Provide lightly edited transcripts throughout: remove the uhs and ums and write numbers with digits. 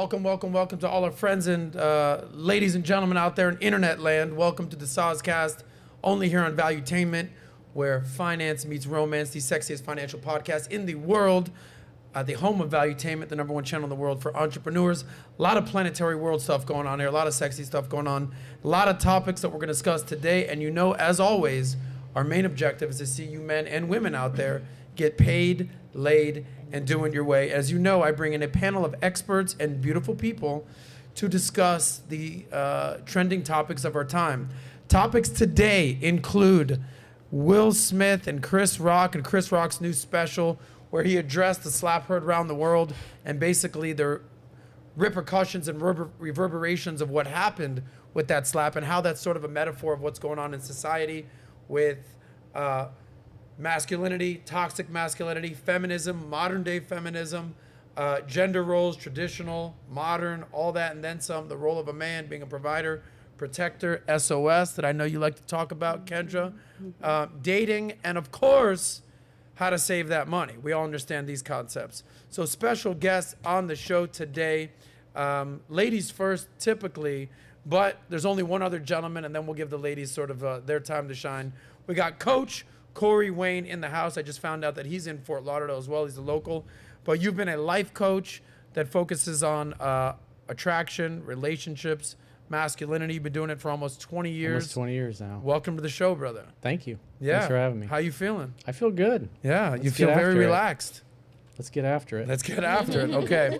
Welcome to all our friends and ladies and gentlemen out there in internet land. Welcome to the Soscast, only here on Valuetainment, where finance meets romance, the sexiest financial podcast in the world. The home of Valuetainment, the #1 channel in the world for entrepreneurs. A lot of planetary world stuff going on here, a lot of sexy stuff going on, a lot of topics that we're going to discuss today. And you know, as always, our main objective is to see you men and women out there get paid, laid, and doing your way. As you know, I bring in a panel of experts and beautiful people to discuss the trending topics of our time. Topics today include Will Smith and Chris Rock and Chris Rock's new special, where he addressed the slap heard around the world and basically the repercussions and reverberations of what happened with that slap and how that's sort of a metaphor of what's going on in society with masculinity, toxic masculinity, feminism, modern day feminism, gender roles, traditional, modern, all that and then some, the role of a man being a provider, protector, SOS that I know you like to talk about, Kendra, dating, and of course, how to save that money. We all understand these concepts. So special guests on the show today, ladies first typically, but there's only one other gentleman and then we'll give the ladies sort of their time to shine. We got Coach Corey Wayne in the house. I just found out that he's in Fort Lauderdale as well. He's a local, but you've been a life coach that focuses on attraction, relationships, masculinity. You've been doing it for almost 20 years. Almost 20 years now. Welcome to the show, brother. Thank you. Yeah. Thanks for having me. How you feeling? I feel good. Yeah, you feel very relaxed. Let's get after it. Let's get after it. Okay.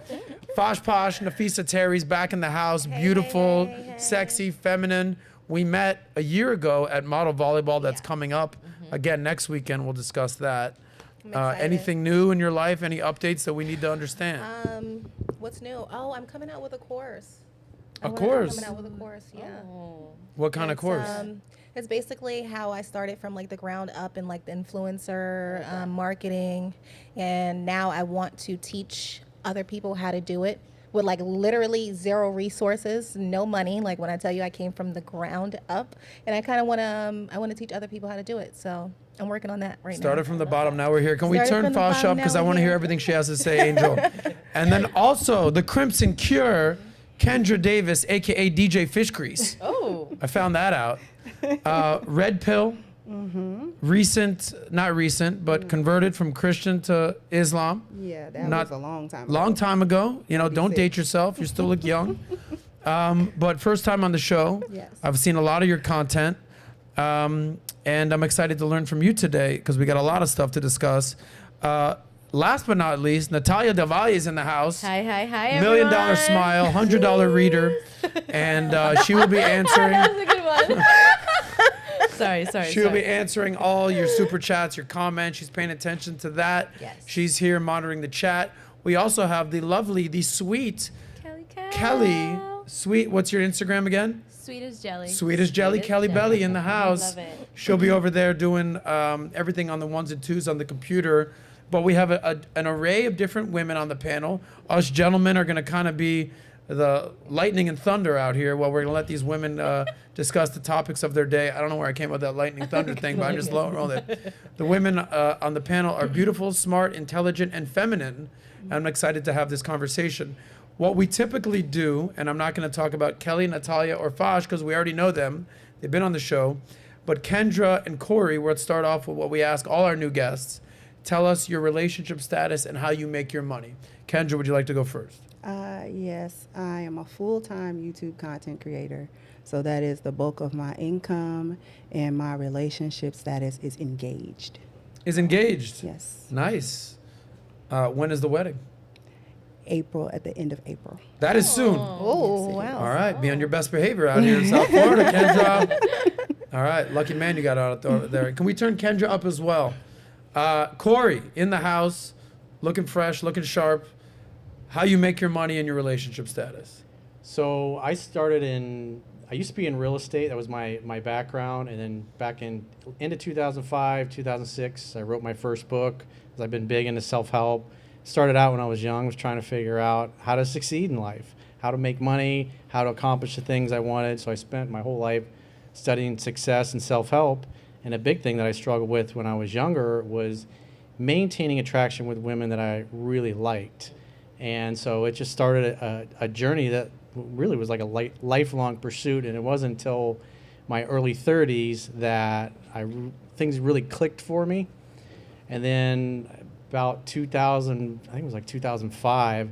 Fosh Posh, Nafisa Terry's back in the house. Beautiful, sexy, feminine. We met a year ago at Model Volleyball. That's coming up. Again, next weekend we'll discuss that. Anything new in your life? Any updates that we need to understand? What's new? Oh, I'm coming out with a course. A course? I'm coming out with a course, yeah. Oh. What kind of course? It's basically how I started from like the ground up in like the influencer marketing, and now I want to teach other people how to do it with like literally zero resources, no money. Like when I tell you I came from the ground up, and I kind of want to teach other people how to do it. So I'm working on that right now. Started from the bottom, now we're here. Can we turn Fosh up because I want to hear everything she has to say, Angel. And then also the Crimson Cure, Kendra Davis, aka DJ Fish Grease. Oh, I found that out. Red Pill, not recent, but converted from Christian to Islam. yeah, that was a long time ago. Long time ago. You know, don't date yourself. You still look young. But first time on the show. Yes. I've seen a lot of your content. And I'm excited to learn from you today because we got a lot of stuff to discuss. Last but not least, Natalia Del Valle is in the house. Hi, $1 million smile, $100 reader. And she will be answering. That was a good one. sorry. She'll be answering all your super chats, your comments. She's paying attention to that. Yes. She's here monitoring the chat. We also have the lovely, the sweet Kelly. Sweet, what's your Instagram again? Sweet as jelly. Sweet as jelly, Kelly Belly in the house. Love it. She'll be over there doing everything on the ones and twos on the computer. But we have an array of different women on the panel. Us gentlemen are going to kind of be the lightning and thunder out here while we're going to let these women discuss the topics of their day. I don't know where I came up with that lightning thunder thing, but I'm just rolling it. The women on the panel are beautiful, smart, intelligent, and feminine. And I'm excited to have this conversation. What we typically do, and I'm not going to talk about Kelly, Natalia, or Fosh because we already know them. They've been on the show. But Kendra and Corey, we'll start off with what we ask all our new guests. Tell us your relationship status and how you make your money. Kendra, would you like to go first? Yes, I am a full-time YouTube content creator. So that is the bulk of my income, and my relationship status is engaged. Is engaged? Yes. Nice. When is the wedding? April, at the end of April. That is soon. Oh, wow. All right, be on your best behavior out here in South Florida, Kendra. All right, lucky man you got out there. Can we turn Kendra up as well? Corey, in the house, looking fresh, looking sharp. How you make your money and your relationship status? So I used to be in real estate. That was my background. And then back into 2005, 2006, I wrote my first book. I've been big into self-help. Started out when I was young, was trying to figure out how to succeed in life, how to make money, how to accomplish the things I wanted. So I spent my whole life studying success and self-help. And a big thing that I struggled with when I was younger was maintaining attraction with women that I really liked. And so it just started a journey that really was like a lifelong pursuit. And it wasn't until my early 30s that things really clicked for me. And then about 2000, I think it was like 2005,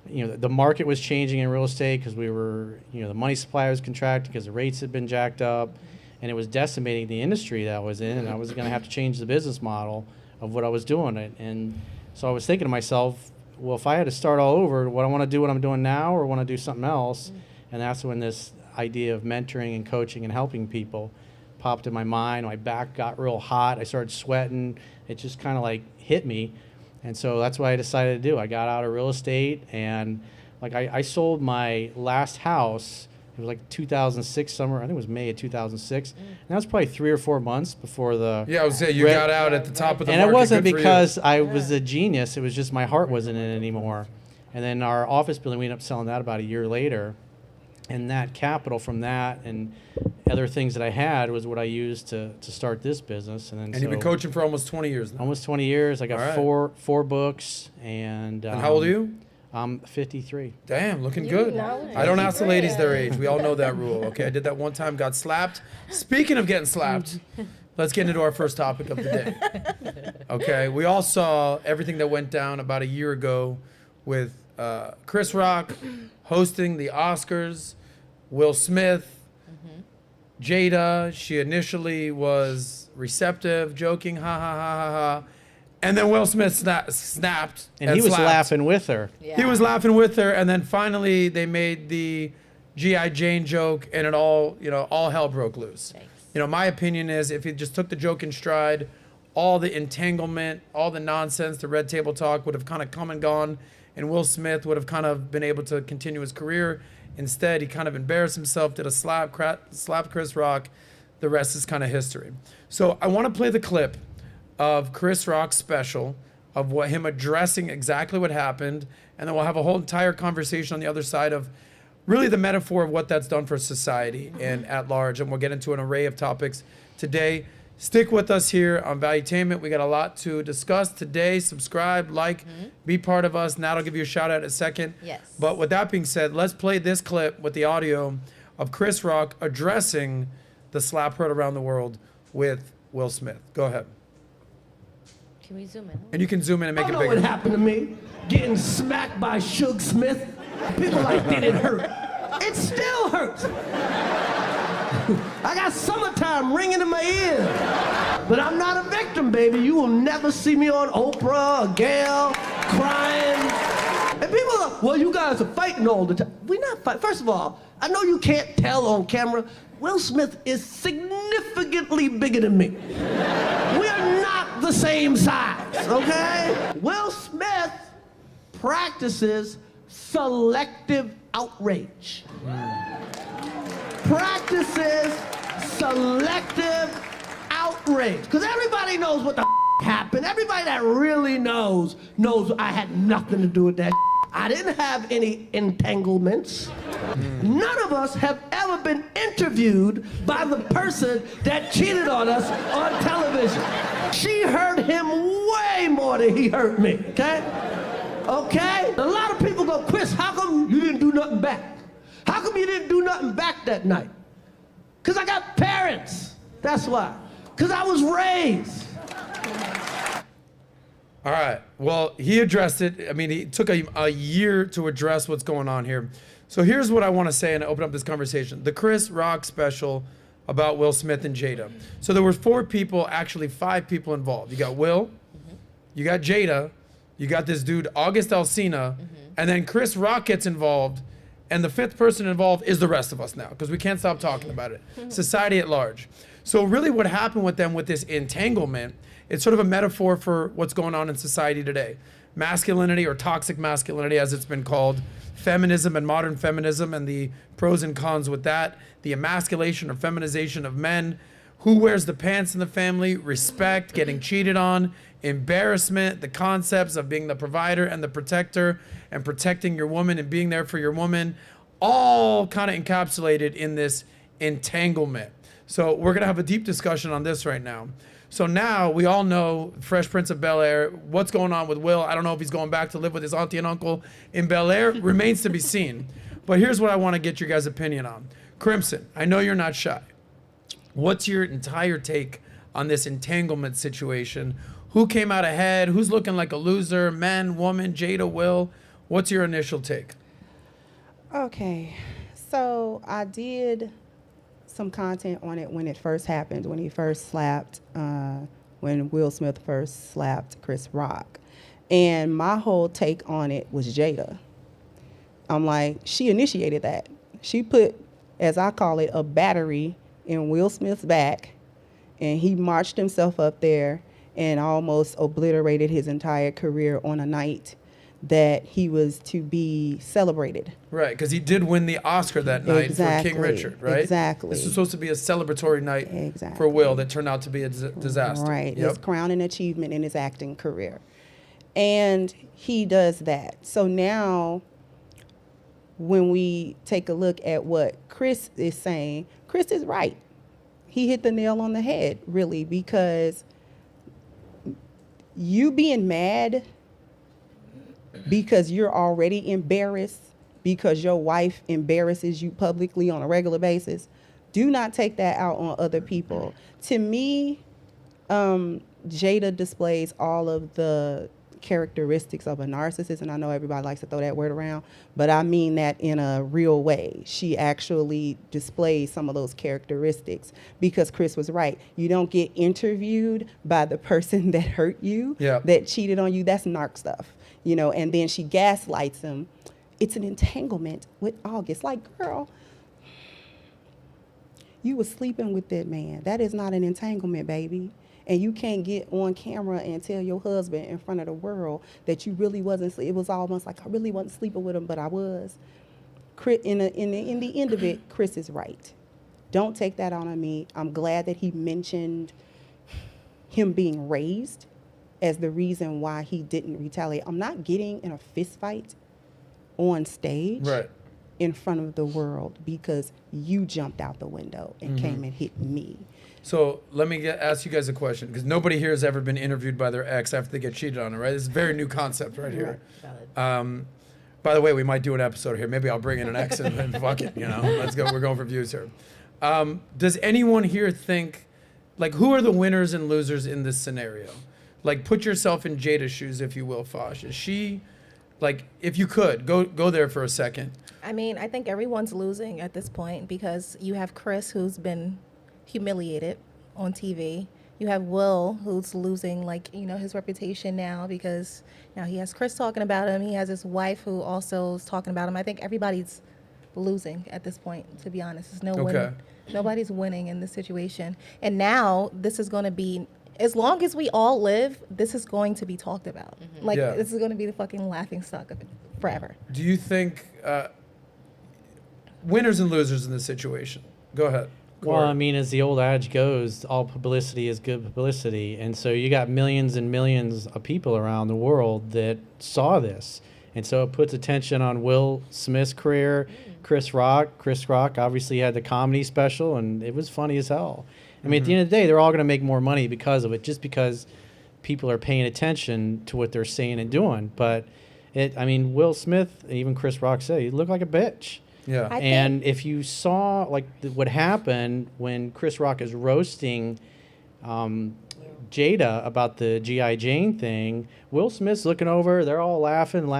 the market was changing in real estate because we were, the money supply was contracting because the rates had been jacked up, and it was decimating the industry that I was in, and I was going to have to change the business model of what I was doing. And so I was thinking to myself, well, if I had to start all over, would I want to do what I'm doing now or want to do something else? And that's when this idea of mentoring and coaching and helping people popped in my mind. My back got real hot. I started sweating. It just kind of like hit me. And so that's what I decided to do. I got out of real estate, and like I sold my last house. It was like 2006 summer. I think it was May of 2006. And that was probably 3 or 4 months before the... Yeah, I was saying you got out at the top of the market. And it wasn't Good because I was a genius. It was just my heart wasn't in it anymore. And then our office building, we ended up selling that about a year later. And that capital from that and other things that I had was what I used to start this business. And you've been coaching for almost 20 years now. Almost 20 years. I got four books. And how old are you? I'm 53. Damn, looking good. I don't ask the ladies their age. We all know that rule. Okay, I did that one time, got slapped. Speaking of getting slapped, let's get into our first topic of the day. Okay, we all saw everything that went down about a year ago with Chris Rock hosting the Oscars, Will Smith, Jada. She initially was receptive, joking, ha ha ha ha ha. And then Will Smith snapped. And he was slapped. laughing with her. Yeah. He was laughing with her, and then finally they made the G.I. Jane joke, and it all hell broke loose. Thanks. My opinion is if he just took the joke in stride, all the entanglement, all the nonsense, the red table talk would have kind of come and gone, and Will Smith would have kind of been able to continue his career. Instead, he kind of embarrassed himself, did a slap Chris Rock. The rest is kind of history. So I want to play the clip of Chris Rock's special, of him addressing exactly what happened, and then we'll have a whole entire conversation on the other side of really the metaphor of what that's done for society and at large, and we'll get into an array of topics today. Stick with us here on Valuetainment. We got a lot to discuss today. Subscribe, like, be part of us. Nat will give you a shout out in a second. Yes. But with that being said, let's play this clip with the audio of Chris Rock addressing the slap heard around the world with Will Smith. Go ahead. Can we zoom in? And you can zoom in and make I it know bigger. what happened to me. Getting smacked by Suge Smith. People like, did it hurt? It still hurts. I got summertime ringing in my ears. But I'm not a victim, baby. You will never see me on Oprah or Gayle crying. And people are, well, you guys are fighting all the time. We're not fighting. First of all, I know you can't tell on camera. Will Smith is significantly bigger than me. We are not the same size, okay? Will Smith practices selective outrage. Practices selective outrage. Because everybody knows what the happened. Everybody that really knows I had nothing to do with that. I didn't have any entanglements. None of us have ever been interviewed by the person that cheated on us on television. She hurt him way more than he hurt me, okay? Okay? A lot of people go, Chris, how come you didn't do nothing back? How come you didn't do nothing back that night? Because I got parents. That's why. Because I was raised. All right. Well, he addressed it. I mean, he took a year to address what's going on here. So here's what I want to say and open up this conversation. The Chris Rock special about Will Smith and Jada. So there were 4 people, actually 5 people involved. You got Will, you got Jada, you got this dude, August Alsina, and then Chris Rock gets involved, and the 5th person involved is the rest of us now, because we can't stop talking about it. Society at large. So really what happened with them with this entanglement, it's sort of a metaphor for what's going on in society today. Masculinity, or toxic masculinity as it's been called, feminism and modern feminism and the pros and cons with that, the emasculation or feminization of men, who wears the pants in the family, respect, getting cheated on, embarrassment, the concepts of being the provider and the protector and protecting your woman and being there for your woman, all kind of encapsulated in this entanglement. So we're going to have a deep discussion on this right now. So now we all know Fresh Prince of Bel-Air. What's going on with Will? I don't know if he's going back to live with his auntie and uncle in Bel-Air. Remains to be seen. But here's what I want to get your guys' opinion on. Crimson, I know you're not shy. What's your entire take on this entanglement situation? Who came out ahead? Who's looking like a loser? Men, woman, Jada, Will? What's your initial take? Okay, so I did some content on it when it first happened, when he first slapped, when Will Smith first slapped Chris Rock. And my whole take on it was Jada. I'm like, she initiated that. She put, as I call it, a battery in Will Smith's back, and he marched himself up there and almost obliterated his entire career on a night that he was to be celebrated. Right, because he did win the Oscar that night for King Richard, right? Exactly. This was supposed to be a celebratory night Exactly. for Will that turned out to be a disaster. Right, Yep. his crowning achievement in his acting career. And he does that. So now, when we take a look at what Chris is saying, Chris is right. He hit the nail on the head, really, because you being mad because you're already embarrassed, because your wife embarrasses you publicly on a regular basis, do not take that out on other people. To me, Jada displays all of the characteristics of a narcissist, and I know everybody likes to throw that word around, but I mean that in a real way. She actually displays some of those characteristics, because Chris was right. You don't get interviewed by the person that hurt you, that cheated on you. That's narc stuff, you know. And then she gaslights him. It's an entanglement with August. Like, girl, you were sleeping with that man. That is not an entanglement, baby. And you can't get on camera and tell your husband in front of the world that you really wasn't. It was almost like, I really wasn't sleeping with him, but I was. In the end of it, Chris is right. Don't take that on me. I'm glad that he mentioned him being raised as the reason why he didn't retaliate. I'm not getting in a fist fight on stage in front of the world because you jumped out the window and came and hit me. So let me ask you guys a question, because nobody here has ever been interviewed by their ex after they get cheated on, right? This is a very new concept right here. By the way, we might do an episode here. Maybe I'll bring in an ex and fuck it, you know. Let's go. We're going for views here. Does anyone here think, like, who are the winners and losers in this scenario? Like, put yourself in Jada's shoes, if you will, Fosh. Is she, like, if you could, go there for a second. I mean, I think everyone's losing at this point, because you have Chris, who's been humiliated on TV. You have Will, who's losing, like, you know, his reputation now, because now he has Chris talking about him. He has his wife who also is talking about him. I think everybody's losing at this point, to be honest. There's no winning. Nobody's winning in this situation. And now this is going to be, as long as we all live, this is going to be talked about. Like, this is going to be the fucking laughing stock of it forever. Do you think winners and losers in this situation? Go ahead. Well, I mean, as the old adage goes, all publicity is good publicity. And so you got millions and millions of people around the world that saw this. And so it puts attention on Will Smith's career, Chris Rock. Chris Rock obviously had the comedy special, and it was funny as hell. I mean, at the end of the day, they're all going to make more money because of it, just because people are paying attention to what they're saying and doing. But, I mean, Will Smith, even Chris Rock said, he looked like a bitch. Yeah. And if you saw, like, what happened when Chris Rock is roasting Jada about the G.I. Jane thing, Will Smith's looking over, they're all laughing.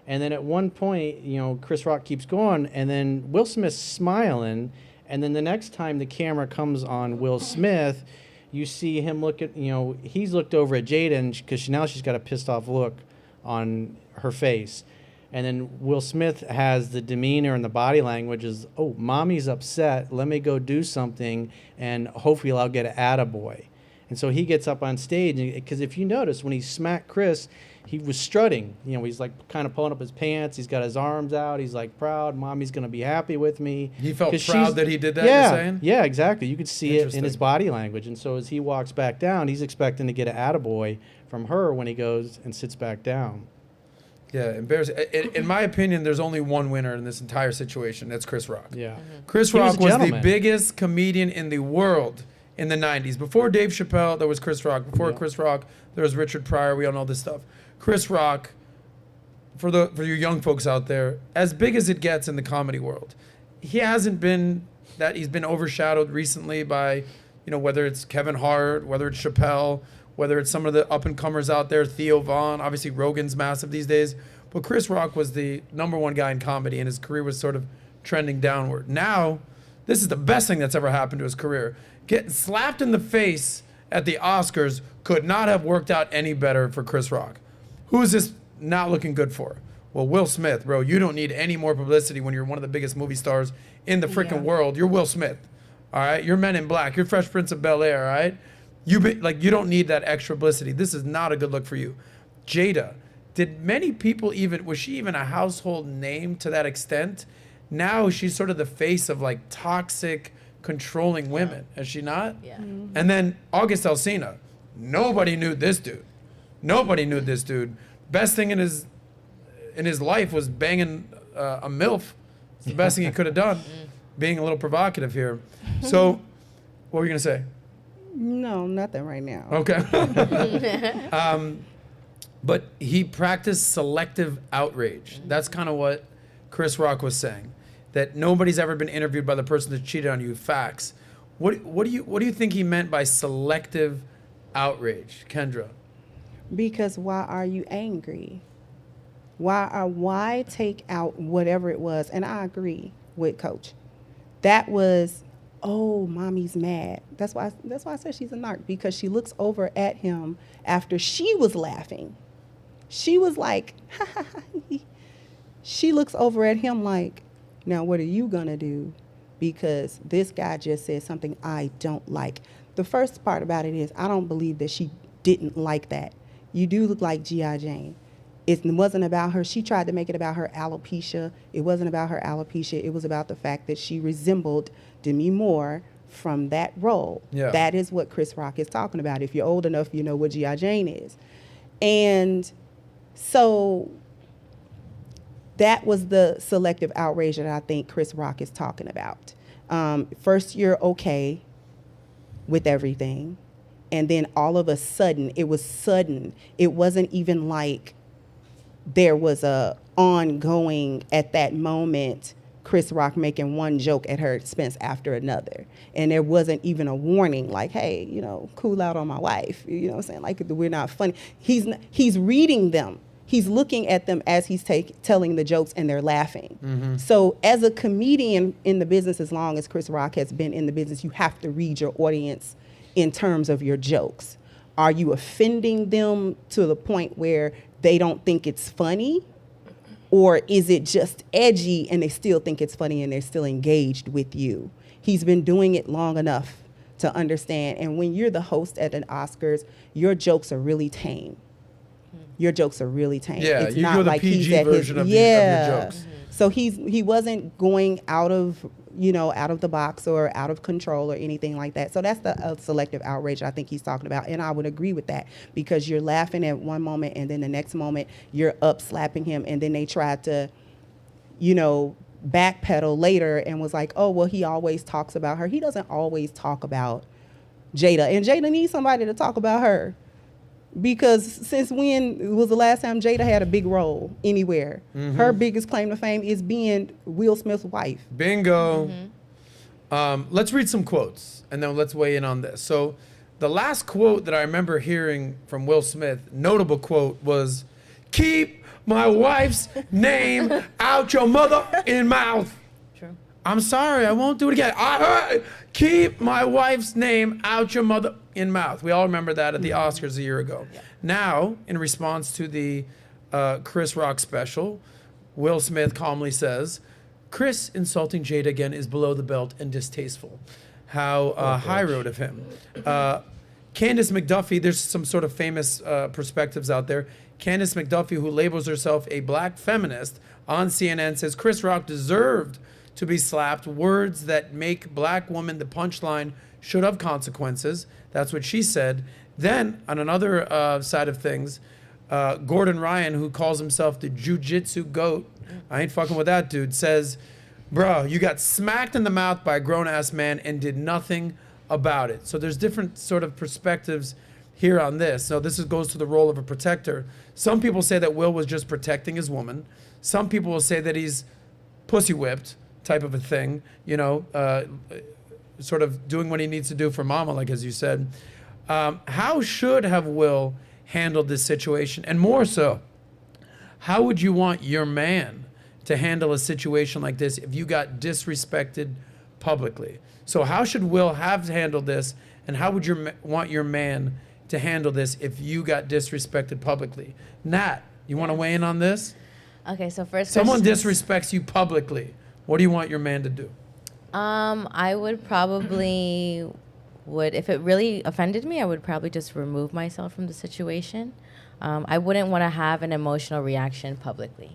And then at one point, you know, Chris Rock keeps going, and then Will Smith's smiling. And then the next time the camera comes on Will Smith, you see him look at, you know, he's looked over at Jada, and because now she's got a pissed off look on her face. And then Will Smith has the demeanor and the body language is, oh, mommy's upset. Let me go do something, and hopefully I'll get an attaboy. And so he gets up on stage, because if you notice, when he smacked Chris, he was strutting. You know, he's like kind of pulling up his pants. He's got his arms out. He's like proud. Mommy's going to be happy with me. He felt proud that he did that, yeah, you're saying? Yeah, exactly. You could see it in his body language. And so as he walks back down, he's expecting to get an attaboy from her when he goes and sits back down. Yeah, embarrassing. In my opinion, there's only one winner in this entire situation. That's Chris Rock. Yeah. Chris Rock was the biggest comedian in the world in the 90s. Before Dave Chappelle, there was Chris Rock. Before Chris Rock, there was Richard Pryor. We all know this stuff. Chris Rock, for you young folks out there, as big as it gets in the comedy world, he hasn't been that. He's been overshadowed recently by, whether it's Kevin Hart, whether it's Chappelle, whether it's some of the up-and-comers out there, Theo Vaughn. Obviously, Rogan's massive these days. But Chris Rock was the #1 guy in comedy, and his career was sort of trending downward. Now, this is the best thing that's ever happened to his career. Getting slapped in the face at the Oscars could not have worked out any better for Chris Rock. Who is this not looking good for? Well, Will Smith, bro. You don't need any more publicity when you're one of the biggest movie stars in the freaking world. You're Will Smith, all right? You're Men in Black. You're Fresh Prince of Bel-Air, all right? You don't need that extra publicity. This is not a good look for you. Jada. Did many people was she even a household name to that extent? Now she's sort of the face of like toxic, controlling women, is she not? Yeah. Mm-hmm. And then August Alsina. Nobody knew this dude. Best thing in his life was banging a MILF. It's the best thing he could have done. Being a little provocative here. So, what were you gonna say? No, nothing right now. Okay. But he practiced selective outrage. That's kind of what Chris Rock was saying. That nobody's ever been interviewed by the person that cheated on you. Facts. What do you think he meant by selective outrage, Kendra? Because why are you angry? Why take out whatever it was? And I agree with Coach. That was, oh, mommy's mad. That's why I said she's a narc, because she looks over at him after she was laughing. She was like, ha, ha, ha. She looks over at him like, now what are you gonna do? Because this guy just said something I don't like. The first part about it is I don't believe that she didn't like that. You do look like G.I. Jane. It wasn't about her. She tried to make it about her alopecia. It wasn't about her alopecia. It was about the fact that she resembled Demi Moore from that role. Yeah. That is what Chris Rock is talking about. If you're old enough, you know what G.I. Jane is. And so that was the selective outrage that I think Chris Rock is talking about. First, you're okay with everything. And then all of a sudden, it was sudden. It wasn't even like there was a ongoing, at that moment, Chris Rock making one joke at her expense after another. And there wasn't even a warning like, hey, cool out on my wife. You know what I'm saying? Like, we're not funny. He's reading them. He's looking at them as he's telling the jokes, and they're laughing. Mm-hmm. So as a comedian in the business, as long as Chris Rock has been in the business, you have to read your audience in terms of your jokes. Are you offending them to the point where they don't think it's funny? Or is it just edgy and they still think it's funny and they're still engaged with you? He's been doing it long enough to understand. And when you're the host at an Oscars, your jokes are really tame. Your jokes are really tame. Yeah, it's you're not the like PG he's at version his, of your jokes. Mm-hmm. So he wasn't going out of the box or out of control or anything like that. So that's the selective outrage I think he's talking about. And I would agree with that, because you're laughing at one moment and then the next moment you're up slapping him, and then they tried to, backpedal later and was like, oh, well, he always talks about her. He doesn't always talk about Jada. And Jada needs somebody to talk about her. Because since when was the last time Jada had a big role anywhere? Mm-hmm. Her biggest claim to fame is being Will Smith's wife. Bingo. Mm-hmm. Let's read some quotes, and then let's weigh in on this. So the last quote that I remember hearing from Will Smith, notable quote, was, "Keep my wife's name out your mother in mouth." True. I'm sorry, I won't do it again. I heard, keep my wife's name out your mother in mouth. We all remember that at the Oscars a year ago. Yeah. Now, in response to the Chris Rock special, Will Smith calmly says, "Chris insulting Jada again is below the belt and distasteful." How high road of him. Candace McDuffie, there's some sort of famous perspectives out there. Candace McDuffie, who labels herself a black feminist, on CNN says Chris Rock deserved to be slapped. Words that make black woman the punchline should have consequences. That's what she said. Then, on another side of things, Gordon Ryan, who calls himself the jiu-jitsu goat, I ain't fucking with that dude, says, "Bro, you got smacked in the mouth by a grown-ass man and did nothing about it. So there's different sort of perspectives here on this. So this goes to the role of a protector. Some people say that Will was just protecting his woman. Some people will say that he's pussy whipped type of a thing, sort of doing what he needs to do for mama, like as you said. How should have Will handled this situation? And more so, how would you want your man to handle a situation like this if you got disrespected publicly? So how should Will have handled this, and how would you want your man to handle this if you got disrespected publicly? Nat, you want to weigh in on this? Okay, so first Someone question- disrespects you publicly. What do you want your man to do? I would probably if it really offended me, I would probably just remove myself from the situation. I wouldn't want to have an emotional reaction publicly.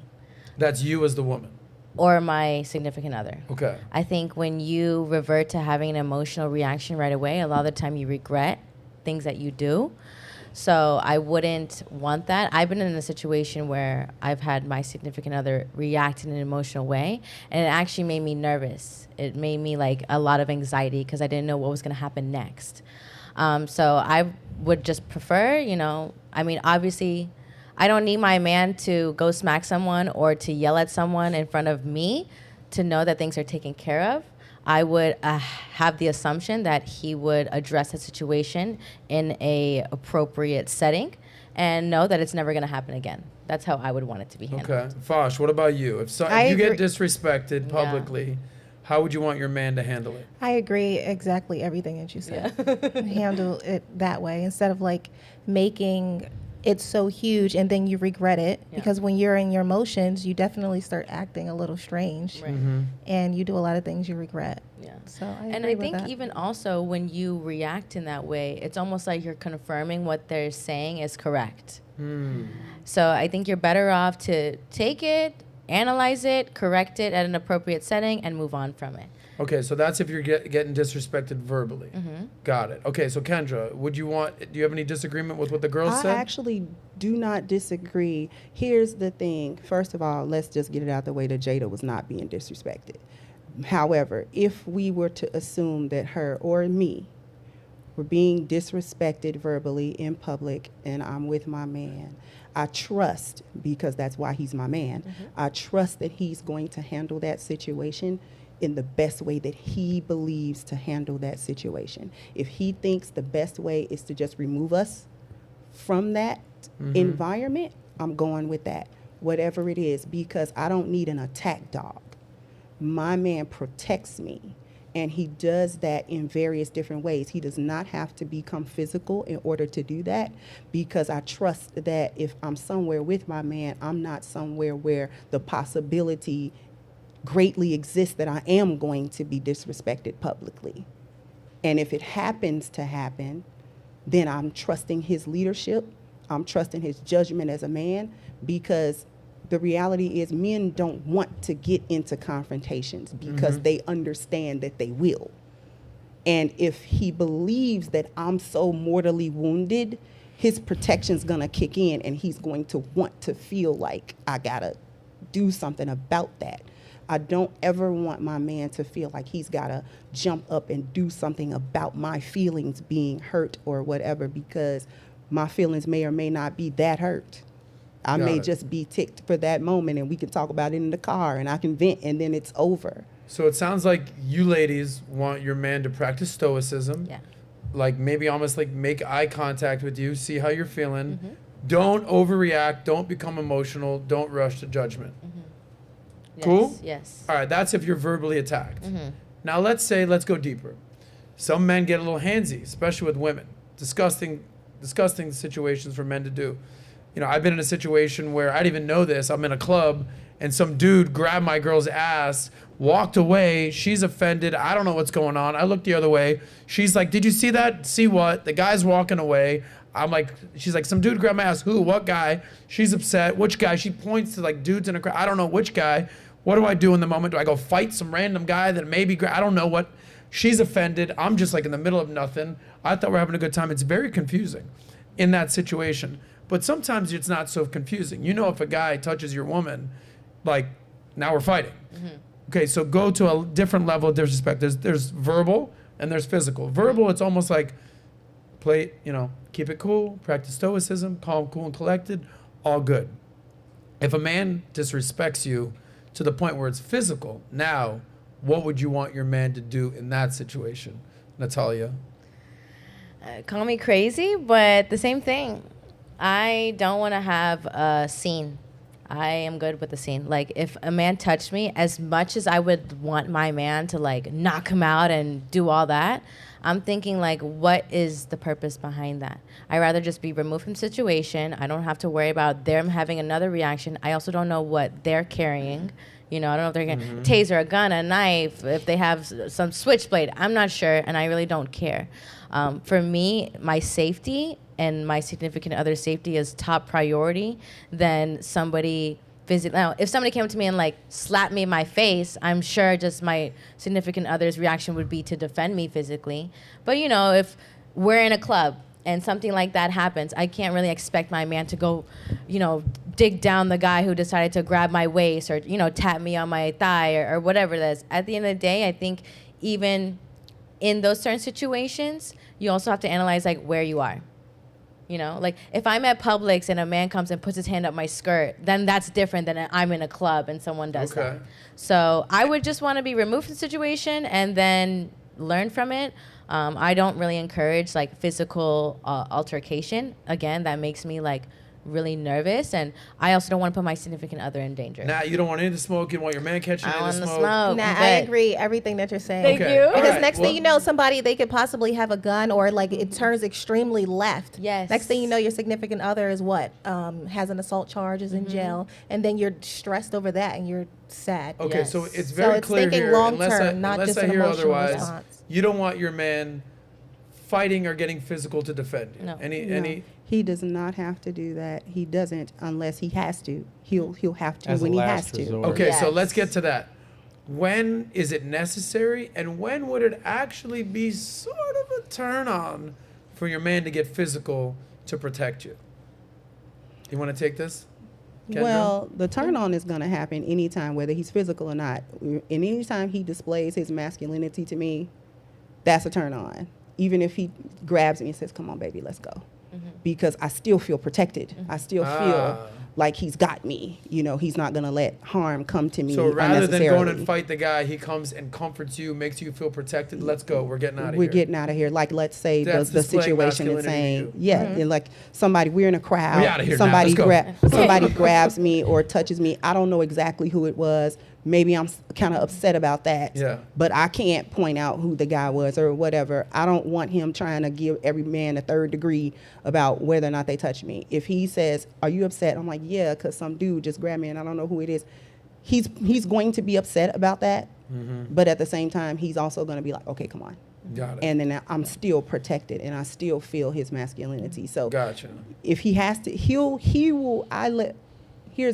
That's you as the woman. Or my significant other. Okay. I think when you revert to having an emotional reaction right away, a lot of the time you regret things that you do. So I wouldn't want that. I've been in a situation where I've had my significant other react in an emotional way, and it actually made me nervous. It made me like a lot of anxiety because I didn't know what was going to happen next. So I would just prefer, obviously I don't need my man to go smack someone or to yell at someone in front of me to know that things are taken care of. I would have the assumption that he would address the situation in a appropriate setting and know that it's never going to happen again. That's how I would want it to be handled. Okay. Fosh, what about you? If you get disrespected publicly, how would you want your man to handle it? I agree exactly everything that you said. Handle it that way instead of like making it so huge and then you regret it, because when you're in your emotions, you definitely start acting a little strange, Right. and you do a lot of things you regret. Yeah. So I think even also when you react in that way, it's almost like you're confirming what they're saying is correct. So I think you're better off to take it, analyze it, correct it at an appropriate setting, and move on from it. Okay, so that's if you're getting disrespected verbally. Got it. Okay, so Kendra, do you have any disagreement with what the girls said? I actually do not disagree. Here's the thing. First of all, let's just get it out the way that Jada was not being disrespected. However, if we were to assume that her or me were being disrespected verbally in public and I'm with my man, I trust, because that's why he's my man, I trust that he's going to handle that situation in the best way that he believes to handle that situation. If he thinks the best way is to just remove us from that environment, I'm going with that, whatever it is, because I don't need an attack dog. My man protects me, and he does that in various different ways. He does not have to become physical in order to do that, because I trust that if I'm somewhere with my man, I'm not somewhere where the possibility greatly exists that I am going to be disrespected publicly. And if it happens to happen, then I'm trusting his leadership. I'm trusting his judgment as a man, because the reality is men don't want to get into confrontations because they understand that they will. And if he believes that I'm so mortally wounded, his protection's gonna kick in and he's going to want to feel like I gotta do something about that. I don't ever want my man to feel like he's got to jump up and do something about my feelings being hurt or whatever, because my feelings may or may not be that hurt. I may just be ticked for that moment, and we can talk about it in the car and I can vent and then it's over. So it sounds like you ladies want your man to practice stoicism. Yeah. Like maybe almost like make eye contact with you, see how you're feeling. Don't overreact. Don't become emotional. Don't rush to judgment. Yes, Cool? Yes. All right, that's if you're verbally attacked. Now let's go deeper. Some men get a little handsy, especially with women. Disgusting situations for men to do. I've been in a situation where I didn't even know this. I'm in a club and some dude grabbed my girl's ass, walked away. She's offended. I don't know what's going on. I look the other way. She's like, "Did you see that?" "See what?" The guy's walking away. I'm like, she's like, "Some dude grabbed my ass." "Who? What guy?" She's upset. "Which guy?" She points to like dudes in a crowd. I don't know which guy. What do I do in the moment? Do I go fight some random guy that maybe, I don't know what. She's offended. I'm just like in the middle of nothing. I thought we're having a good time. It's very confusing in that situation. But sometimes it's not so confusing. If a guy touches your woman, like now we're fighting. Okay, so go to a different level of disrespect. There's verbal, and there's physical. Verbal, it's almost like play, keep it cool, practice stoicism, calm, cool, and collected, all good. If a man disrespects you to the point where it's physical, now, what would you want your man to do in that situation, Natalia? Call me crazy, but the same thing. I don't want to have a scene. I am good with the scene. Like, if a man touched me, as much as I would want my man to, like, knock him out and do all that, I'm thinking, like, what is the purpose behind that? I'd rather just be removed from the situation. I don't have to worry about them having another reaction. I also don't know what they're carrying. I don't know if they're going to taser, a gun, a knife, if they have some switchblade. I'm not sure, and I really don't care. For me, my safety and my significant other's safety is top priority than somebody physically. Now, if somebody came to me and, like, slapped me in my face, I'm sure just my significant other's reaction would be to defend me physically. But, if we're in a club and something like that happens, I can't really expect my man to go, dig down the guy who decided to grab my waist or, tap me on my thigh or whatever it is. At the end of the day, I think even in those certain situations, you also have to analyze, like, where you are. Like, if I'm at Publix and a man comes and puts his hand up my skirt, then that's different than I'm in a club and someone does that. So I would just want to be removed from the situation and then learn from it. I don't really encourage, like, physical altercation. Again, that makes me, like, really nervous, and I also don't want to put my significant other in danger. Nah, you don't want any of the smoke. You don't want your man catching any of the smoke. Nah, I agree everything that you're saying. Thank you. Because next thing you know, somebody, they could possibly have a gun, or, like, it turns extremely left. Yes. Next thing you know, your significant other is what? Has an assault charge, is in jail, and then you're stressed over that, and you're sad. Okay, Yes. so it's very clear thinking here, long unless term, not unless just I an hear emotional otherwise, response. you don't want your man fighting or getting physical to defend you. No. Any He does not have to do that. He doesn't unless he has to. He'll have to As a when he last has to. resort. Okay, so Yes. let's get to that. When is it necessary, and when would it actually be sort of a turn on for your man to get physical to protect you? You want to take this, Kendra? Well, the turn on is going to happen anytime, whether he's physical or not. And anytime he displays his masculinity to me, that's a turn on. Even if he grabs me and says, "Come on, baby, let's go." Because I still feel protected. I still feel like he's got me. He's not going to let harm come to me So rather than unnecessarily. going and fight the guy, he comes and comforts you, makes you feel protected. Let's go. We're getting out of here. We're getting out of here. Like, let's say That's the displaying situation and masculinity to saying, you. and like we're in a crowd. We outta here now. Somebody Let's go. somebody grabs me or touches me. I don't know exactly who it was. Maybe I'm kind of upset about that. Yeah. But I can't point out who the guy was or whatever. I don't want him trying to give every man a third degree about whether or not they touch me. If he says, "Are you upset?" I'm like, "Yeah, because some dude just grabbed me and I don't know who it is." He's going to be upset about that. But at the same time, he's also going to be like, "Okay, come on." Got it. And then I'm still protected and I still feel his masculinity. So Gotcha. if he has to, here's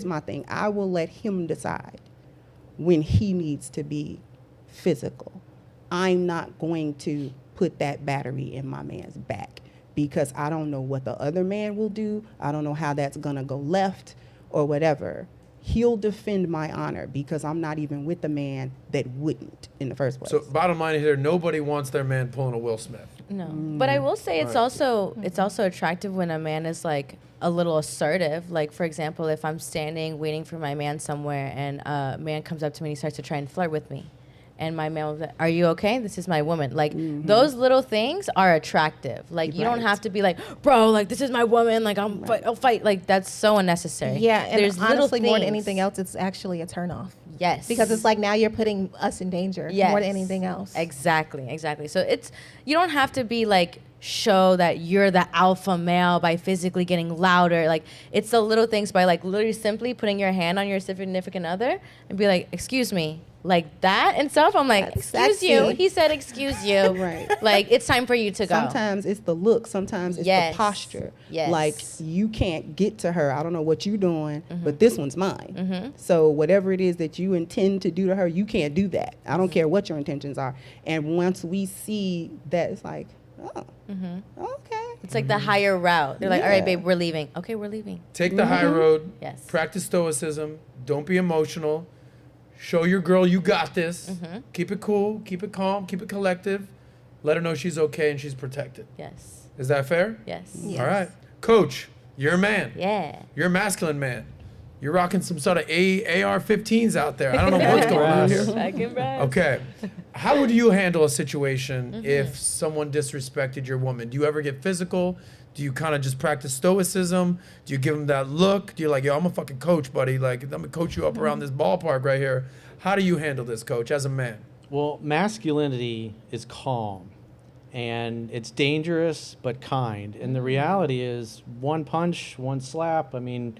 my thing. I will let him decide when he needs to be physical. I'm not going to put that battery in my man's back because I don't know what the other man will do. I don't know how that's going to go left or whatever. He'll defend my honor because I'm not even with the man that wouldn't in the first place. So bottom line here, nobody wants their man pulling a Will Smith. No, but I will say it's also attractive when a man is, like, a little assertive. Like, for example, if I'm standing waiting for my man somewhere and a man comes up to me and he starts to try and flirt with me, and my man was like, "Are you okay? This is my woman." Like, those little things are attractive. Like, you don't have to be like, "Bro, like, this is my woman. Like, I'll fight." Like, that's so unnecessary. Yeah, and there's little honestly, more than things. anything else, it's actually a turnoff. Yes. Because it's like now you're putting us in danger more than anything else. Exactly. So you don't have to be like show that you're the alpha male by physically getting louder. Like, it's the little things by, like, literally simply putting your hand on your significant other and be like, "Excuse me." Like that and stuff. I'm like, That's "Excuse you." sexy. He said, "Excuse you." Right. Like, it's time for you to go. Sometimes it's the look. Sometimes it's Yes. the posture. Yes. Like, you can't get to her. I don't know what you're doing, but this one's mine. So whatever it is that you intend to do to her, you can't do that. I don't care what your intentions are. And once we see that, it's like, oh, okay. It's like the higher route. They're like, "All right, Yeah. babe, we're leaving." "Okay, we're leaving." Take the high road. Yes. Practice stoicism. Don't be emotional. Show your girl you got this. Keep it cool. Keep it calm. Keep it collective. let her know she's okay and she's protected. Yes. Is that fair? Yes. Yes. All right. Coach, you're a man. Yeah. You're a masculine man. You're rocking some sort of AR-15s out there. I don't know what's going on here. Second breath. Okay. How would you handle a situation if someone disrespected your woman? Do you ever get physical? Do you kind of just practice stoicism? Do you give them that look? Do you like, yo, I'm a fucking coach, buddy. Like, I'm going to coach you up around this ballpark right here. How do you handle this, coach, as a man? Well, masculinity is calm, and it's dangerous but kind. And the reality is, one punch, one slap. I mean,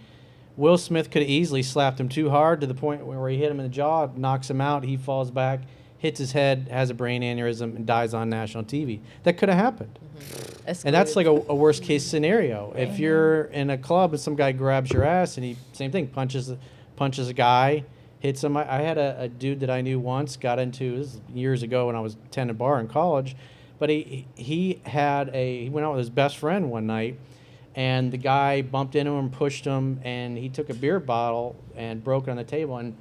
Will Smith could have easily slapped him too hard to the point where he hit him in the jaw, knocks him out, he falls back, hits his head, has a brain aneurysm, and dies on national TV. That could have happened. And that's like a worst case scenario. If you're in a club and some guy grabs your ass and he, same thing, punches a guy, hits him. I had a dude that I knew once, got into, this is years ago when I was attending bar in college, but he went out with his best friend one night, and the guy bumped into him, pushed him, and he took a beer bottle and broke it on the table and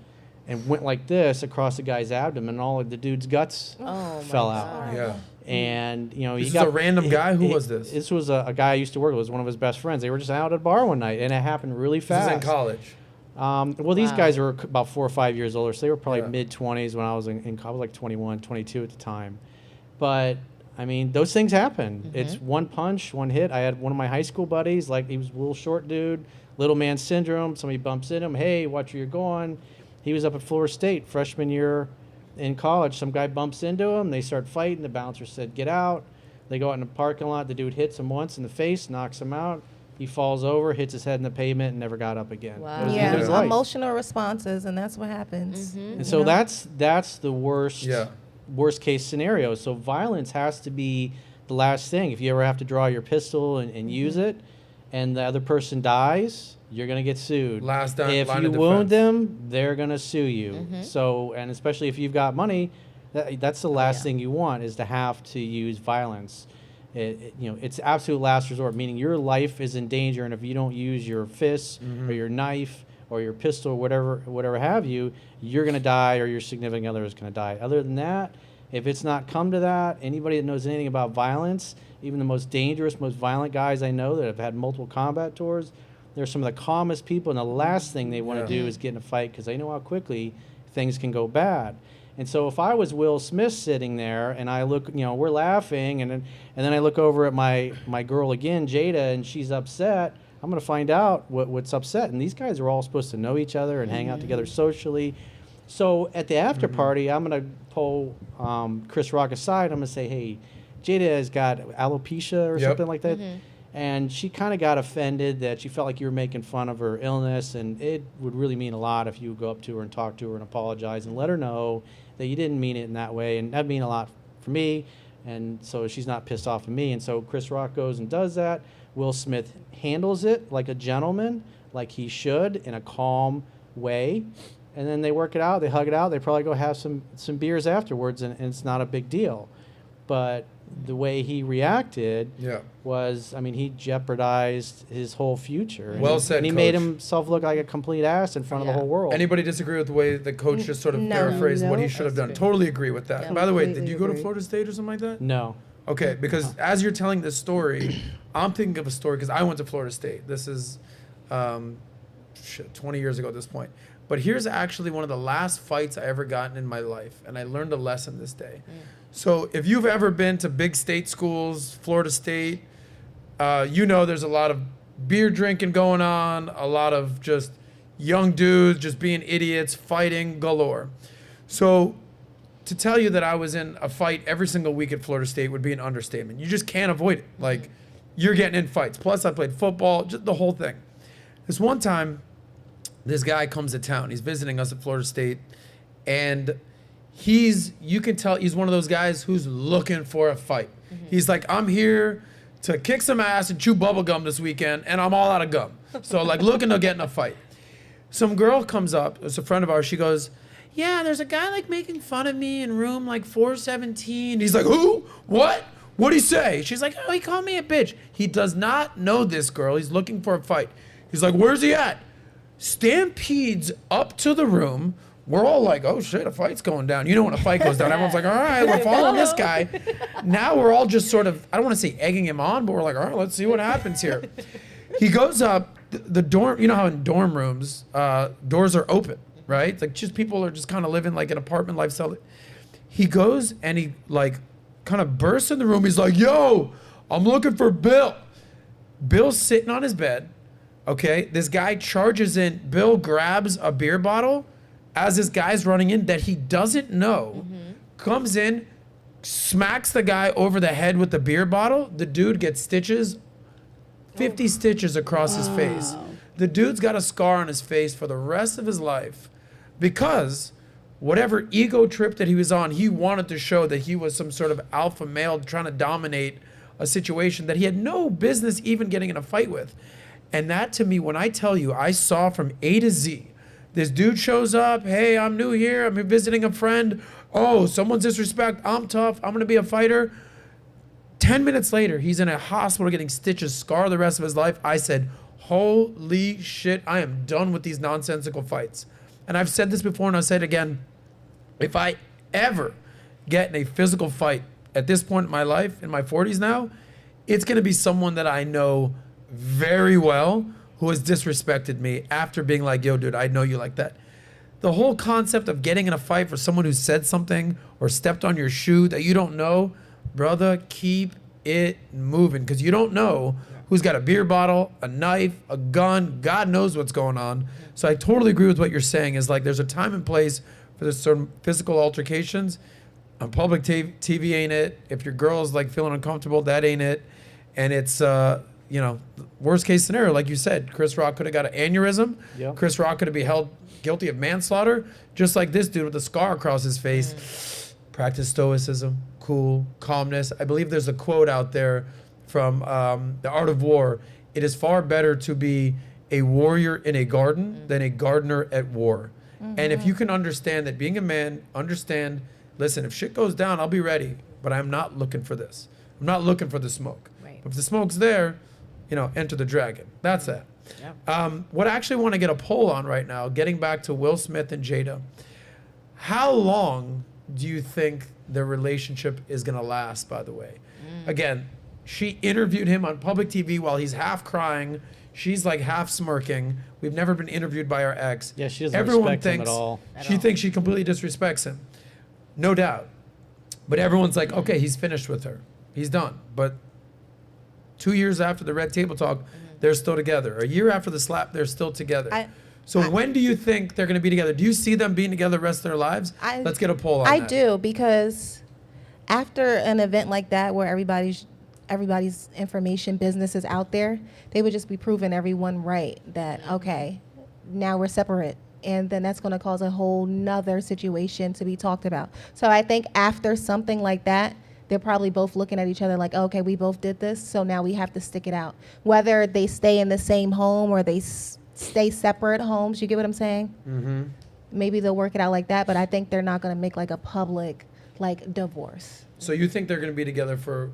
went like this across the guy's abdomen, and all of the dude's guts fell out. Yeah. And This is a random guy? Who was this? This was a guy I used to work with. It was one of his best friends. They were just out at a bar one night, and it happened really fast. This is in college. Well, these guys were about 4 or 5 years older, so they were probably Yeah. mid-20s when I was in college. I was like 21, 22 at the time. But, I mean, those things happen. It's one punch, one hit. I had one of my high school buddies, like, he was a little short dude, little man syndrome. Somebody bumps into him. Hey, watch where you're going. He was up at Florida State freshman year in college. Some guy bumps into him. They start fighting. The bouncer said, get out. They go out in the parking lot. The dude hits him once in the face, knocks him out. He falls over, hits his head in the pavement, and never got up again. Wow. That was the end of his life. Emotional responses, and that's what happens. And so that's the worst Yeah. worst case scenario. So violence has to be the last thing. If you ever have to draw your pistol and use it, and the other person dies, you're gonna get sued. Last if line you of wound defense. them, they're gonna sue you. So, and especially if you've got money, that's the last thing you want, is to have to use violence. It's absolute last resort, meaning your life is in danger, and if you don't use your fists or your knife or your pistol or whatever have you, you're gonna die, or your significant other is gonna die. Other than that, if it's not come to that, anybody that knows anything about violence, even the most dangerous, most violent guys I know that have had multiple combat tours, they're some of the calmest people, and the last thing they want to do is get in a fight, because they know how quickly things can go bad. And so if I was Will Smith sitting there and I look, we're laughing, and then I look over at my girl again, Jada, and she's upset, I'm going to find out what's upset. And these guys are all supposed to know each other and hang out together socially. So at the after party, I'm going to pull Chris Rock aside. I'm going to say, hey, Jada has got alopecia or something like that. And she kind of got offended that she felt like you were making fun of her illness. And it would really mean a lot if you would go up to her and talk to her and apologize and let her know that you didn't mean it in that way. And that'd mean a lot for me. And so she's not pissed off at me. And so Chris Rock goes and does that. Will Smith handles it like a gentleman, like he should, in a calm way. And then they work it out, they hug it out, they probably go have some beers afterwards, and it's not a big deal. But the way he reacted was, he jeopardized his whole future. Well said, And he Coach. made himself look like a complete ass in front of the whole world. Anybody disagree with the way the coach just sort of paraphrased what he should have done? Totally agree with that. By the way, did you go to Florida State or something like that? No. Okay, because as you're telling this story, I'm thinking of a story, because I went to Florida State. This is 20 years ago at this point. But here's actually one of the last fights I ever gotten in my life, and I learned a lesson this day. So if you've ever been to big state schools, Florida State, there's a lot of beer drinking going on, a lot of just young dudes just being idiots, fighting galore. So to tell you that I was in a fight every single week at Florida State would be an understatement. You just can't avoid it. Like, you're getting in fights. Plus, I played football, just the whole thing. This one time, this guy comes to town. He's visiting us at Florida State, and you can tell he's one of those guys who's looking for a fight. He's like, I'm here to kick some ass and chew bubble gum this weekend, and I'm all out of gum. So, looking to get in a fight. Some girl comes up, it's a friend of ours, she goes, yeah, there's a guy making fun of me in room 417. He's like, who? What? What'd he say? She's like, oh, he called me a bitch. He does not know this girl. He's looking for a fight. He's like, where's he at? Stampedes up to the room we're all like, oh shit, a fight's going down. You know when a fight goes down, everyone's like, all right, we're following this guy. Now we're all just sort of, I don't want to say egging him on, but we're like, all right, let's see what happens here. He goes up, the dorm, you know how in dorm rooms, doors are open, right? It's like just people are just kind of living like an apartment lifestyle. He goes and he like kind of bursts in the room. He's like, yo, I'm looking for Bill. Bill's sitting on his bed. Okay, this guy charges in. Bill grabs a beer bottle as this guy's running in that he doesn't know, comes in, smacks the guy over the head with the beer bottle. The dude gets stitches, 50 stitches across his face. The dude's got a scar on his face for the rest of his life because whatever ego trip that he was on, he wanted to show that he was some sort of alpha male trying to dominate a situation that he had no business even getting in a fight with. And that to me, when I tell you, I saw from A to Z, this dude shows up, hey, I'm new here, I'm visiting a friend, oh, someone's disrespect, I'm tough, I'm gonna be a fighter. 10 minutes later, he's in a hospital getting stitches, scar the rest of his life. I said, holy shit, I am done with these nonsensical fights. And I've said this before and I'll say it again, if I ever get in a physical fight at this point in my life, in my 40s now, it's gonna be someone that I know very well who has disrespected me after being like, yo, dude, I know you like that. The whole concept of getting in a fight for someone who said something or stepped on your shoe that you don't know, brother, keep it moving because you don't know who's got a beer bottle, a knife, a gun, God knows what's going on. So I totally agree with what you're saying is like there's a time and place for this sort of physical altercations. On public TV ain't it. If your girl's like feeling uncomfortable, that ain't it. And it's, you know, worst case scenario, like you said, Chris Rock could have got an aneurysm. Yep. Chris Rock could have been held guilty of manslaughter, just like this dude with a scar across his face. Practice stoicism, cool, calmness. I believe there's a quote out there from The Art of War. It is far better to be a warrior in a garden than a gardener at war. And if you can understand that being a man, understand, listen, if shit goes down, I'll be ready, but I'm not looking for this. I'm not looking for the smoke. Right. If the smoke's there, you know, enter the dragon. That's that. Yep. What I actually want to get a poll on right now, getting back to Will Smith and Jada, how long do you think their relationship is going to last, by the way? Again, she interviewed him on public TV while he's half crying. She's like half smirking. We've never been interviewed by our ex. Yeah, she doesn't respect him at all. She thinks she completely disrespects him. No doubt. But everyone's like, okay, he's finished with her. He's done. But 2 years after the Red Table Talk, they're still together. A year after the slap, they're still together. When do you think they're going to be together? Do you see them being together the rest of their lives? Let's get a poll on that. I do, because after an event like that where everybody's information business is out there, they would just be proving everyone right that, okay, now we're separate. And then that's going to cause a whole nother situation to be talked about. So I think after something like that, they're probably both looking at each other like, okay, we both did this, so now we have to stick it out. Whether they stay in the same home or they stay separate homes, you get what I'm saying? Mm-hmm. Maybe they'll work it out like that, but I think they're not going to make like a public like divorce. So you think they're going to be together for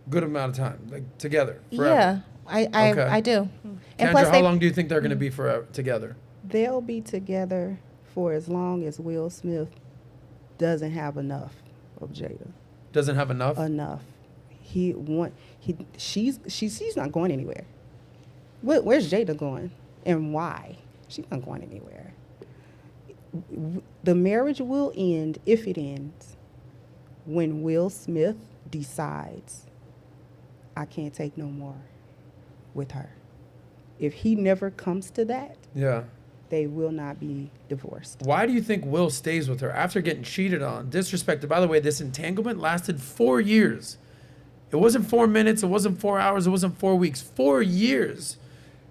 a good amount of time, like together forever? Yeah, I do. And plus, how long do you think they're going to be together? They'll be together for as long as Will Smith doesn't have enough of Jada. Doesn't have enough? Enough. She's not going anywhere. Where's Jada going? And why? She's not going anywhere. The marriage will end, if it ends, when Will Smith decides, I can't take no more with her. If he never comes to that, they will not be divorced. Why do you think Will stays with her after getting cheated on, disrespected? By the way, this entanglement lasted 4 years. It wasn't 4 minutes, it wasn't 4 hours, it wasn't 4 weeks. 4 years.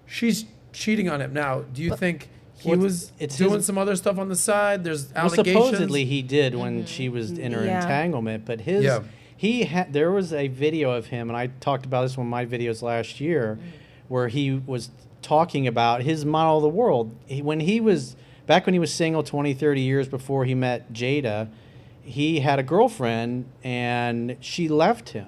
She's cheating on him. Now, do you think he was doing some other stuff on the side? There's allegations. Well, supposedly he did when she was in her entanglement, but there was a video of him, and I talked about this in one of my videos last year, where he was talking about his model of the world. When he was single 20, 30 years before he met Jada, he had a girlfriend and she left him.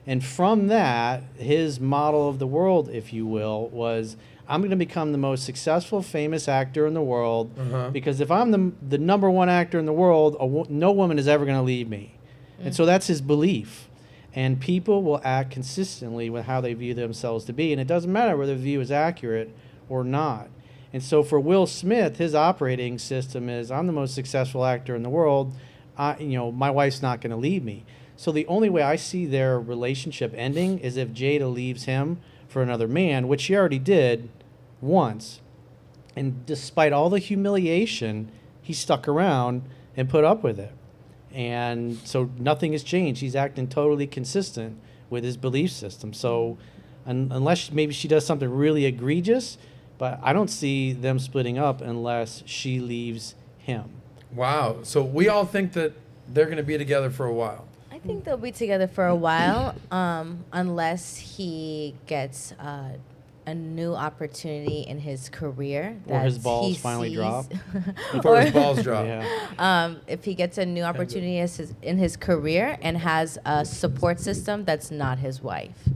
And from that, his model of the world, if you will, was, I'm going to become the most successful, famous actor in the world because if I'm the number one actor in the world, no woman is ever going to leave me. And so that's his belief. And people will act consistently with how they view themselves to be. And it doesn't matter whether the view is accurate or not. And so for Will Smith, his operating system is, I'm the most successful actor in the world. My wife's not going to leave me. So the only way I see their relationship ending is if Jada leaves him for another man, which she already did once. And despite all the humiliation, he stuck around and put up with it. And so nothing has changed. He's acting totally consistent with his belief system. So unless maybe she does something really egregious, but I don't see them splitting up unless she leaves him. Wow. So we all think that they're going to be together for a while. I think they'll be together for a while, unless he gets a new opportunity in his career. Or his balls finally drop. Before his balls drop. Yeah. If he gets a new opportunity in his career and has a support system that's not his wife.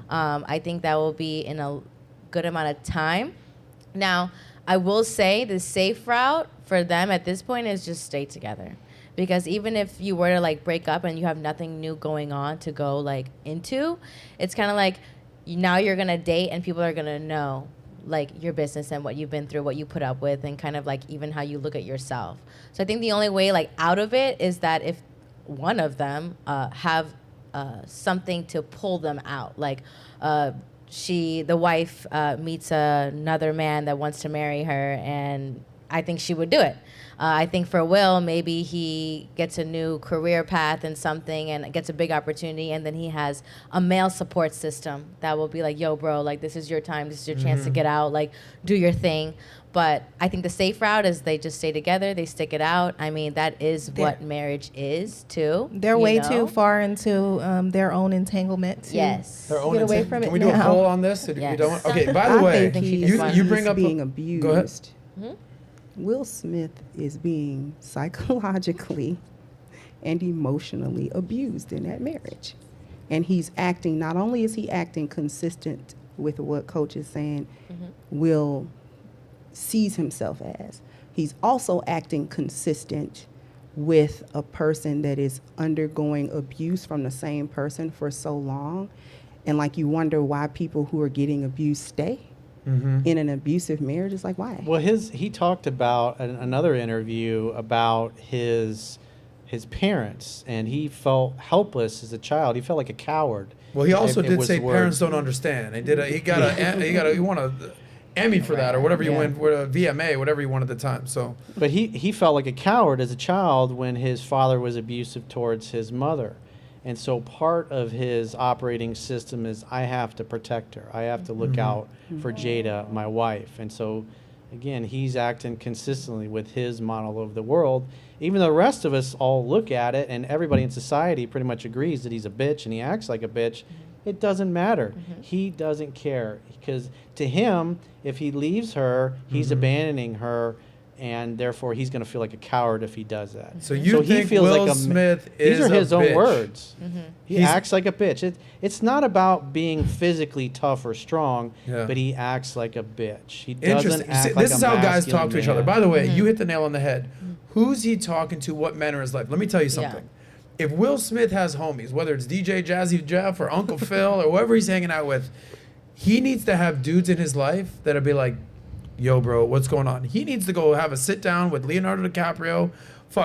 I think that will be in a good amount of time. Now, I will say the safe route for them at this point is just stay together. Because even if you were to like break up and you have nothing new going on to go like into, it's kind of like now you're going to date and people are going to know like your business and what you've been through, what you put up with, and kind of like even how you look at yourself. So I think the only way like out of it is that if one of them have something to pull them out, like the wife meets another man that wants to marry her, and I think she would do it. I think for Will, maybe he gets a new career path and something and gets a big opportunity, and then he has a male support system that will be like, yo, bro, like, this is your time. This is your chance to get out. Like, do your thing. But I think the safe route is they just stay together. They stick it out. I mean, that is what marriage is, too. They're way too far into their own entanglement to yes. Their own get away from it. Can we do a poll on this? Yes. We don't? Okay, by the way, you bring up being abused. Go ahead. Will Smith is being psychologically and emotionally abused in that marriage. And he's acting, not only is he acting consistent with what Coach is saying, Will sees himself as, he's also acting consistent with a person that is undergoing abuse from the same person for so long. And like you wonder why people who are getting abused stay. In an abusive marriage. It's like, why? Well, he talked about another interview about his parents, and he felt helpless as a child. He felt like a coward. Well, he also did say parents don't understand. He won a Emmy for that, or whatever you win, VMA, whatever you won at the time. So, but he felt like a coward as a child when his father was abusive towards his mother. And so part of his operating system is I have to protect her. I have to look out for Jada, my wife. And so, again, he's acting consistently with his model of the world. Even though the rest of us all look at it and everybody in society pretty much agrees that he's a bitch and he acts like a bitch, it doesn't matter. He doesn't care. Because to him, if he leaves her, he's abandoning her. And therefore, he's going to feel like a coward if he does that. So you think Will Smith is a bitch? These are his own words. He acts like a bitch. It's not about being physically tough or strong, but he acts like a bitch. He doesn't act like This is how guys talk to each other. By the way, you hit the nail on the head. Who's he talking to? What men are his life? Let me tell you something. If Will Smith has homies, whether it's DJ Jazzy Jeff or Uncle Phil or whoever he's hanging out with, he needs to have dudes in his life that'll be like, yo, bro, what's going on? He needs to go have a sit down with Leonardo DiCaprio.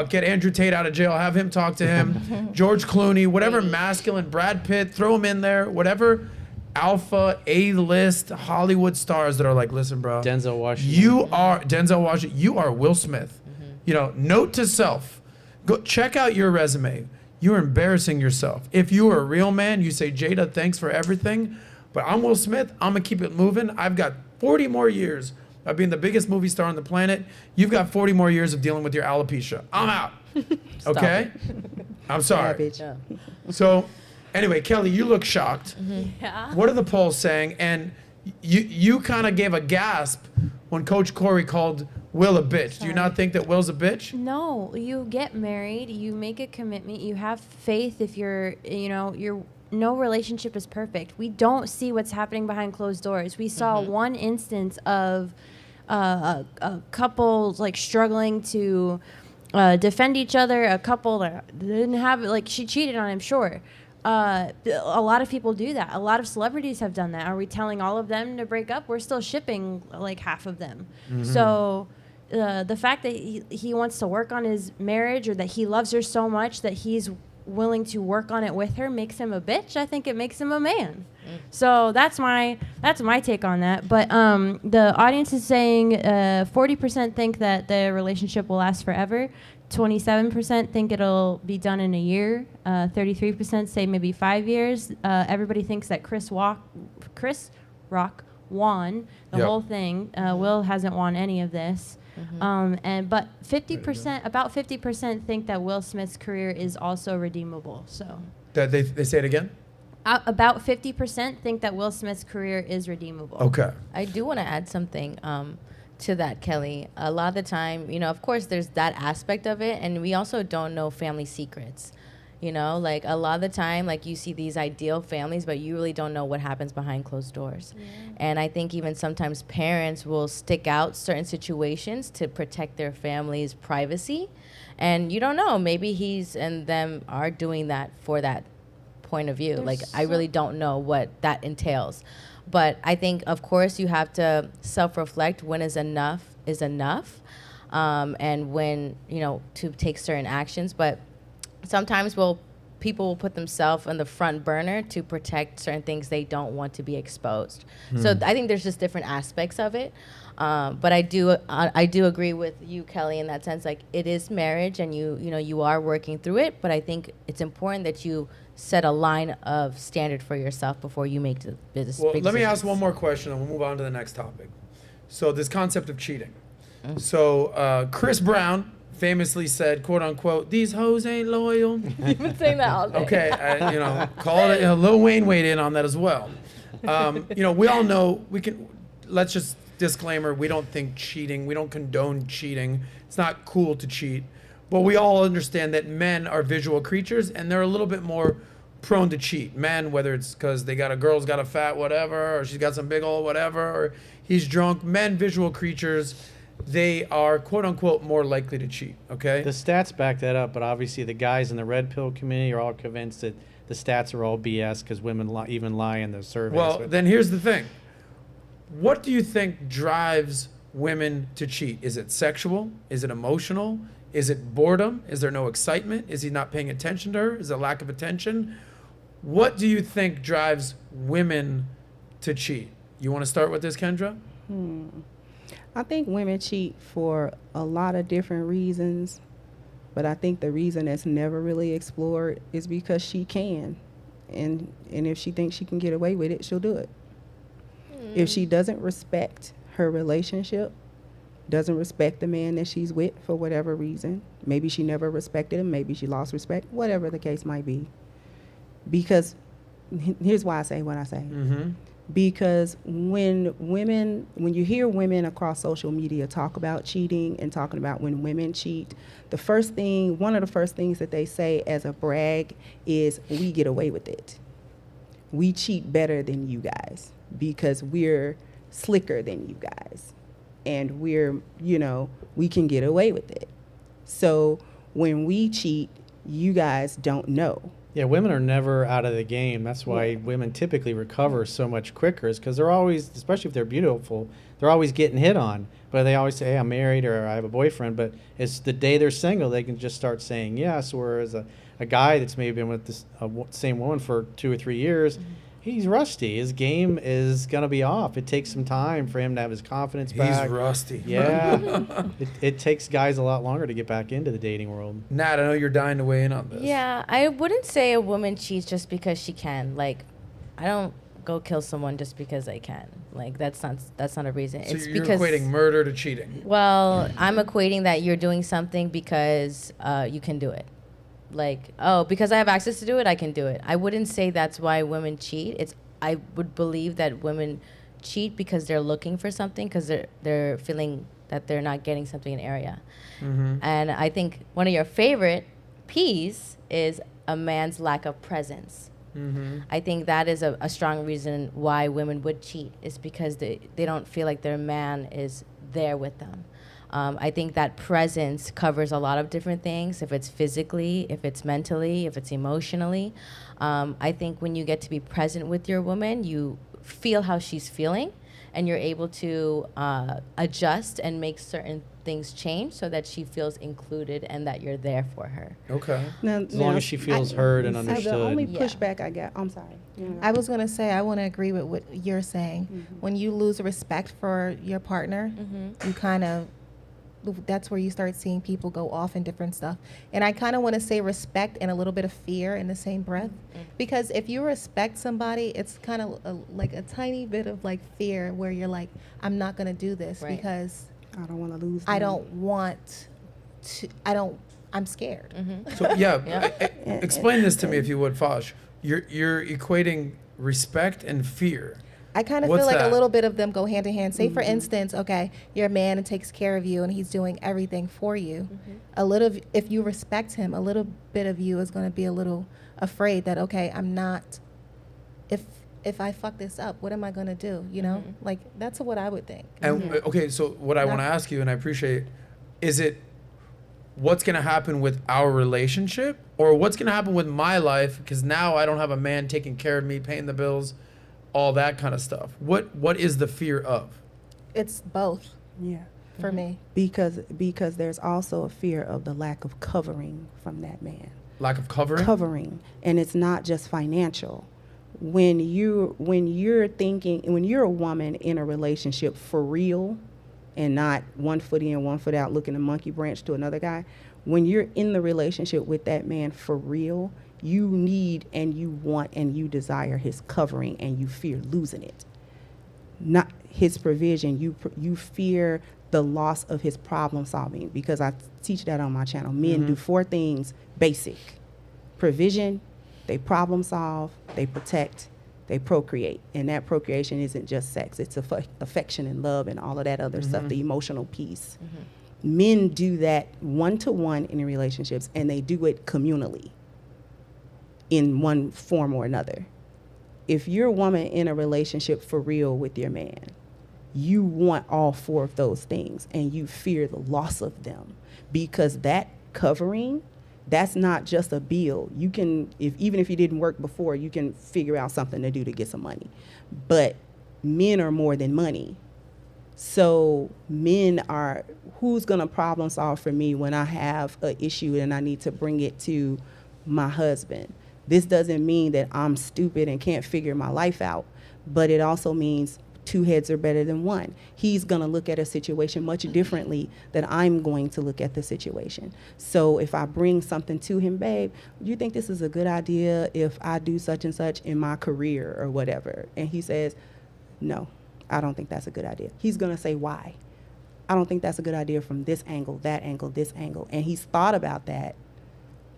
Get Andrew Tate out of jail. Have him talk to him. George Clooney, whatever masculine, Brad Pitt, throw him in there. Whatever alpha, A-list Hollywood stars that are like, listen, bro. Denzel Washington. You are Will Smith. You know, note to self. Go check out your resume. You're embarrassing yourself. If you are a real man, you say, Jada, thanks for everything. But I'm Will Smith. I'm going to keep it moving. I've got 40 more years of being the biggest movie star on the planet. You've got 40 more years of dealing with your alopecia. I'm out. Okay? I'm sorry. So, anyway, Kelly, you look shocked. Yeah. What are the polls saying? And you kind of gave a gasp when Coach Corey called Will a bitch. Do you not think that Will's a bitch? No, you get married, you make a commitment, you have faith if you're no relationship is perfect. We don't see what's happening behind closed doors. We saw one instance of a couple like struggling to defend each other. A couple that didn't have like she cheated on him. Sure. A lot of people do that. A lot of celebrities have done that. Are we telling all of them to break up? We're still shipping like half of them. So the fact that he wants to work on his marriage, or that he loves her so much that he's willing to work on it with her, makes him a bitch. I think it makes him a man. So that's my take on that. But the audience is saying 40% think that the relationship will last forever. 27% think it'll be done in a year. 33% say maybe 5 years. Everybody thinks that Chris Rock won the whole thing. Will hasn't won any of this. But 50%, about 50% think that Will Smith's career is also redeemable. So That they say it again? about 50% think that Will Smith's career is redeemable. Okay. I do want to add something to that, Kelly. A lot of the time, of course, there's that aspect of it, and we also don't know family secrets. Like a lot of the time, like you see these ideal families, but you really don't know what happens behind closed doors. And I think even sometimes parents will stick out certain situations to protect their family's privacy. And you don't know, maybe he's and them are doing that for that point of view. Like, I really don't know what that entails. But I think, of course, you have to self-reflect when is enough, and when, to take certain actions. But sometimes people will put themselves on the front burner to protect certain things they don't want to be exposed. So I think there's just different aspects of it. But I do agree with you, Kelly, in that sense. Like, it is marriage, and you are working through it. But I think it's important that you set a line of standard for yourself before you make the business. Well, let me ask one more question, and we'll move on to the next topic. So this concept of cheating. So Chris Brown famously said, "quote unquote, these hoes ain't loyal." You've been saying that all day. Okay, call it. Lil Wayne weighed in on that as well. We all know let's just disclaimer: we don't think cheating, we don't condone cheating. It's not cool to cheat, but we all understand that men are visual creatures, and they're a little bit more prone to cheat. Men, whether it's because girl's got a fat whatever, or she's got some big old whatever, or he's drunk. Men, visual creatures. They are, quote unquote, more likely to cheat, okay? The stats back that up, but obviously the guys in the red pill community are all convinced that the stats are all BS because women even lie in the surveys. Well, then here's the thing. What do you think drives women to cheat? Is it sexual? Is it emotional? Is it boredom? Is there no excitement? Is he not paying attention to her? Is it lack of attention? What do you think drives women to cheat? You want to start with this, Kendra? I think women cheat for a lot of different reasons, but I think the reason that's never really explored is because she can. And if she thinks she can get away with it, she'll do it. If she doesn't respect her relationship, doesn't respect the man that she's with for whatever reason, maybe she never respected him, maybe she lost respect, whatever the case might be. Because here's why I say what I say. Because when you hear women across social media talk about cheating and talking about when women cheat, one of the first things that they say as a brag is, we get away with it. We cheat better than you guys because we're slicker than you guys. And we can get away with it. So when we cheat, you guys don't know. Yeah, women are never out of the game. That's why women typically recover so much quicker, is because they're always, especially if they're beautiful, they're always getting hit on. But they always say, hey, I'm married or I have a boyfriend. But it's the day they're single, they can just start saying yes. Whereas a guy that's maybe been with this same woman for 2 or 3 years, he's rusty. His game is going to be off. It takes some time for him to have his confidence back. He's rusty. Yeah. it takes guys a lot longer to get back into the dating world. Nat, I know you're dying to weigh in on this. Yeah, I wouldn't say a woman cheats just because she can. Like, I don't go kill someone just because I can. Like, that's not a reason. So it's you're because equating murder to cheating. Well, I'm equating that you're doing something because you can do it. Like, oh, because I have access to do it, I can do it. I wouldn't say that's why women cheat. I would believe that women cheat because they're looking for something, because they're feeling that they're not getting something in an area. And I think one of your favorite P's is a man's lack of presence. I think that is a strong reason why women would cheat, is because they don't feel like their man is there with them. I think that presence covers a lot of different things, if it's physically, if it's mentally, if it's emotionally. I think when you get to be present with your woman, you feel how she's feeling, and you're able to adjust and make certain things change so that she feels included and that you're there for her. Okay. As long as she feels heard and understood. The only Yeah. pushback I got, I'm sorry. I was going to say, I want to agree with what you're saying. When you lose respect for your partner, you kind of, that's where you start seeing people go off in different stuff. And I kind of want to say respect and a little bit of fear in the same breath. Because if you respect somebody, it's kind of like a tiny bit of like fear where you're like, I'm not going to do this Right. because I don't want to lose them. I don't want to, I'm scared. So explain this to me if you would, Fosh. You're equating respect and fear. I kind of What's feel like that? a little bit of them go hand in hand. Say, for instance, okay, you're a man and takes care of you and he's doing everything for you. A little, if you respect him, a little bit of you is going to be a little afraid that, okay, I'm not, if I fuck this up, what am I going to do? You know, like that's what I would think. And okay, so what I want to ask you, and I appreciate, is it what's going to happen with our relationship, or what's going to happen with my life? Because now I don't have a man taking care of me, paying the bills, all that kind of stuff. What is the fear of? It's both Yeah. for me. Because there's also a fear of the lack of covering from that man. Lack of covering? Covering. And it's not just financial. When you're a woman in a relationship for real and not 1 foot in, 1 foot out, looking a monkey branch to another guy, when you're in the relationship with that man for real, you need and you want and you desire his covering, and you fear losing it. Not his provision. You fear the loss of his problem solving, because I teach that on my channel. Men do 4 things basic: provision, they problem solve, they protect, they procreate. And that procreation isn't just sex. It's affection and love and all of that other stuff, the emotional piece. Men do that one-to-one in relationships, and they do it communally in one form or another. If you're a woman in a relationship for real with your man, you want all 4 of those things, and you fear the loss of them, because that covering, that's not just a bill. You can, even if you didn't work before, you can figure out something to do to get some money. But men are more than money. So men are, who's gonna problem solve for me when I have an issue and I need to bring it to my husband? This doesn't mean that I'm stupid and can't figure my life out, but it also means 2 heads are better than 1. He's gonna look at a situation much differently than I'm going to look at the situation. So if I bring something to him, babe, do you think this is a good idea if I do such and such in my career or whatever? And he says, no, I don't think that's a good idea. He's gonna say, why? I don't think that's a good idea from this angle, that angle, this angle. And he's thought about that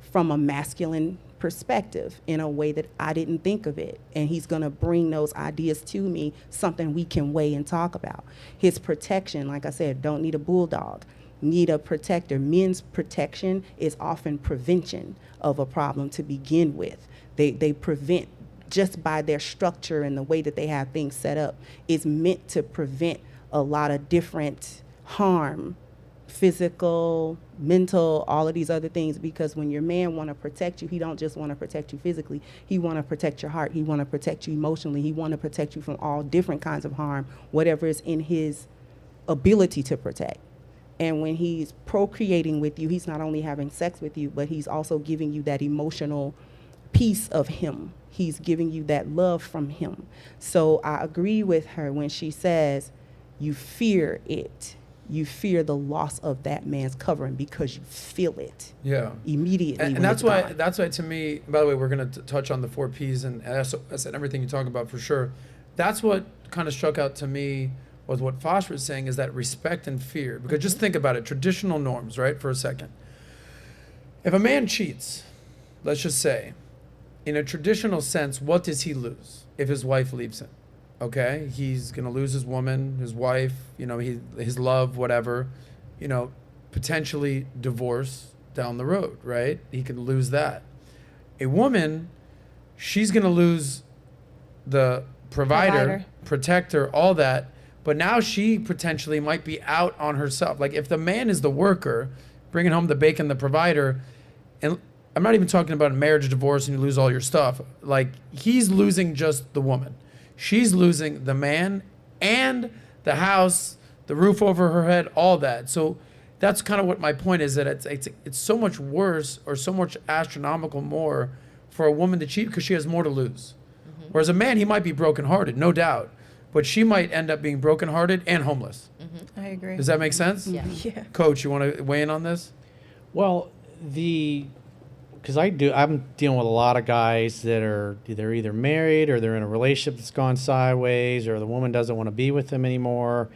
from a masculine perspective in a way that I didn't think of it. And he's gonna bring those ideas to me, something we can weigh and talk about. His protection, like I said, don't need a bulldog, need a protector. Men's protection is often prevention of a problem to begin with. They prevent, just by their structure and the way that they have things set up, is meant to prevent a lot of different harm, physical, mental, all of these other things. Because when your man want to protect you, he don't just want to protect you physically. He want to protect your heart. He want to protect you emotionally. He want to protect you from all different kinds of harm, whatever is in his ability to protect. And when he's procreating with you, he's not only having sex with you, but he's also giving you that emotional piece of him. He's giving you that love from him. So I agree with her when she says you fear it. You fear the loss of that man's covering because you feel it immediately. And that's why to me, by the way, we're going to touch on the 4 Ps and SOS and everything you talk about for sure. That's what kind of struck out to me was what Fosh was saying, is that respect and fear. Because just think about it, traditional norms, right, for a second. If a man cheats, let's just say, in a traditional sense, what does he lose if his wife leaves him? Okay, he's gonna lose his woman, his wife, his love, whatever, potentially divorce down the road, right? He could lose that. A woman, she's going to lose the provider, protector, all that. But now she potentially might be out on herself. Like if the man is the worker, bringing home the bacon, the provider, and I'm not even talking about a marriage, divorce, and you lose all your stuff. Like he's losing just the woman. She's losing the man and the house, the roof over her head, all that. So that's kind of what my point is, that it's so much worse or so much astronomical more for a woman to cheat because she has more to lose. Whereas a man, he might be brokenhearted, no doubt. But she might end up being brokenhearted and homeless. I agree. Does that make sense? Yeah. Yeah. Coach, you want to weigh in on this? Well, because I'm dealing with a lot of guys that are either married or they're in a relationship that's gone sideways, or the woman doesn't want to be with them anymore.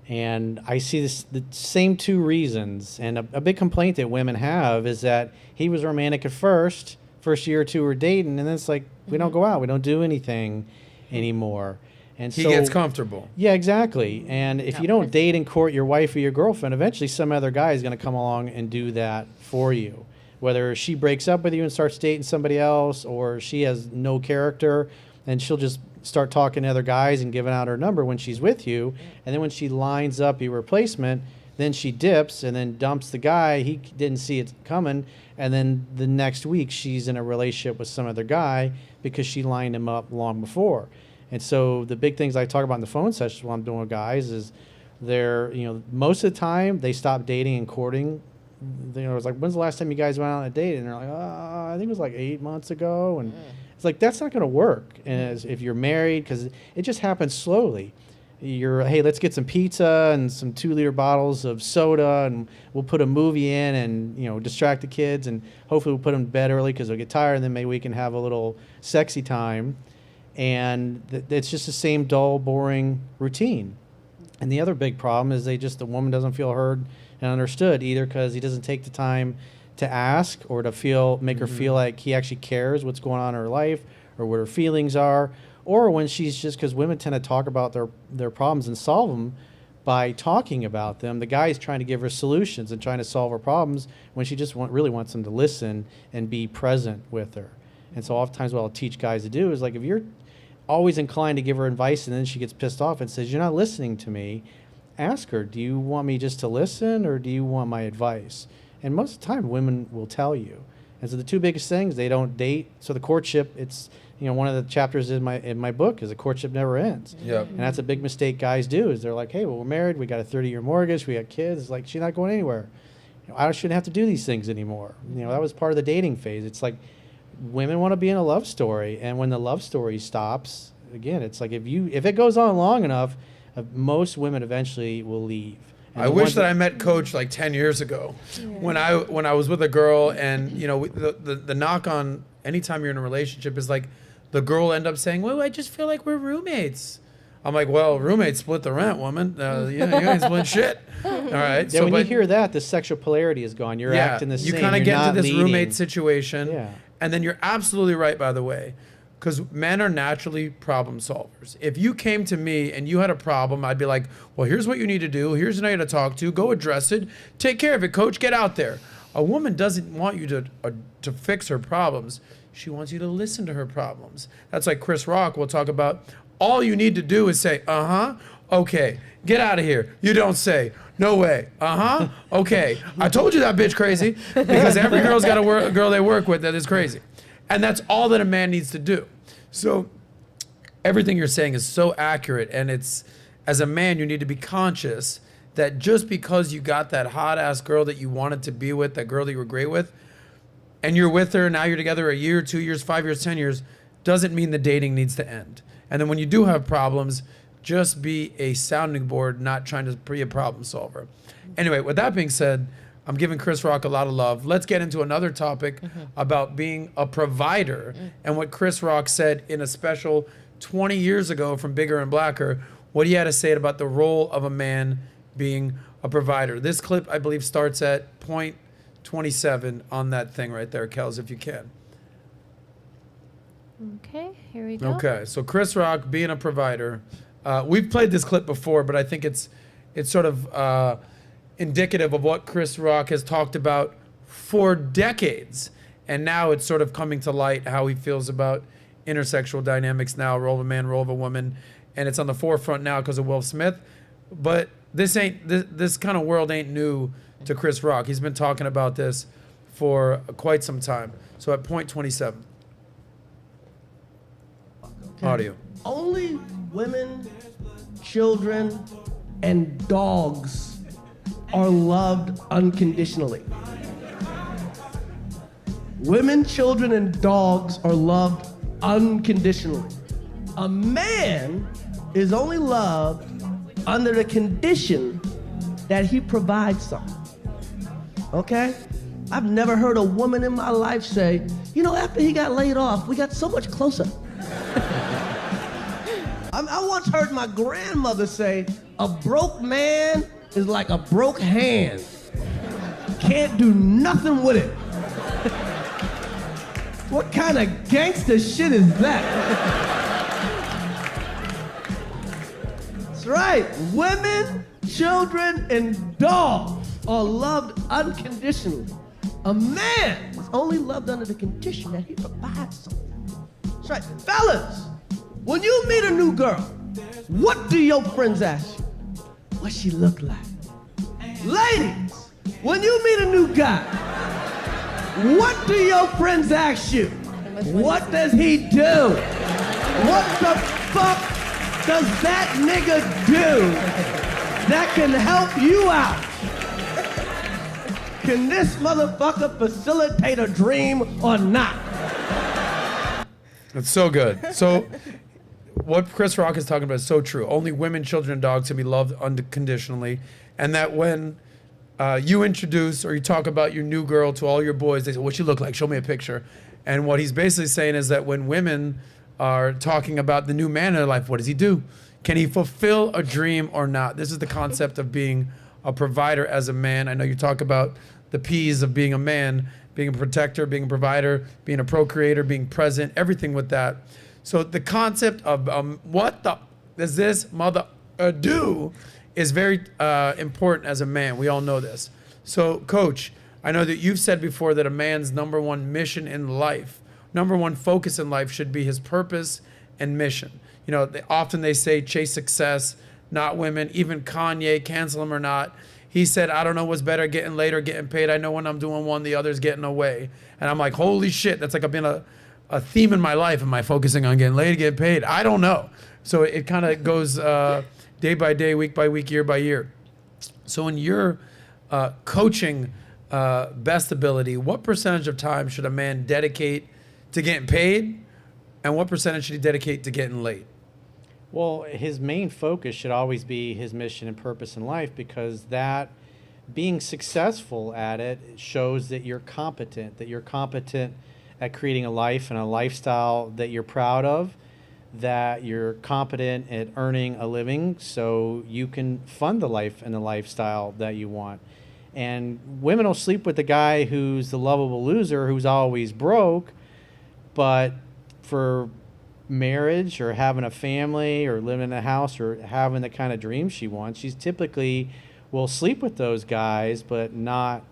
And I see the same two reasons. And a big complaint that women have is that he was romantic at first year or two we're dating, and then it's like, we don't go out, we don't do anything anymore. And He so, gets comfortable. Yeah, exactly. And if you don't date and court your wife or your girlfriend, eventually some other guy is going to come along and do that for you. Whether she breaks up with you and starts dating somebody else, or she has no character and she'll just start talking to other guys and giving out her number when she's with you. And then when she lines up your replacement, then she dips and then dumps the guy. He didn't see it coming. And then the next week she's in a relationship with some other guy because she lined him up long before. And so the big things I talk about in the phone sessions while I'm doing with guys is most of the time they stop dating and courting. It's like, when's the last time you guys went out on a date? And they're like, I think it was like 8 months ago. And it's like, that's not going to work if you're married, because it just happens slowly. Hey, let's get some pizza and some 2-liter bottles of soda, and we'll put a movie in and, distract the kids, and hopefully we'll put them to bed early because they'll get tired, and then maybe we can have a little sexy time. And it's just the same dull, boring routine. And the other big problem is the woman doesn't feel heard and understood, either because he doesn't take the time to ask or to make her feel like he actually cares what's going on in her life or what her feelings are, or when she's just, because women tend to talk about their problems and solve them by talking about them. The guy's trying to give her solutions and trying to solve her problems when she just really wants him to listen and be present with her. And so oftentimes what I'll teach guys to do is, like, if you're always inclined to give her advice and then she gets pissed off and says, you're not listening to me, ask her, do you want me just to listen or do you want my advice? And most of the time women will tell you. And so the two biggest things, they don't date. So the courtship, it's, one of the chapters in my book is the courtship never ends. Yep. And that's a big mistake guys do, is they're like, hey, well, we're married, we got a 30-year mortgage, we got kids. It's like, she's not going anywhere. I shouldn't have to do these things anymore. That was part of the dating phase. It's like, women want to be in a love story, and when the love story stops, again, it's like, if it goes on long enough, most women eventually will leave. And I wish that I met Coach like 10 years ago, when I was with a girl, and the knock on anytime you're in a relationship is like, the girl will end up saying, well, I just feel like we're roommates. I'm like, well, roommates split the rent, woman. You ain't split shit. All right. Yeah, so when you hear that, the sexual polarity is gone. You're acting the same. You kind of get into this leading. roommate situation. Yeah. And then you're absolutely right, by the way, because men are naturally problem solvers. If you came to me and you had a problem, I'd be like, well, here's what you need to do. Here's an area to talk to. Go address it. Take care of it, Coach. Get out there. A woman doesn't want you to fix her problems. She wants you to listen to her problems. That's like Chris Rock will talk about. All you need to do is say, okay, get out of here. You don't say, no way, okay. I told you that bitch crazy, because every girl's got a girl they work with that is crazy. And that's all that a man needs to do. So everything you're saying is so accurate, and it's, as a man, you need to be conscious that just because you got that hot-ass girl that you wanted to be with, that girl that you were great with, and you're with her, now you're together a year, 2 years, 5 years, 10 years, doesn't mean the dating needs to end. And then when you do have problems, just be a sounding board, not trying to be a problem solver. Anyway, with that being said, I'm giving Chris Rock a lot of love. Let's get into another topic about being a provider and what Chris Rock said in a special 20 years ago from Bigger and Blacker, what he had to say about the role of a man being a provider. This clip, I believe, starts at point 27 on that thing right there, Kels, if you can. Okay, here we go. Okay, so Chris Rock being a provider. We've played this clip before, but I think it's sort of indicative of what Chris Rock has talked about for decades. And now it's sort of coming to light how he feels about intersexual dynamics now, role of a man, role of a woman, and it's on the forefront now because of Will Smith. But this kind of world ain't new to Chris Rock. He's been talking about this for quite some time. So at point 27. Audio. Only women, children, and dogs are loved unconditionally. Women, children, and dogs are loved unconditionally. A man is only loved under the condition that he provides something. Okay? I've never heard a woman in my life say, you know, after he got laid off, we got so much closer. I once heard my grandmother say, a broke man is like a broke hand. Can't do nothing with it. What kind of gangster shit is that? That's right. Women, children, and dogs are loved unconditionally. A man is only loved under the condition that he provides something. That's right. Fellas, when you meet a new girl, what do your friends ask you? What she look like? Ladies, when you meet a new guy, what do your friends ask you? What does he do? What the fuck does that nigga do that can help you out? Can this motherfucker facilitate a dream or not? That's so good. So what Chris Rock is talking about is so true. Only women, children, and dogs can be loved unconditionally. And that when you introduce or you talk about your new girl to all your boys, they say, what you look like? Show me a picture. And what he's basically saying is that when women are talking about the new man in their life, what does he do? Can he fulfill a dream or not? This is the concept of being a provider as a man. I know you talk about the P's of being a man, being a protector, being a provider, being a procreator, being present, everything with that. So the concept of what the does this mother do is very important as a man. We all know this. So, Coach, I know that you've said before that a man's number one mission in life, number one focus in life should be his purpose and mission. You know, often they say chase success, not women. Even Kanye, cancel him or not, he said, I don't know what's better, getting laid or getting paid. I know when I'm doing one, the other's getting away. And I'm like, holy shit, that's like I've been a theme in my life. Am I focusing on getting laid, getting paid? I don't know. So it kind of goes day by day, week by week, year by year. So when you're coaching best ability, what percentage of time should a man dedicate to getting paid, and what percentage should he dedicate to getting laid? Well, his main focus should always be his mission and purpose in life, because that being successful at it shows that you're competent at creating a life and a lifestyle that you're proud of, that you're competent at earning a living so you can fund the life and the lifestyle that you want. And women will sleep with the guy who's the lovable loser who's always broke, but for marriage or having a family or living in a house or having the kind of dreams she wants, she's typically will sleep with those guys, but not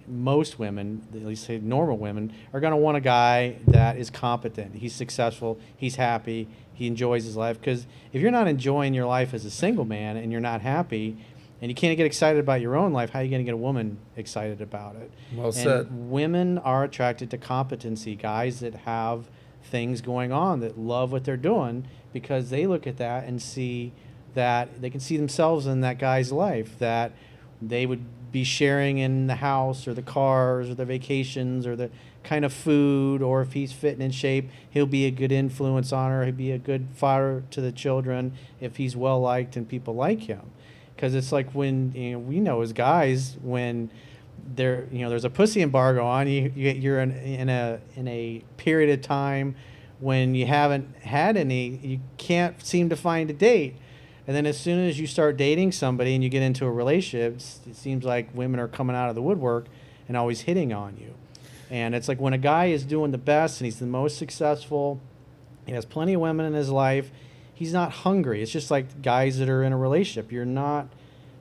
most women, at least say normal women, are going to want a guy that is competent. He's successful, he's happy, he enjoys his life. Because if you're not enjoying your life as a single man and you're not happy and you can't get excited about your own life, how are you going to get a woman excited about it? Well said. And women are attracted to competency, guys that have things going on, that love what they're doing, because they look at that and see that they can see themselves in that guy's life, that they would be sharing in the house or the cars or the vacations or the kind of food, or if he's fit and in shape, he'll be a good influence on her, he'll be a good father to the children if he's well liked and people like him. Because it's like when, you know, we know as guys, when there, you know, there's a pussy embargo on you're in a period of time when you haven't had any, you can't seem to find a date. And then as soon as you start dating somebody and you get into a relationship, it seems like women are coming out of the woodwork and always hitting on you. And it's like when a guy is doing the best and he's the most successful, he has plenty of women in his life, he's not hungry. It's just like guys that are in a relationship. You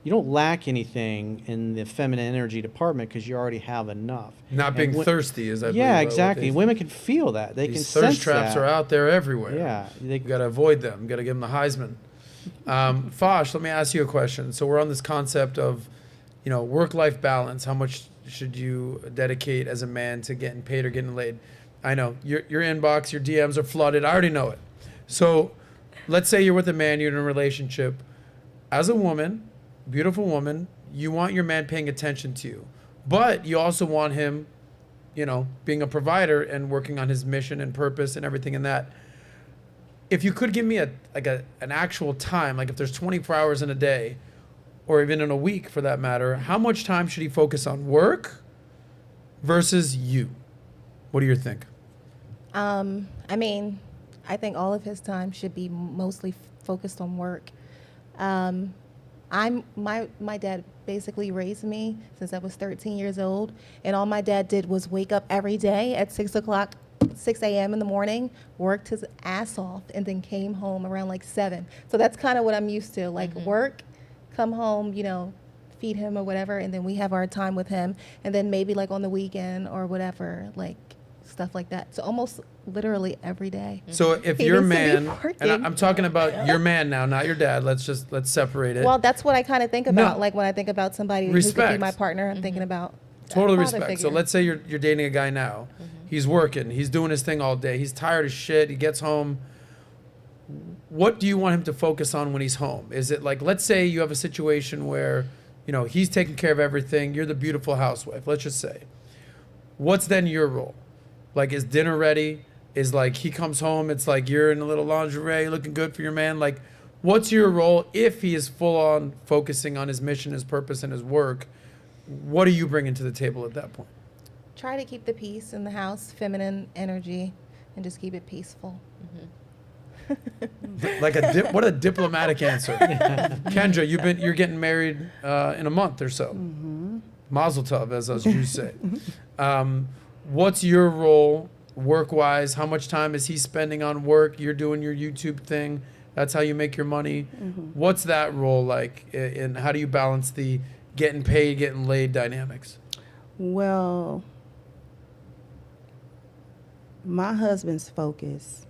you don't lack anything in the feminine energy department because you already have enough. Not being thirsty is that? Yeah, exactly. Women can feel that. They can these sense thirst traps that. are out there everywhere. Yeah, you got to avoid them. You got to give them the Heisman. Fosh, let me ask you a question. So we're on this concept of, work-life balance. How much should you dedicate as a man to getting paid or getting laid? I know your inbox, your DMs are flooded. I already know it. So let's say you're with a man, you're in a relationship. As a woman, beautiful woman, you want your man paying attention to you, but you also want him, being a provider and working on his mission and purpose and everything in that. If you could give me an actual time, like if there's 24 hours in a day, or even in a week for that matter, how much time should he focus on work versus you? What do you think? I think all of his time should be mostly focused on work. My dad basically raised me since I was 13 years old, and all my dad did was wake up every day at 6 a.m. in the morning, worked his ass off, and then came home around like 7. So that's kind of what I'm used to, like work, come home, feed him or whatever, and then we have our time with him, and then maybe like on the weekend or whatever, like stuff like that. So almost literally every day. So if your man, and I'm talking about your man now, not your dad. Let's separate it. Well, that's what I kind of think about. Like when I think about somebody who could be my partner, I'm thinking about totally respect. So let's say you're dating a guy now. He's working. He's doing his thing all day. He's tired as shit. He gets home. What do you want him to focus on when he's home? Is it like, let's say you have a situation where, he's taking care of everything. You're the beautiful housewife. Let's just say. What's then your role? Like, is dinner ready? Is like he comes home, it's like you're in a little lingerie looking good for your man. Like, what's your role if he is full on focusing on his mission, his purpose, and his work? What are you bringing to the table at that point? Try to keep the peace in the house, feminine energy, and just keep it peaceful. What a diplomatic answer. Kendra, you're getting married in a month or so. Mazel tov, as us Jews say. What's your role work-wise? How much time is he spending on work? You're doing your YouTube thing. That's how you make your money. What's that role like? And how do you balance the getting paid, getting laid dynamics? Well, my husband's focus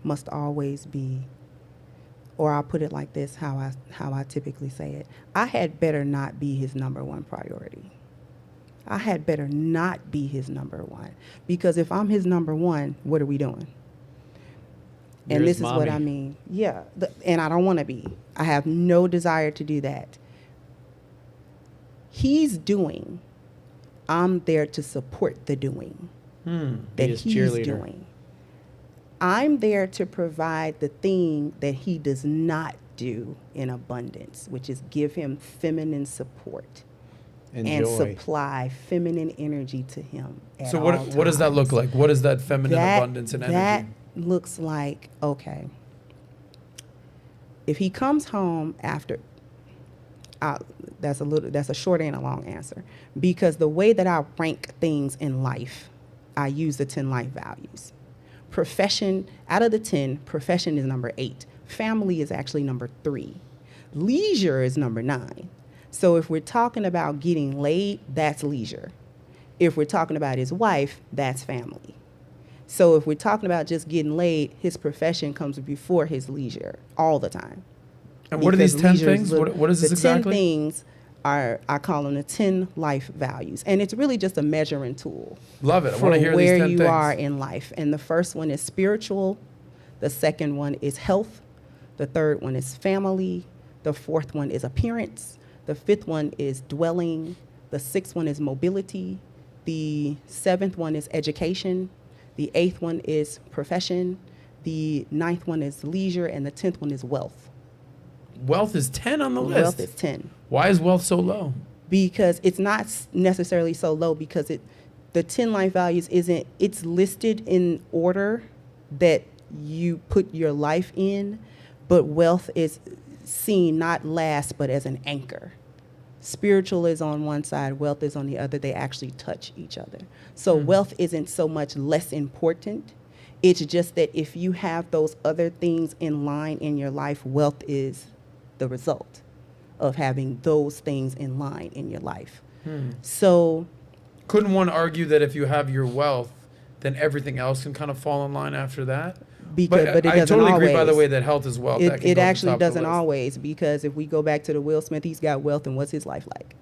must always be, or I'll put it like this, how I typically say it. I had better not be his number one priority. I had better not be his number one, because if I'm his number one, what are we doing? And this is what I mean. Yeah, and I don't want to be. I have no desire to do that. He's doing. I'm there to support the doing that he's doing. I'm there to provide the thing that he does not do in abundance, which is give him feminine support. And supply feminine energy to him. So what does that look like? What is that feminine abundance and energy? That looks like, okay, if he comes home after, that's a short and a long answer, because the way that I rank things in life, I use the 10 life values. Profession, out of the 10, profession is number 8. Family is actually number 3. Leisure is number 9. So if we're talking about getting laid, that's leisure. If we're talking about his wife, that's family. So if we're talking about just getting laid, his profession comes before his leisure all the time. And what are these 10 things? What is this exactly? The 10 things are, I call them the 10 life values. And it's really just a measuring tool. Love it. I want to hear these 10 things. Where you are in life. And the first one is spiritual. The second one is health. The third one is family. The fourth one is appearance. The fifth one is dwelling. The sixth one is mobility. The seventh one is education. The eighth one is profession. The ninth one is leisure. And the 10th one is wealth. Wealth is 10 on the list? Wealth is 10. Why is wealth so low? Because it's not necessarily so low, because the 10 life values it's listed in order that you put your life in, but wealth is seen not last, but as an anchor. Spiritual is on one side, wealth is on the other. They actually touch each other. So wealth isn't so much less important. It's just that if you have those other things in line in your life, wealth is the result of having those things in line in your life. So couldn't one argue that if you have your wealth, then everything else can kind of fall in line after that? because but it I doesn't totally always. agree, by the way, that health is wealth. That can It go to the actually top of the doesn't list. always, because if we go back to the Will Smith, he's got wealth, and what's his life like?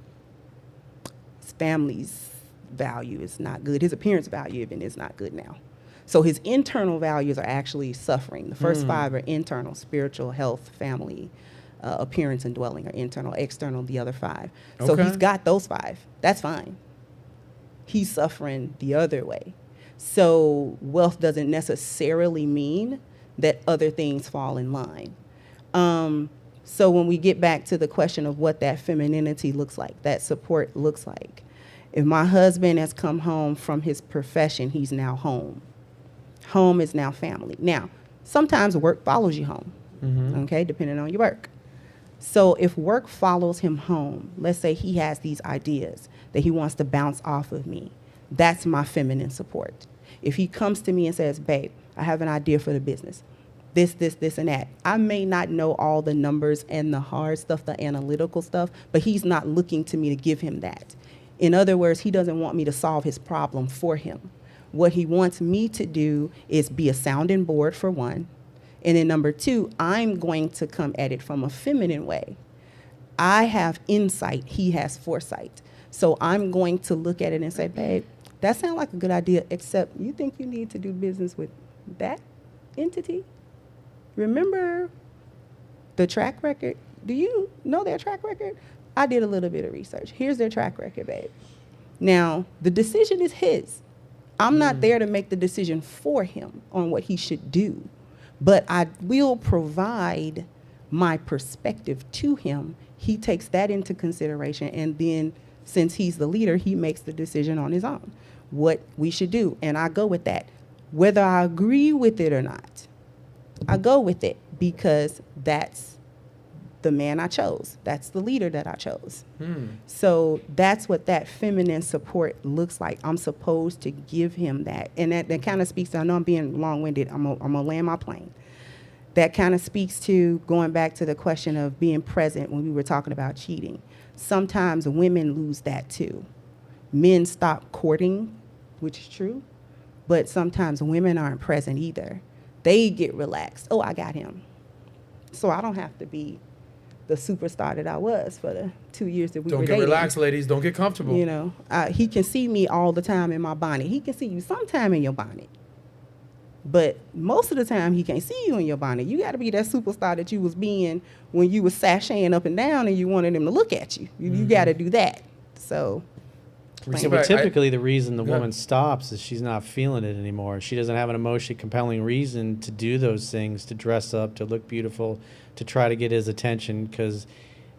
His family's value is not good. His appearance value even is not good now. So his internal values are actually suffering. The first 5 are internal: spiritual, health, family, appearance, and dwelling are internal. External, the other 5. So Okay. he's got those 5. That's fine. He's suffering the other way. So wealth doesn't necessarily mean that other things fall in line. So when we get back to the question of what that femininity looks like, that support looks like, if my husband has come home from his profession, he's now home. Home is now family. Now, sometimes work follows you home, okay, depending on your work. So if work follows him home, let's say he has these ideas that he wants to bounce off of me, that's my feminine support. If he comes to me and says, babe, I have an idea for the business, this, and that. I may not know all the numbers and the hard stuff, the analytical stuff, but he's not looking to me to give him that. In other words, he doesn't want me to solve his problem for him. What he wants me to do is be a sounding board, for one. And then number 2, I'm going to come at it from a feminine way. I have insight, he has foresight. So I'm going to look at it and say, babe, that sounds like a good idea, except you think you need to do business with that entity? Remember the track record? Do you know their track record? I did a little bit of research. Here's their track record, babe. Now, the decision is his. I'm not there to make the decision for him on what he should do, but I will provide my perspective to him. He takes that into consideration, and then since he's the leader, he makes the decision on his own, what we should do, and I go with that. Whether I agree with it or not, I go with it because that's the man I chose. That's the leader that I chose. So that's what that feminine support looks like. I'm supposed to give him that. And that kind of speaks to, I know I'm being long-winded, I'm gonna land my plane. That kind of speaks to going back to the question of being present when we were talking about cheating. Sometimes women lose that too. Men stop courting, which is true, but sometimes women aren't present either. They get relaxed. Oh, I got him. So I don't have to be the superstar that I was for the 2 years that we were dating. Don't get relaxed, ladies. Don't get comfortable. You know, he can see me all the time in my bonnet. He can see you sometime in your bonnet. But most of the time, he can't see you in your bonnet. You got to be that superstar that you was being when you was sashaying up and down and you wanted him to look at you. You got to do that. So, So, but typically the reason the woman stops is she's not feeling it anymore. She doesn't have an emotionally compelling reason to do those things, to dress up, to look beautiful, to try to get his attention. Because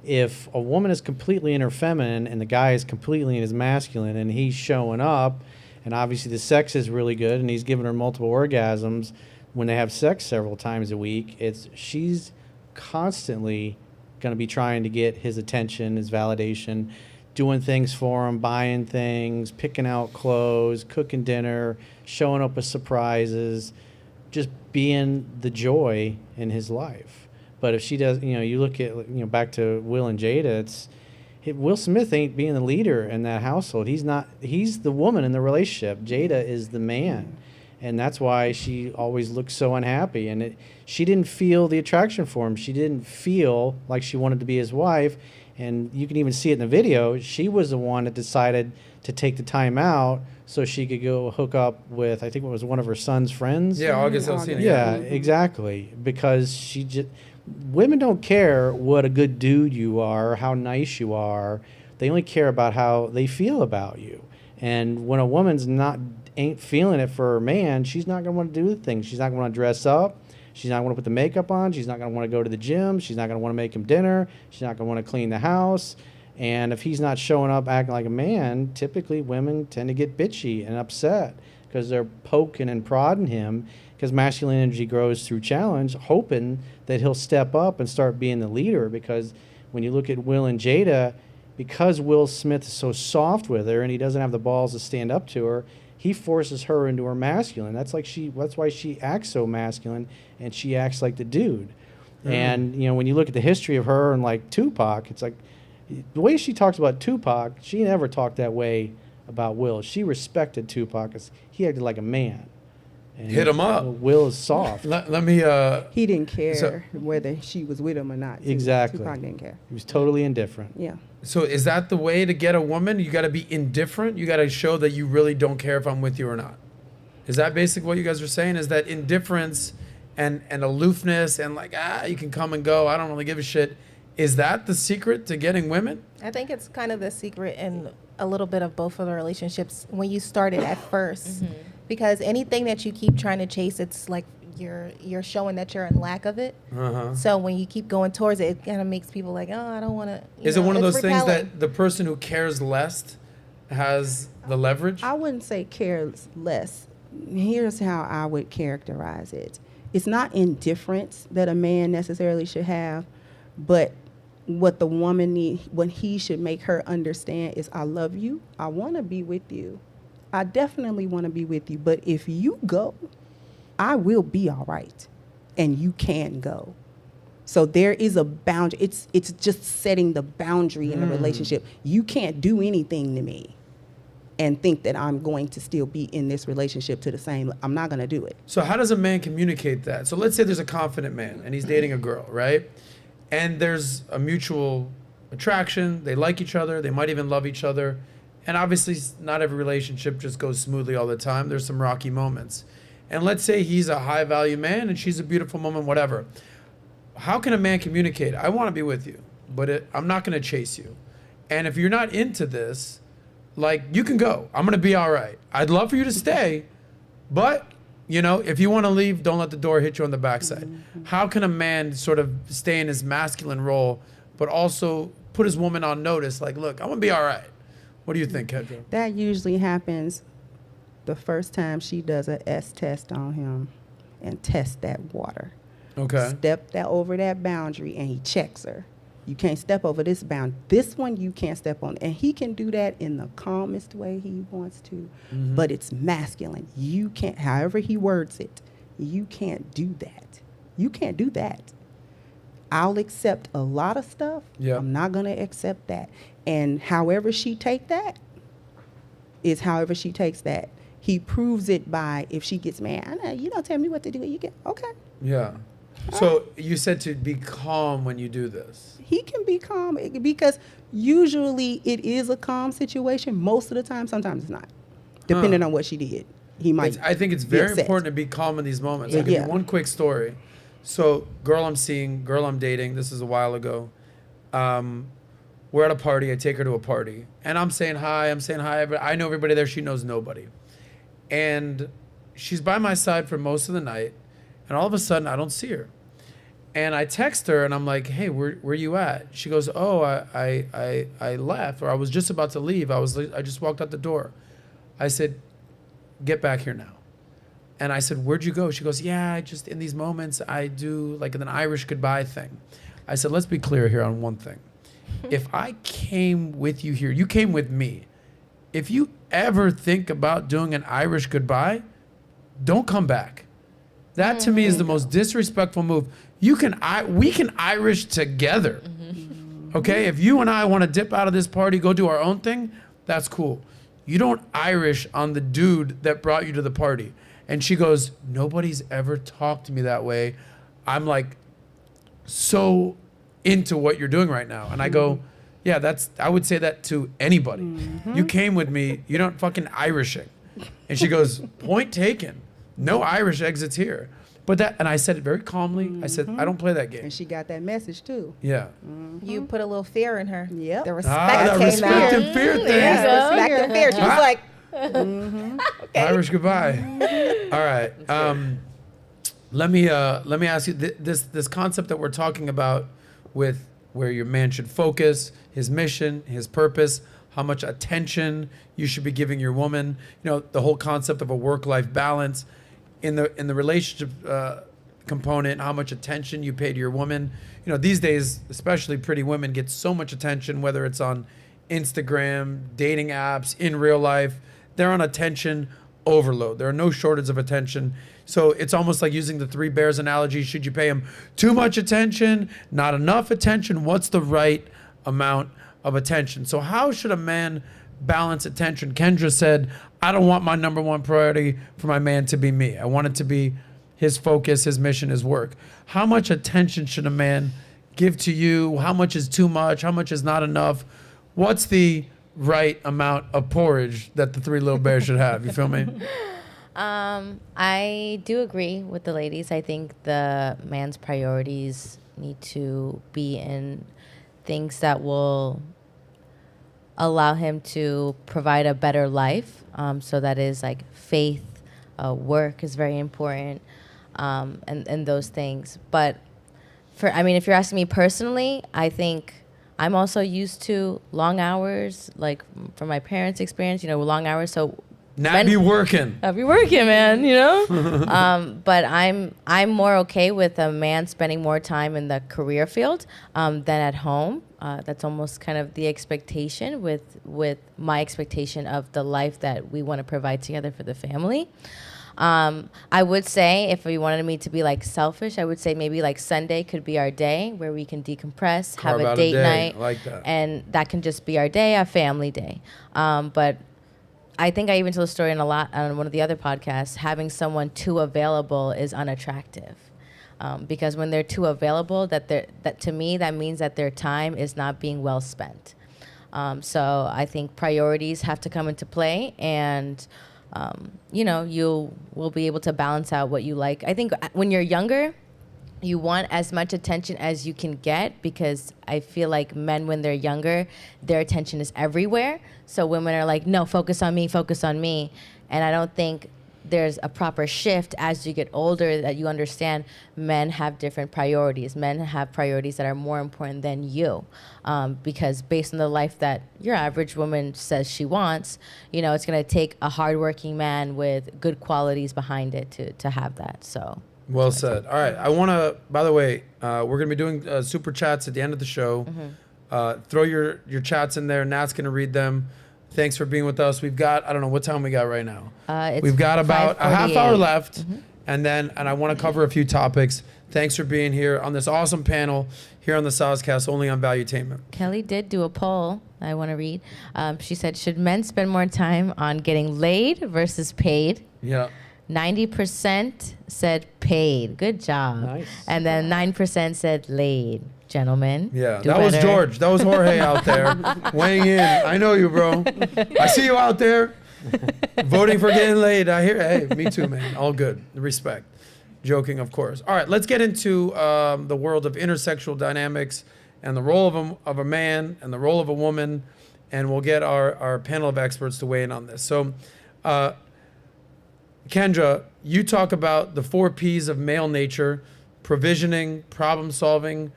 if a woman is completely in her feminine and the guy is completely in his masculine and he's showing up, and obviously the sex is really good and he's giving her multiple orgasms when they have sex several times a week, she's constantly going to be trying to get his attention, his validation, doing things for him, buying things, picking out clothes, cooking dinner, showing up with surprises, just being the joy in his life. But if she does, you look at, back to Will and Jada, Will Smith ain't being the leader in that household. He's the woman in the relationship. Jada is the man. And that's why she always looks so unhappy. And she didn't feel the attraction for him. She didn't feel like she wanted to be his wife. And you can even see it in the video. She was the one that decided to take the time out so she could go hook up with, I think it was one of her son's friends. Yeah, August Alsina. Yeah, exactly. Because women don't care what a good dude you are or how nice you are. They only care about how they feel about you. And when a woman's ain't feeling it for her man, she's not going to want to do the things. She's not going to want to dress up. She's not going to put the makeup on. She's not going to want to go to the gym. She's not going to want to make him dinner. She's not going to want to clean the house. And if he's not showing up acting like a man, typically women tend to get bitchy and upset because they're poking and prodding him, because masculine energy grows through challenge, hoping that he'll step up and start being the leader. Because when you look at Will and Jada, because Will Smith is so soft with her and he doesn't have the balls to stand up to her, he forces her into her masculine. That's why she acts so masculine and she acts like the dude. And when you look at the history of her and like Tupac, it's like the way she talks about Tupac, she never talked that way about Will. She respected Tupac because he acted like a man. And Hit him up. Will is soft. Let me. He didn't care whether she was with him or not. Too. Exactly. Tupac didn't care. He was totally indifferent. Yeah. So is that the way to get a woman? You got to be indifferent. You got to show that you really don't care if I'm with you or not. Is that basically what you guys are saying? Is that indifference and aloofness and like, you can come and go, I don't really give a shit. Is that the secret to getting women? I think it's kind of the secret in a little bit of both of the relationships when you started at first. Because anything that you keep trying to chase, it's like you're showing that you're in lack of it. So when you keep going towards it, it kind of makes people like, oh, I don't want to. Is it one of those things that the person who cares less has the leverage? I wouldn't say cares less. Here's how I would characterize it. It's not indifference that a man necessarily should have, but what the woman needs, what he should make her understand is, I love you. I want to be with you. I definitely want to be with you. But if you go, I will be all right. And you can go. So there is a boundary. It's just setting the boundary in a relationship. You can't do anything to me and think that I'm going to still be in this relationship to the same. I'm not going to do it. So how does a man communicate that? So let's say there's a confident man and he's dating a girl, right? And there's a mutual attraction. They like each other. They might even love each other. And obviously not every relationship just goes smoothly all the time. There's some rocky moments. And let's say he's a high value man and she's a beautiful woman, whatever. How can a man communicate? I want to be with you, but I'm not going to chase you. And if you're not into this, like, you can go. I'm going to be all right. I'd love for you to stay, but, if you want to leave, don't let the door hit you on the backside. How can a man sort of stay in his masculine role, but also put his woman on notice, like, look, I'm going to be all right? What do you think, Kendra? That usually happens the first time she does a S test on him and tests that water. Okay. Step over that boundary and he checks her. You can't step over this bound. This one you can't step on. And he can do that in the calmest way he wants to, but it's masculine. You can't, however he words it, you can't do that. You can't do that. I'll accept a lot of stuff. Yeah. I'm not going to accept that. And however she take that is however she takes that. He proves it by, if she gets mad, I know, you don't tell me what to do. You get, okay. Yeah. So you said to be calm when you do this. He can be calm because usually it is a calm situation. Most of the time, sometimes it's not, depending on what she did. He might. I think it's very important to be calm in these moments. I'll give you one quick story. So, girl I'm seeing, girl I'm dating, this is a while ago. We're at a party. I take her to a party. And I'm saying hi. But I know everybody there. She knows nobody. And she's by my side for most of the night. And all of a sudden, I don't see her. And I text her, and I'm like, hey, where you at? She goes, oh, I left, or I was just about to leave. I just walked out the door. I said, get back here now. And I said, where'd you go? She goes, yeah, just in these moments, I do like an Irish goodbye thing. I said, let's be clear here on one thing. If I came with you here, you came with me. If you ever think about doing an Irish goodbye, don't come back. That to me is the most disrespectful move. We can Irish together. Okay? If you and I want to dip out of this party, go do our own thing, that's cool. You don't Irish on the dude that brought you to the party. And she goes, nobody's ever talked to me that way. I'm like so into what you're doing right now. And I go, yeah, I would say that to anybody. You came with me, you don't fucking Irishing. And she goes, point taken. No Irish exits here. And I said it very calmly. I said, I don't play that game. And she got that message too. Yeah. You put a little fear in her. Yep. The respect that came respect out. and fear thing. Yeah, respect and fear. She was like, okay. Irish goodbye. All right. Let me ask you this concept that we're talking about with where your man should focus, his mission, his purpose, how much attention you should be giving your woman. The whole concept of a work-life balance in the relationship component, how much attention you pay to your woman. These days, especially pretty women get so much attention, whether it's on Instagram, dating apps, in real life. They're on attention overload. There are no shortage of attention. So it's almost like using the Three Bears analogy. Should you pay him too much attention, not enough attention? What's the right amount of attention? So how should a man balance attention? Kendra said, I don't want my number one priority for my man to be me. I want it to be his focus, his mission, his work. How much attention should a man give to you? How much is too much? How much is not enough? What's the right amount of porridge that the three little bears should have? You feel me? I do agree with the ladies. I think the man's priorities need to be in things that will allow him to provide a better life. So that is like faith, work is very important, and those things. But if you're asking me personally, I think I'm also used to long hours, like from my parents' experience, long hours. So Not be working. I'll be working, man, but I'm more okay with a man spending more time in the career field than at home. That's almost kind of the expectation with my expectation of the life that we want to provide together for the family. I would say if you wanted me to be like selfish, I would say maybe like Sunday could be our day where we can decompress, have a date night, like that. And that can just be our day, a family day. But I think I even told a story on one of the other podcasts. Having someone too available is unattractive, because when they're too available, that to me that means that their time is not being well spent. So I think priorities have to come into play, and you will be able to balance out what you like. I think when you're younger, you want as much attention as you can get, because I feel like men, when they're younger, their attention is everywhere. So women are like, no, focus on me. And I don't think there's a proper shift as you get older that you understand men have different priorities. Men have priorities that are more important than you, because based on the life that your average woman says she wants, it's going to take a hardworking man with good qualities behind it to have that. So. Well said. All right. I want to, by the way, we're going to be doing super chats at the end of the show. Throw your chats in there. Nat's going to read them. Thanks for being with us. We've got, I don't know what time we got right now. We've got about a half hour left. And I want to cover a few topics. Thanks for being here on this awesome panel here on the Soscast, only on Valuetainment. Kelly did do a poll I want to read. She said, should men spend more time on getting laid versus paid? Yeah. 90% said paid. Good job. Nice. And then 9% said laid. Gentlemen. Yeah, that was George. That was Jorge out there weighing in. I know you, bro. I see you out there voting for getting laid. I hear. Hey, me too, man. All good. Respect. Joking, of course. All right, let's get into the world of intersexual dynamics and the role of a man and the role of a woman, and we'll get our panel of experts to weigh in on this. So, Kendra, you talk about the 4 P's of male nature: provisioning, problem solving,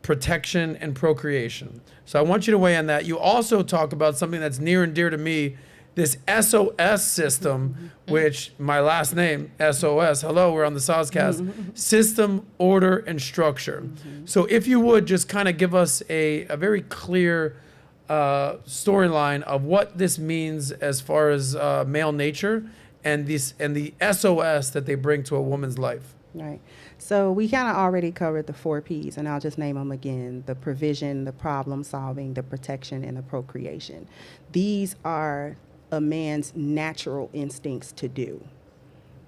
protection, and procreation. So I want you to weigh on that. You also talk about something that's near and dear to me, this SOS system, which my last name, SOS, hello, we're on the Soscast, system, order, and structure. So if you would just kind of give us a very clear storyline of what this means as far as male nature and the SOS that they bring to a woman's life. Right. So we kind of already covered the 4 P's, and I'll just name them again: the provision, the problem solving, the protection, and the procreation. These are a man's natural instincts to do.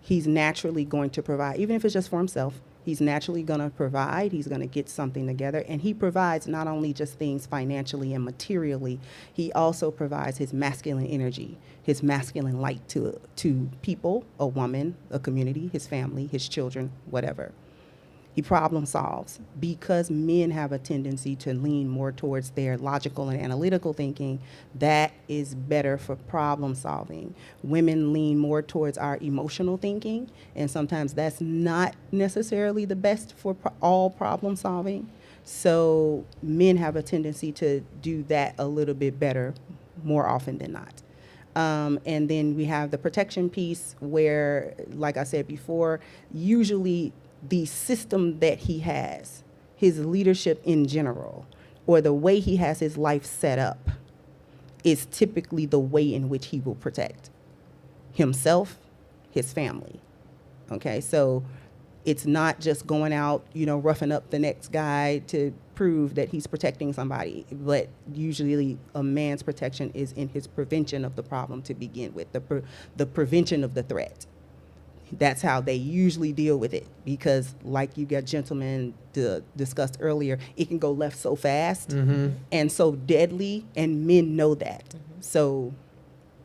He's naturally going to provide, even if it's just for himself. He's naturally going to provide. He's going to get something together. And he provides not only just things financially and materially, he also provides his masculine energy, his masculine light to people, a woman, a community, his family, his children, whatever. He problem solves because men have a tendency to lean more towards their logical and analytical thinking. That is better for problem solving. Women lean more towards our emotional thinking, and sometimes that's not necessarily the best for all problem solving. So men have a tendency to do that a little bit better more often than not. And then we have the protection piece where, like I said before, usually the system that he has, his leadership in general, or the way he has his life set up is typically the way in which he will protect. himself, his family. Okay, so it's not just going out, roughing up the next guy to prove that he's protecting somebody, but usually a man's protection is in his prevention of the problem to begin with, the prevention of the threat. That's how they usually deal with it, because like you got gentlemen discussed earlier, it can go left so fast and so deadly, and men know that. So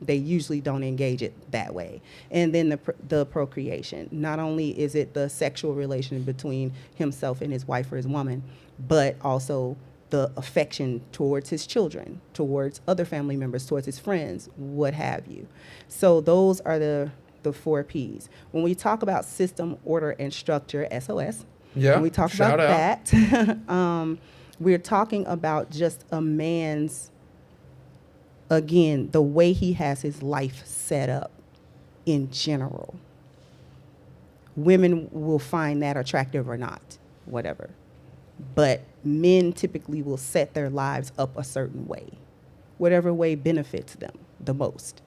they usually don't engage it that way. And then the procreation. Not only is it the sexual relation between himself and his wife or his woman, but also the affection towards his children, towards other family members, towards his friends, what have you. So those are the 4 Ps. When we talk about system, order, and structure, SOS, when we talk about that, we're talking about just a man's, again, the way he has his life set up in general. Women will find that attractive or not, whatever. But men typically will set their lives up a certain way, whatever way benefits them the most.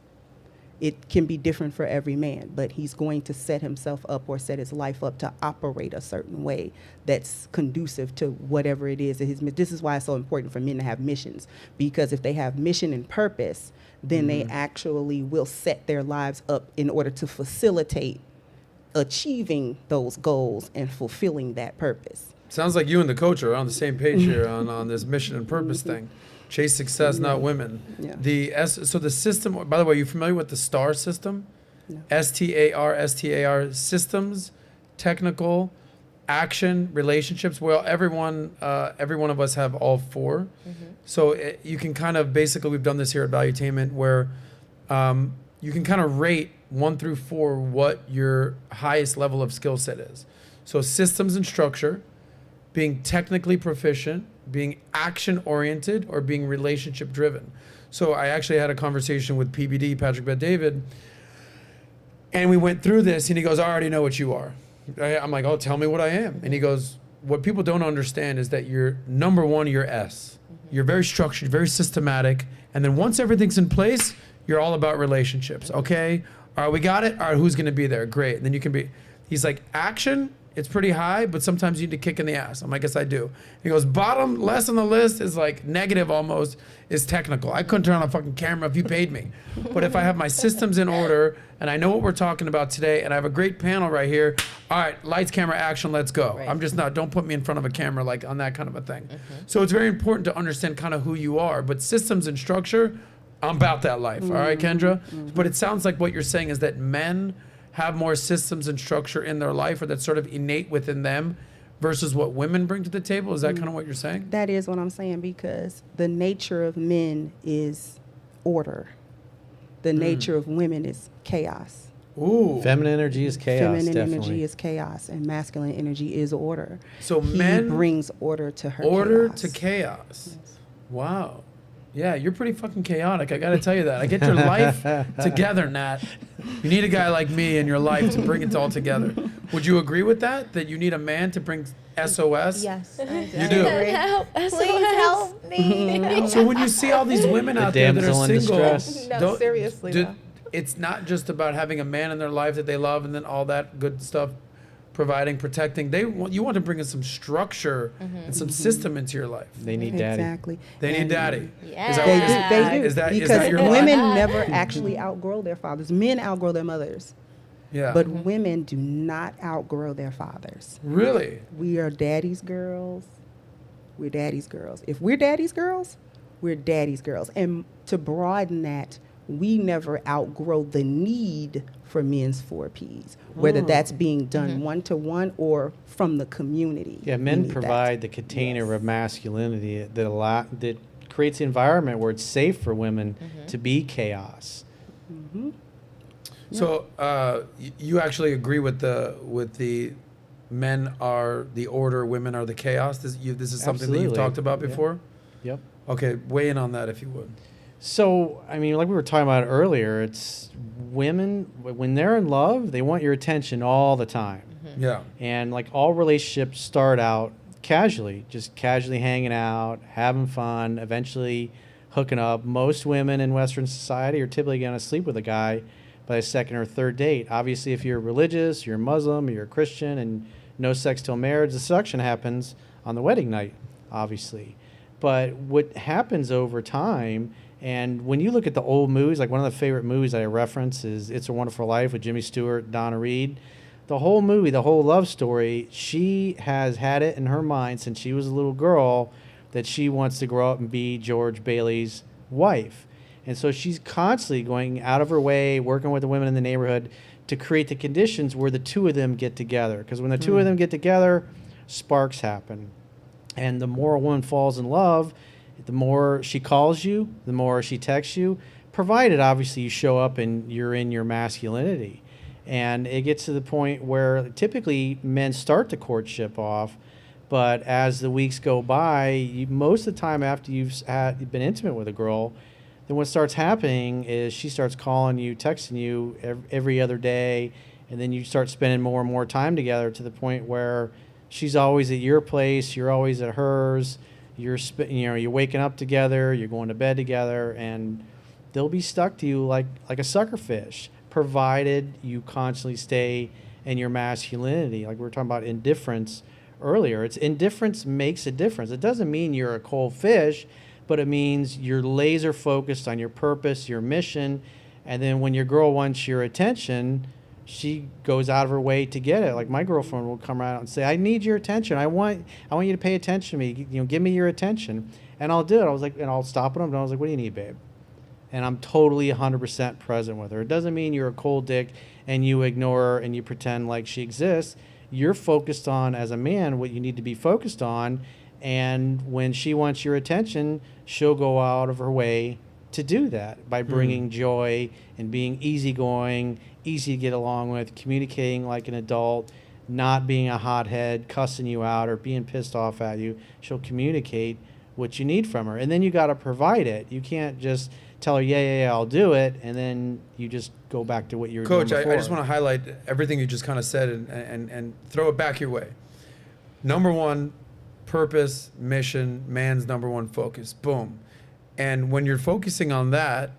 It can be different for every man, but he's going to set himself up or set his life up to operate a certain way that's conducive to whatever it is. This is why it's so important for men to have missions, because if they have mission and purpose, then they actually will set their lives up in order to facilitate achieving those goals and fulfilling that purpose. Sounds like you and the coach are on the same page here on this mission and purpose thing. Chase success, not women. Yeah. So the system, by the way, are you familiar with the STAR system? No. STAR, systems, technical, action, relationships. Well, every one of us have all 4. So you can kind of, basically, we've done this here at Valuetainment, where you can kind of rate 1 through 4 what your highest level of skill set is. So systems and structure, being technically proficient, being action-oriented, or being relationship-driven. So I actually had a conversation with PBD, Patrick Bet-David, and we went through this, and he goes, I already know what you are. I'm like, oh, tell me what I am. And he goes, what people don't understand is that you're, number 1, you're S. You're very structured, very systematic, and then once everything's in place, you're all about relationships, okay? All right, we got it? All right, who's gonna be there? Great, and then you can be, he's like, action, it's pretty high, but sometimes you need to kick in the ass. I'm like, yes, I do. He goes, bottom, less on the list is like negative almost, is technical. I couldn't turn on a fucking camera if you paid me. But if I have my systems in order and I know what we're talking about today and I have a great panel right here, all right, lights, camera, action, let's go. Right. I'm just not, don't put me in front of a camera like on that kind of a thing. So it's very important to understand kind of who you are, but systems and structure, I'm about that life. All right, Kendra? But it sounds like what you're saying is that men have more systems and structure in their life, or that's sort of innate within them, versus what women bring to the table? Is that kind of what you're saying? That is what I'm saying, because the nature of men is order. The nature of women is chaos. Ooh. Feminine energy is chaos, Feminine definitely. energy is chaos, and masculine energy is order. So he men brings order to her order chaos. to chaos. Yes. Wow. Yeah, you're pretty fucking chaotic. I got to tell you that. I get your life together, Nat. You need a guy like me in your life to bring it all together. Would you agree with that? That you need a man to bring SOS? Yes. You do? Help. Please help me. So when you see all these women out there that are single, no, seriously. It's not just about having a man in their life that they love and then all that good stuff, providing, protecting. You want to bring in some structure and some system into your life. They need daddy. Exactly. They need daddy. Yeah. They do. Is that because your women life? never actually outgrow their fathers. Men outgrow their mothers. Yeah. But women do not outgrow their fathers. Really? We are daddy's girls. We're daddy's girls. If we're daddy's girls, we're daddy's girls. And to broaden that, we never outgrow the need for men's 4 Ps, whether that's being done one-to-one or from the community. Yeah, men provide the container of masculinity that creates an environment where it's safe for women to be chaos. So you actually agree with the men are the order, women are the chaos? This is something that you've talked about before? Yep. Okay, weigh in on that if you would. So, I mean, like we were talking about earlier, it's women, when they're in love, they want your attention all the time. Yeah. And like all relationships start out casually, just casually hanging out, having fun, eventually hooking up. Most women in Western society are typically going to sleep with a guy by the second or third date. Obviously, if you're religious, you're Muslim, you're a Christian, and no sex till marriage, the seduction happens on the wedding night, obviously. But what happens over time, and when you look at the old movies, like one of the favorite movies that I reference is It's a Wonderful Life with Jimmy Stewart, Donna Reed. The whole movie, the whole love story, she has had it in her mind since she was a little girl that she wants to grow up and be George Bailey's wife. And so she's constantly going out of her way, working with the women in the neighborhood to create the conditions where the two of them get together. Because when the two of them get together, sparks happen. And the more a woman falls in love, the more she calls you, the more she texts you, provided obviously you show up and you're in your masculinity. And it gets to the point where typically men start the courtship off, but as the weeks go by, most of the time after you've been intimate with a girl, then what starts happening is she starts calling you, texting you every other day, and then you start spending more and more time together to the point where she's always at your place, you're always at hers, you're waking up together, you're going to bed together, and they'll be stuck to you like a sucker fish, provided you constantly stay in your masculinity. Like we were talking about indifference earlier. Indifference makes a difference. It doesn't mean you're a cold fish, but it means you're laser focused on your purpose, your mission, and then when your girl wants your attention, she goes out of her way to get it. Like my girlfriend will come around and say, "I need your attention. I want you to pay attention to me. Give me your attention." And I'll do it. I was like, and I'll stop them. And I was like, "What do you need, babe?" And I'm totally 100% present with her. It doesn't mean you're a cold dick and you ignore her and you pretend like she exists. You're focused on, as a man, what you need to be focused on. And when she wants your attention, she'll go out of her way to do that by bringing joy and being easygoing, easy to get along with, communicating like an adult, not being a hothead, cussing you out or being pissed off at you. She'll communicate what you need from her. And then you got to provide it. You can't just tell her, yeah, I'll do it, and then you just go back to what you were doing before. Coach, I just want to highlight everything you just kind of said and throw it back your way. Number one, purpose, mission, man's number one focus. Boom. And when you're focusing on that,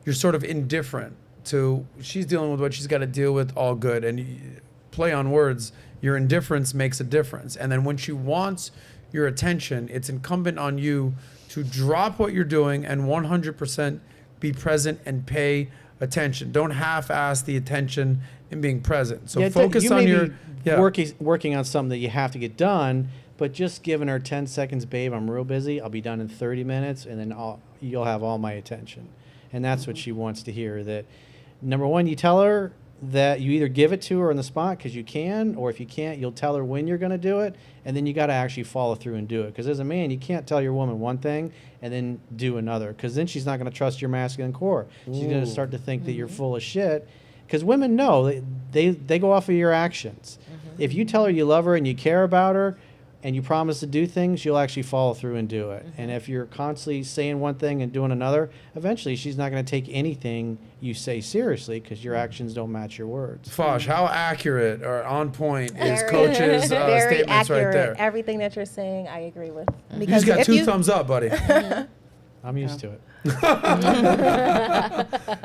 you're sort of indifferent to she's dealing with what she's got to deal with, all good. And play on words, your indifference makes a difference. And then when she wants your attention, it's incumbent on you to drop what you're doing and 100% be present and pay attention. Don't half-ass the attention in being present. So focus on your working on something that you have to get done, but just giving her 10 seconds, babe, I'm real busy. I'll be done in 30 minutes, and then you'll have all my attention. And that's what she wants to hear. That number one, you tell her that you either give it to her on the spot because you can, or if you can't, you'll tell her when you're going to do it, and then you got to actually follow through and do it. Because as a man, you can't tell your woman one thing and then do another, because then she's not going to trust your masculine core. She's going to start to think that you're full of shit. Because women know, they go off of your actions. If you tell her you love her and you care about her, and you promise to do things, you'll actually follow through and do it. And if you're constantly saying one thing and doing another, eventually she's not going to take anything you say seriously because your actions don't match your words. Fosh, how accurate or on point is Coach's very statements accurate. right there? Everything that you're saying, I agree with. You just got two thumbs up, buddy. I'm used to it.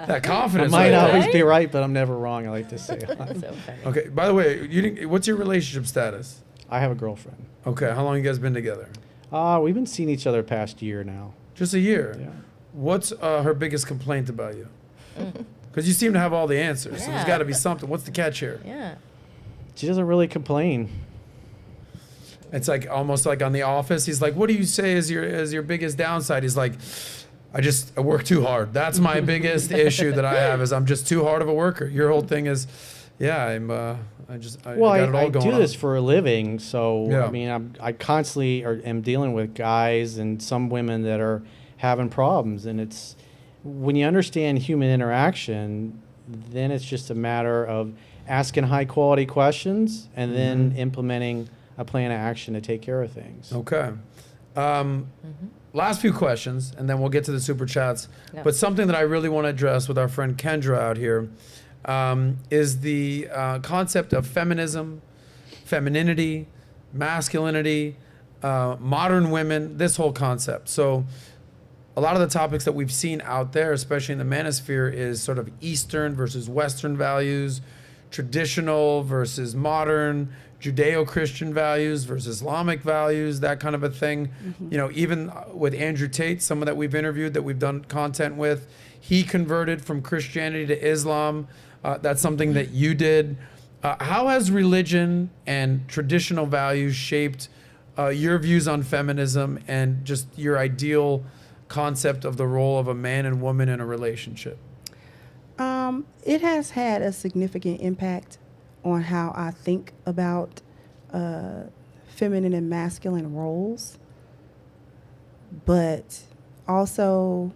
That confidence. I might right always there. be right, but I'm never wrong. I like to say. So funny. Okay, by the way, what's your relationship status? I have a girlfriend. Okay, how long you guys been together? We've been seeing each other past year now. Just a year? Yeah. What's her biggest complaint about you? Because you seem to have all the answers, so there's Yeah. got to be something. What's the catch here? Yeah. She doesn't really complain. It's like almost like on The Office. He's like, "What do you say is your biggest downside?" He's like, I work too hard. That's my biggest issue that I have is I'm just too hard of a worker." Your whole thing is, I got it all I going do this on. for a living, so Yeah. I mean, I constantly am dealing with guys and some women that are having problems, and it's when you understand human interaction, then it's just a matter of asking high quality questions and then implementing a plan of action to take care of things. Okay. Last few questions, and then we'll get to the super chats. Yeah. But something that I really want to address with our friend Kendra out here is the concept of feminism, femininity, masculinity, modern women, this whole concept. So a lot of the topics that we've seen out there, especially in the manosphere, is sort of Eastern versus Western values, traditional versus modern, Judeo-Christian values versus Islamic values, that kind of a thing. You know, even with Andrew Tate, someone that we've interviewed, that we've done content with, he converted from Christianity to Islam. That's something that you did. How has religion and traditional values shaped your views on feminism and just your ideal concept of the role of a man and woman in a relationship? It has had a significant impact on how I think about feminine and masculine roles, but also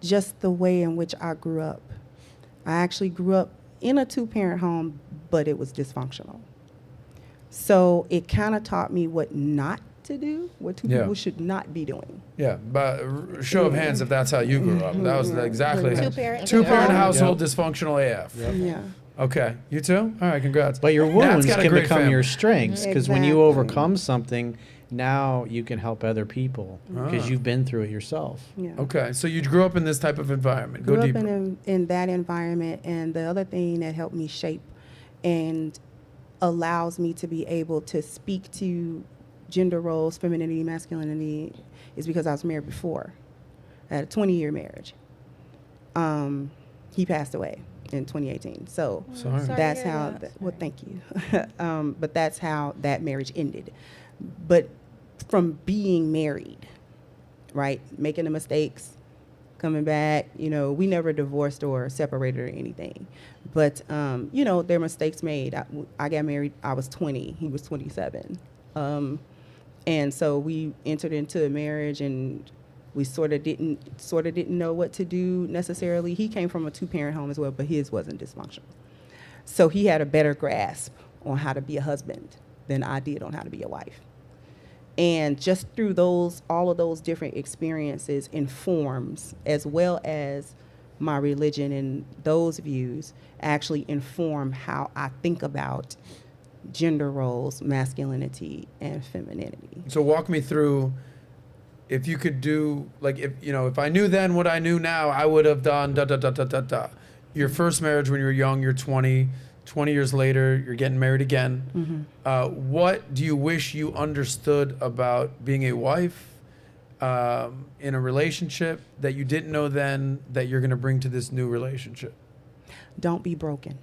just the way in which I grew up. I actually grew up in a two-parent home, but it was dysfunctional. So it kind of taught me what not to do, what two people should not be doing. Yeah, but show of hands if that's how you grew up. That was exactly Two-parent household, dysfunctional AF. Yeah. Okay, you too? All right, congrats. But your wounds got a can great become family. your strengths, because when you Exactly. overcome something, now you can help other people because you've been through it yourself. Yeah. Okay, so you grew up in this type of environment. Go Grew deeper. up in that environment, and the other thing that helped me shape and allows me to be able to speak to gender roles, femininity, masculinity, is because I was married before. I had a 20-year marriage. He passed away in 2018. So Sorry. that's how, well, thank you. But that's how that marriage ended. But from being married, right, making the mistakes, coming back, you know, we never divorced or separated or anything. But, you know, there were mistakes made. I got married, I was 20, he was 27. And so we entered into a marriage, and we sort of didn't know what to do necessarily. He came from a two-parent home as well, but his wasn't dysfunctional. So he had a better grasp on how to be a husband than I did on how to be a wife. And just through all of those different experiences informs, as well as my religion and those views actually inform how I think about gender roles, masculinity, and femininity. So walk me through, if you could do, like, if I knew then what I knew now, I would have done da da da da da da. Your first marriage when you were young, you're 20 years later, you're getting married again. What do you wish you understood about being a wife in a relationship that you didn't know then that you're going to bring to this new relationship? Don't be broken.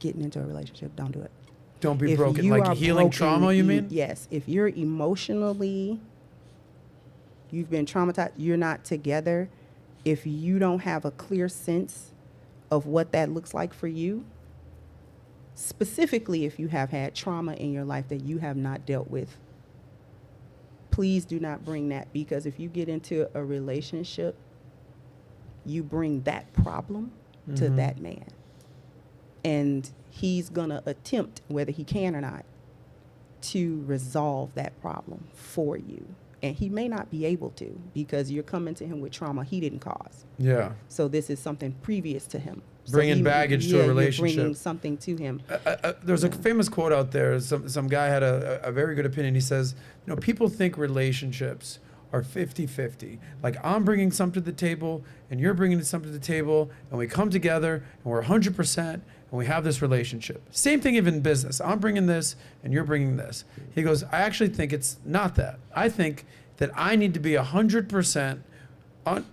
Getting into a relationship, don't do it. Don't be If broken. you Like are healing broken, trauma, you mean? Yes. If you're emotionally, you've been traumatized, you're not together, if you don't have a clear sense of what that looks like for you, specifically if you have had trauma in your life that you have not dealt with, please do not bring that, because if you get into a relationship, you bring that problem to that man. And he's going to attempt, whether he can or not, to resolve that problem for you. And he may not be able to, because you're coming to him with trauma he didn't cause. Yeah. So this is something previous to him. Bringing baggage to a relationship. You're bringing something to him. There's a famous quote out there. Some guy had a very good opinion. He says, people think relationships are 50-50. Like, I'm bringing something to the table, and you're bringing something to the table, and we come together, and we're 100%, and we have this relationship. Same thing even in business. I'm bringing this, and you're bringing this. He goes, I actually think it's not that. I think that I need to be 100%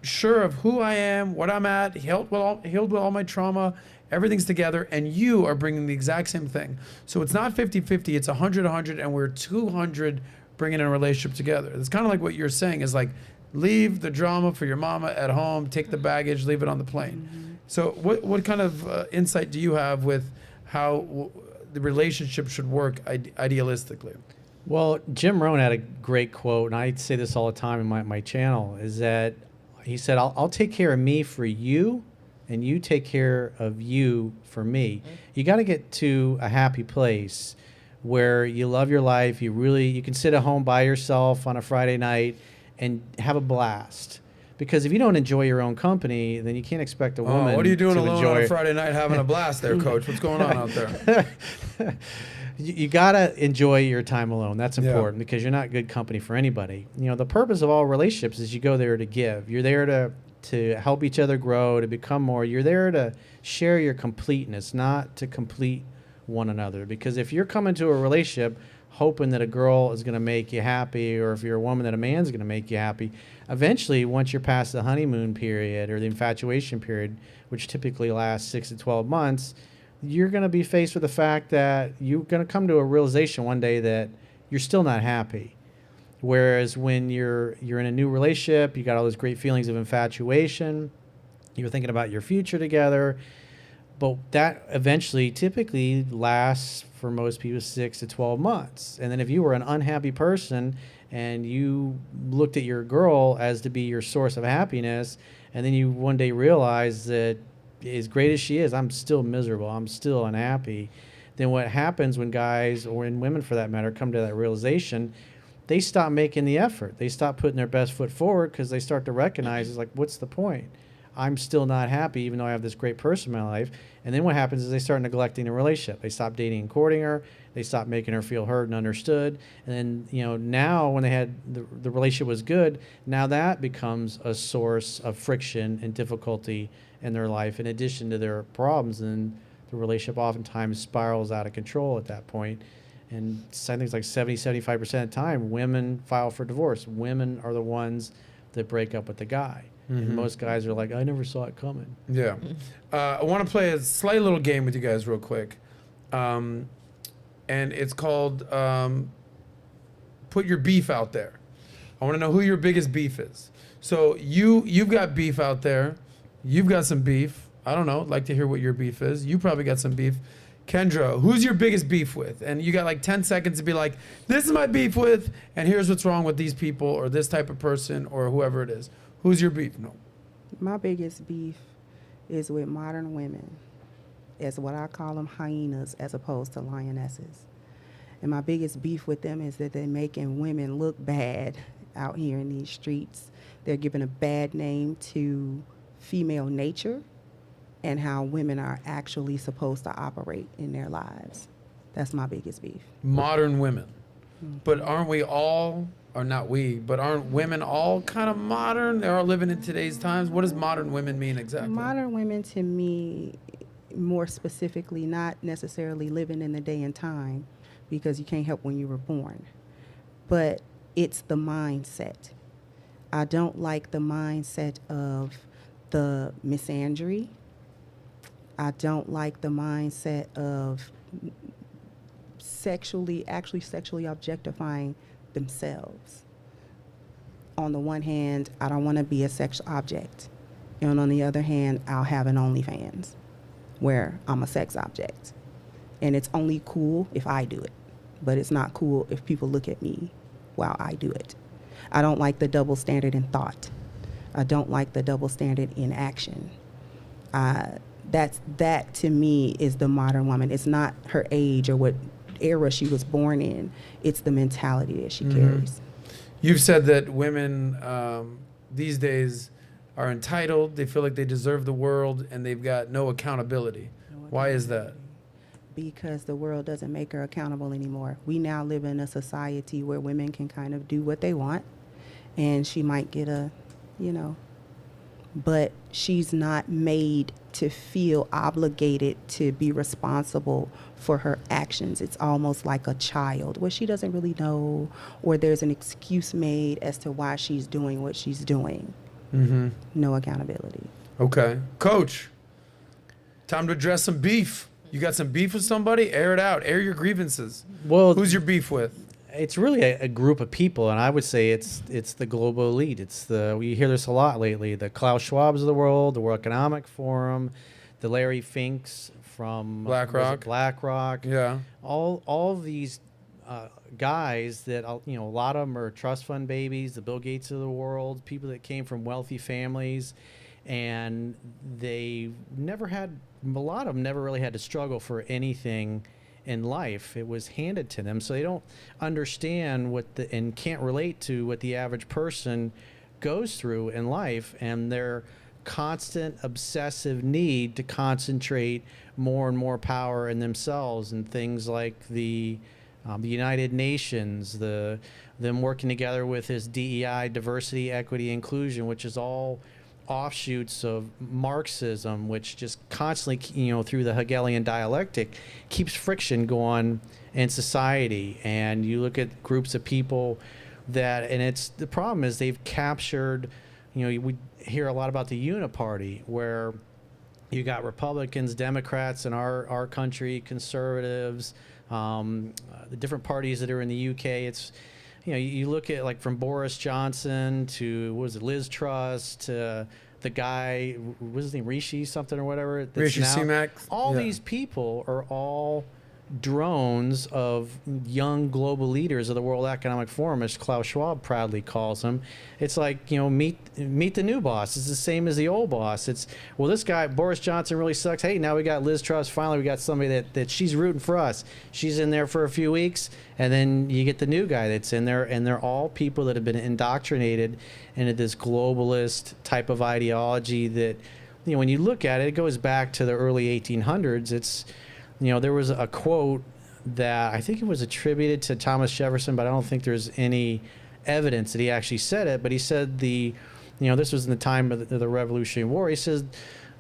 sure of who I am, what I'm at, healed with all my trauma, everything's together, and you are bringing the exact same thing. So it's not 50-50, it's 100-100, and we're 200 bringing in a relationship together. It's kind of like what you're saying is like, leave the drama for your mama at home, take the baggage, leave it on the plane. So what kind of insight do you have with how the relationship should work idealistically? Well, Jim Rohn had a great quote, and I say this all the time in my channel, is that he said, I'll take care of me for you, and you take care of you for me. You got to get to a happy place where you love your life. You can sit at home by yourself on a Friday night and have a blast. Because if you don't enjoy your own company, then you can't expect a woman to enjoy. What are you doing alone on a Friday night having a blast there, Coach? What's going on out there? You gotta enjoy your time alone. That's important because you're not good company for anybody. You know, the purpose of all relationships is you go there to give. You're there to help each other grow, to become more. You're there to share your completeness, not to complete one another. Because if you're coming to a relationship hoping that a girl is going to make you happy, or if you're a woman that a man's going to make you happy, eventually, once you're past the honeymoon period or the infatuation period, which typically lasts 6 to 12 months, you're going to be faced with the fact that you're going to come to a realization one day that you're still not happy. Whereas when you're in a new relationship, you got all those great feelings of infatuation, you're thinking about your future together, but that eventually typically lasts for most people 6 to 12 months. And then if you were an unhappy person and you looked at your girl as to be your source of happiness, and then you one day realize that as great as she is, I'm still miserable, I'm still unhappy, then what happens when guys, or in women for that matter, come to that realization, they stop making the effort. They stop putting their best foot forward because they start to recognize, it's like, what's the point? I'm still not happy even though I have this great person in my life. And then what happens is they start neglecting the relationship. They stop dating and courting her. They stop making her feel heard and understood. And then, you know, now when they had the relationship was good, now that becomes a source of friction and difficulty in their life in addition to their problems. And the relationship oftentimes spirals out of control at that point. And I think it's like 70-75% of the time, women file for divorce. Women are the ones that break up with the guy. And most guys are like, I never saw it coming. Yeah. I want to play a slight little game with you guys real quick. And it's called Put Your Beef Out There. I want to know who your biggest beef is. So you've got beef out there. You've got some beef. I don't know. I'd like to hear what your beef is. You probably got some beef. Kendra, who's your biggest beef with? And you got like 10 seconds to be like, this is my beef with, and here's what's wrong with these people or this type of person or whoever it is. Who's your beef? No. My biggest beef is with modern women, as what I call them hyenas as opposed to lionesses. And my biggest beef with them is that they're making women look bad out here in these streets. They're giving a bad name to female nature and how women are actually supposed to operate in their lives. That's my biggest beef. Modern women. But aren't we all, or not we, but aren't women all kind of modern? They're all living in today's times. What does modern women mean exactly? Modern women, to me, more specifically, not necessarily living in the day and time, because you can't help when you were born, but it's the mindset. I don't like the mindset of the misandry. I don't like the mindset of sexually objectifying themselves. On the one hand, I don't want to be a sexual object. And on the other hand, I'll have an OnlyFans where I'm a sex object. And it's only cool if I do it. But it's not cool if people look at me while I do it. I don't like the double standard in thought. I don't like the double standard in action. That to me is the modern woman. It's not her age or what era she was born in. It's the mentality that she carries. You've said that women these days are entitled, they feel like they deserve the world, and they've got no accountability. Why is that? Because the world doesn't make her accountable anymore. We now live in a society where women can kind of do what they want, and she might get a, but she's not made to feel obligated to be responsible for her actions. It's almost like a child where she doesn't really know, or there's an excuse made as to why she's doing what she's doing. No accountability. Okay. Coach, time to address some beef. You got some beef with somebody? Air it out. Air your grievances. Well, who's your beef with? It's really a group of people, and I would say it's the global elite. We hear this a lot lately. The Klaus Schwabs of the world, the World Economic Forum, the Larry Finks from BlackRock. Yeah. All of these guys that a lot of them are trust fund babies, the Bill Gates of the world, people that came from wealthy families, and a lot of them never really had to struggle for anything in life. It was handed to them, so they don't understand and can't relate to what the average person goes through in life, and they're constant obsessive need to concentrate more and more power in themselves, and things like the United Nations, them working together with this DEI, diversity, equity, inclusion, which is all offshoots of Marxism, which just constantly, through the Hegelian dialectic, keeps friction going in society. And you look at groups of people the problem is they've captured, we hear a lot about the uniparty, where you got Republicans, Democrats in our country, conservatives, the different parties that are in the UK. It's, you look at, like, from Boris Johnson to, Liz Truss, to the guy, what was his name, Rishi something or whatever. Rishi Sunak. All these people are all drones of young global leaders of the World Economic Forum, as Klaus Schwab proudly calls them. It's like, meet the new boss. It's the same as the old boss. It's, well, this guy, Boris Johnson, really sucks. Hey, now we got Liz Truss. Finally, we got somebody that she's rooting for us. She's in there for a few weeks, and then you get the new guy that's in there, and they're all people that have been indoctrinated into this globalist type of ideology that, when you look at it, it goes back to the early 1800s. It's, there was a quote that I think it was attributed to Thomas Jefferson, but I don't think there's any evidence that he actually said it. But he said this was in the time of the Revolutionary War. He says,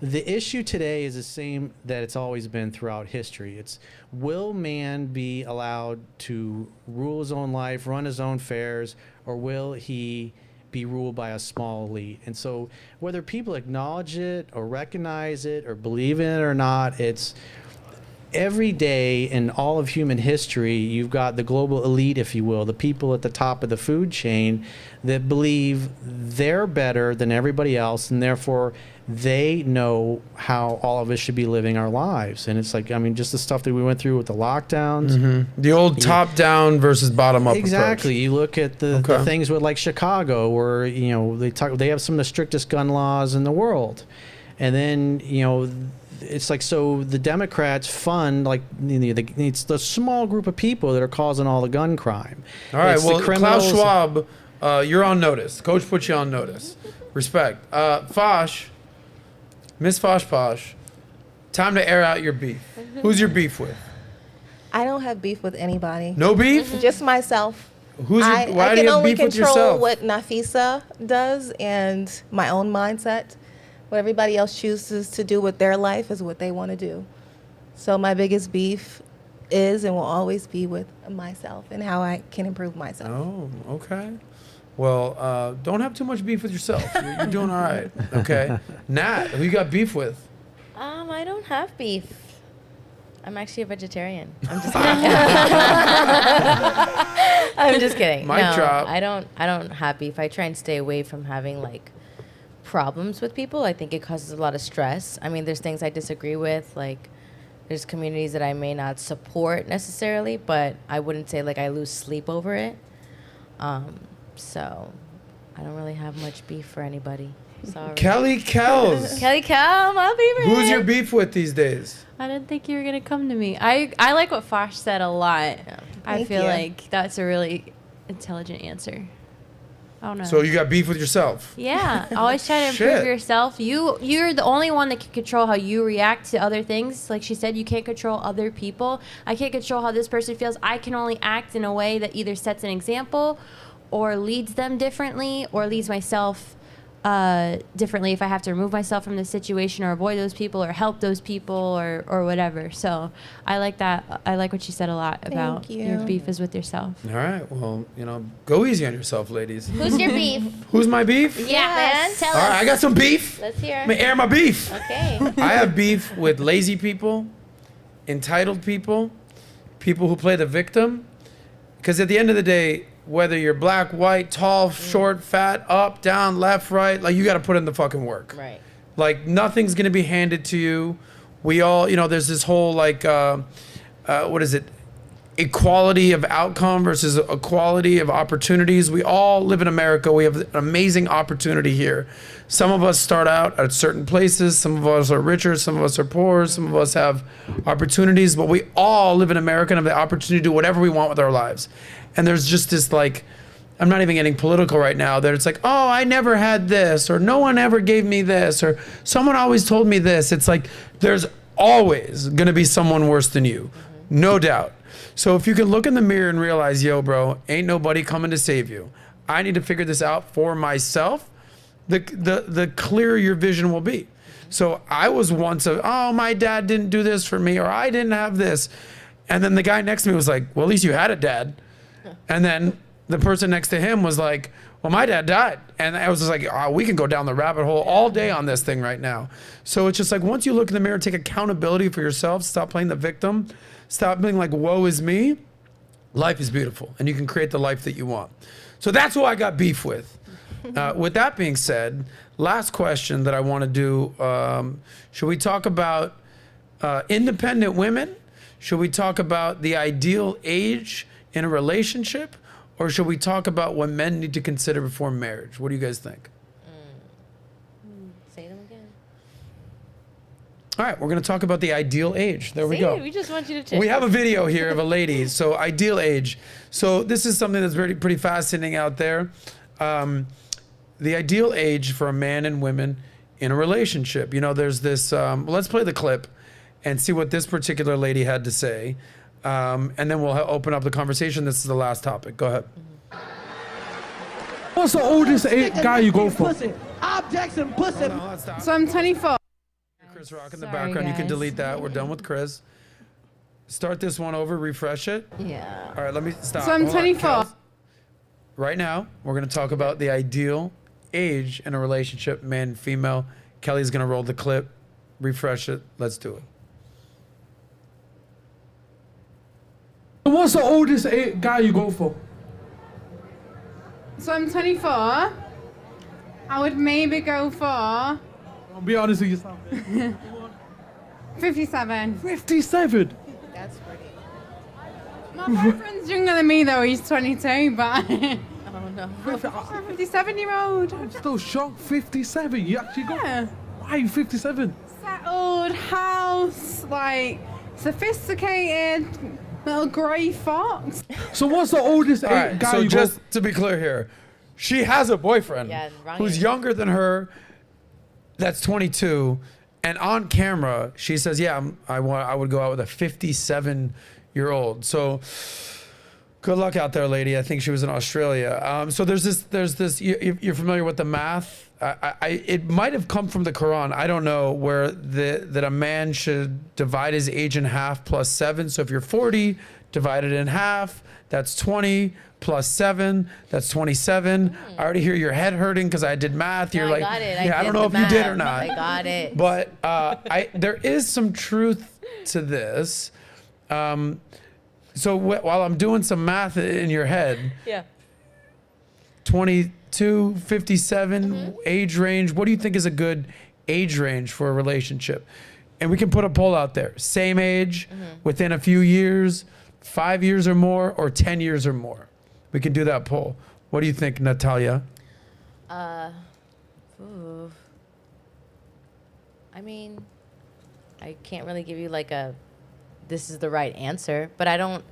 the issue today is the same that it's always been throughout history. It's, will man be allowed to rule his own life, run his own affairs, or will he be ruled by a small elite? And so whether people acknowledge it or recognize it or believe in it or not, it's, every day in all of human history, you've got the global elite, if you will, the people at the top of the food chain that believe they're better than everybody else, and therefore they know how all of us should be living our lives. And it's like, just the stuff that we went through with the lockdowns. Mm-hmm. The old top-down versus bottom-up Exactly. approach. You look at the things with, like, Chicago, where, they have some of the strictest gun laws in the world. And then, it's like, so the Democrats fund, like, it's the small group of people that are causing all the gun crime. All right, it's well, Klaus Schwab, you're on notice. Coach put you on notice. Respect. Fosh, Miss Fosh Posh, time to air out your beef. Who's your beef with? I don't have beef with anybody. No beef? Just myself. Why I do can you have only beef with control yourself? what Nafisa does and my own mindset. What everybody else chooses to do with their life is what they want to do. So my biggest beef is and will always be with myself and how I can improve myself. Oh, okay. Well, don't have too much beef with yourself. You're doing all right. Okay. Nat, who you got beef with? I don't have beef. I'm actually a vegetarian. I'm just kidding. I'm just kidding. Mic drop. I don't have beef. I try and stay away from having, like, problems with people. I think it causes a lot of stress. There's things I disagree with, like, there's communities that I may not support necessarily, but I wouldn't say, like, I lose sleep over it. So I don't really have much beef for anybody. Sorry. Kelly Kells. Kelly, come, I'll be ready. Who's your beef with these days? I didn't think you were gonna come to me. I like what Fosh said a lot. Yeah. I Thank feel you. like that's a really intelligent answer. I don't know. So you got beef with yourself? Yeah, always try to Shit. improve yourself. You're the only one that can control how you react to other things. Like she said, you can't control other people. I can't control how this person feels. I can only act in a way that either sets an example or leads them differently or leads myself differently if I have to remove myself from the situation or avoid those people or help those people or whatever. So I like that. I like what you said a lot about your beef is with yourself. All right. Well, go easy on yourself, ladies. Who's your beef? Who's my beef? Yeah, man. Tell All us. right, I got some beef. Let's hear. Let me air my beef. Okay. I have beef with lazy people, entitled people, people who play the victim. Because at the end of the day, whether you're black, white, tall, short, fat, up, down, left, right, like you got to put in the fucking work. Right. Like nothing's going to be handed to you. We all, there's this whole like, what is it? Equality of outcome versus equality of opportunities. We all live in America. We have an amazing opportunity here. Some of us start out at certain places. Some of us are richer. Some of us are poor. Some of us have opportunities, but we all live in America and have the opportunity to do whatever we want with our lives. And there's just this like, I'm not even getting political right now, that it's like, oh, I never had this, or no one ever gave me this, or someone always told me this. It's like, there's always gonna be someone worse than you, no doubt. So if you can look in the mirror and realize, yo, bro, ain't nobody coming to save you. I need to figure this out for myself, the clearer your vision will be. So I was once oh, my dad didn't do this for me, or I didn't have this. And then the guy next to me was like, well, at least you had a dad. And then the person next to him was like, well, my dad died. And I was just like, oh, we can go down the rabbit hole all day on this thing right now. So it's just like, once you look in the mirror, take accountability for yourself, stop playing the victim, stop being like, woe is me. Life is beautiful, and you can create the life that you want. So that's who I got beef with. With that being said, last question that I want to do, should we talk about independent women? Should we talk about the ideal age in a relationship? Or should we talk about what men need to consider before marriage? What do you guys think? Say them again. All right, we're going to talk about the ideal age. There we go. We just want you to check. We have a video here of a lady. So ideal age. So this is something that's pretty fascinating out there. The ideal age for a man and women in a relationship. You know, there's this, let's play the clip and see what this particular lady had to say. And then we'll open up the conversation. This is the last topic. Go ahead. What's the oldest guy you go for? Objects and pussy. So I'm 24. Chris Rock in the background. You can delete that. We're done with Chris. Start this one over. Refresh it. Yeah. All right, let me stop. So I'm Hold on, 24. Kels. Right now, we're going to talk about the ideal age in a relationship, man and female. Kelly's going to roll the clip. Refresh it. Let's do it. What's the oldest guy you go for? So I'm 24. I would maybe go for I'll be honest with yourself. 57. 57. That's pretty. My boyfriend's younger than me though, he's 22, but Oh no. for a 57-year-old. I'm still shocked. 57. You actually got. Yeah. Why are you 57? Settled, house, like sophisticated, little grey fox. So what's the oldest All right, guy so you just go to be clear here, she has a boyfriend Yeah, wrong who's age. younger than her, that's 22, and on camera she says, "Yeah, I would go out with a 57-year-old." So, good luck out there, lady. I think she was in Australia. So there's this. You're familiar with the math? It might have come from the Quran. I don't know where that a man should divide his age in half plus 7. So if you're 40, divide it in half. That's 20 plus 7. That's 27. I already hear your head hurting because I did math. You're No, like, I got it. yeah, I don't know if you did or not. I got it. But there is some truth to this. So while I'm doing some math in your head, Yeah. 22, 57 age range. What do you think is a good age range for a relationship? And we can put a poll out there. Same age, within a few years, 5 years or more, or 10 years or more. We can do that poll. What do you think, Natalia? Ooh. I mean, I can't really give you like this is the right answer, but I don't,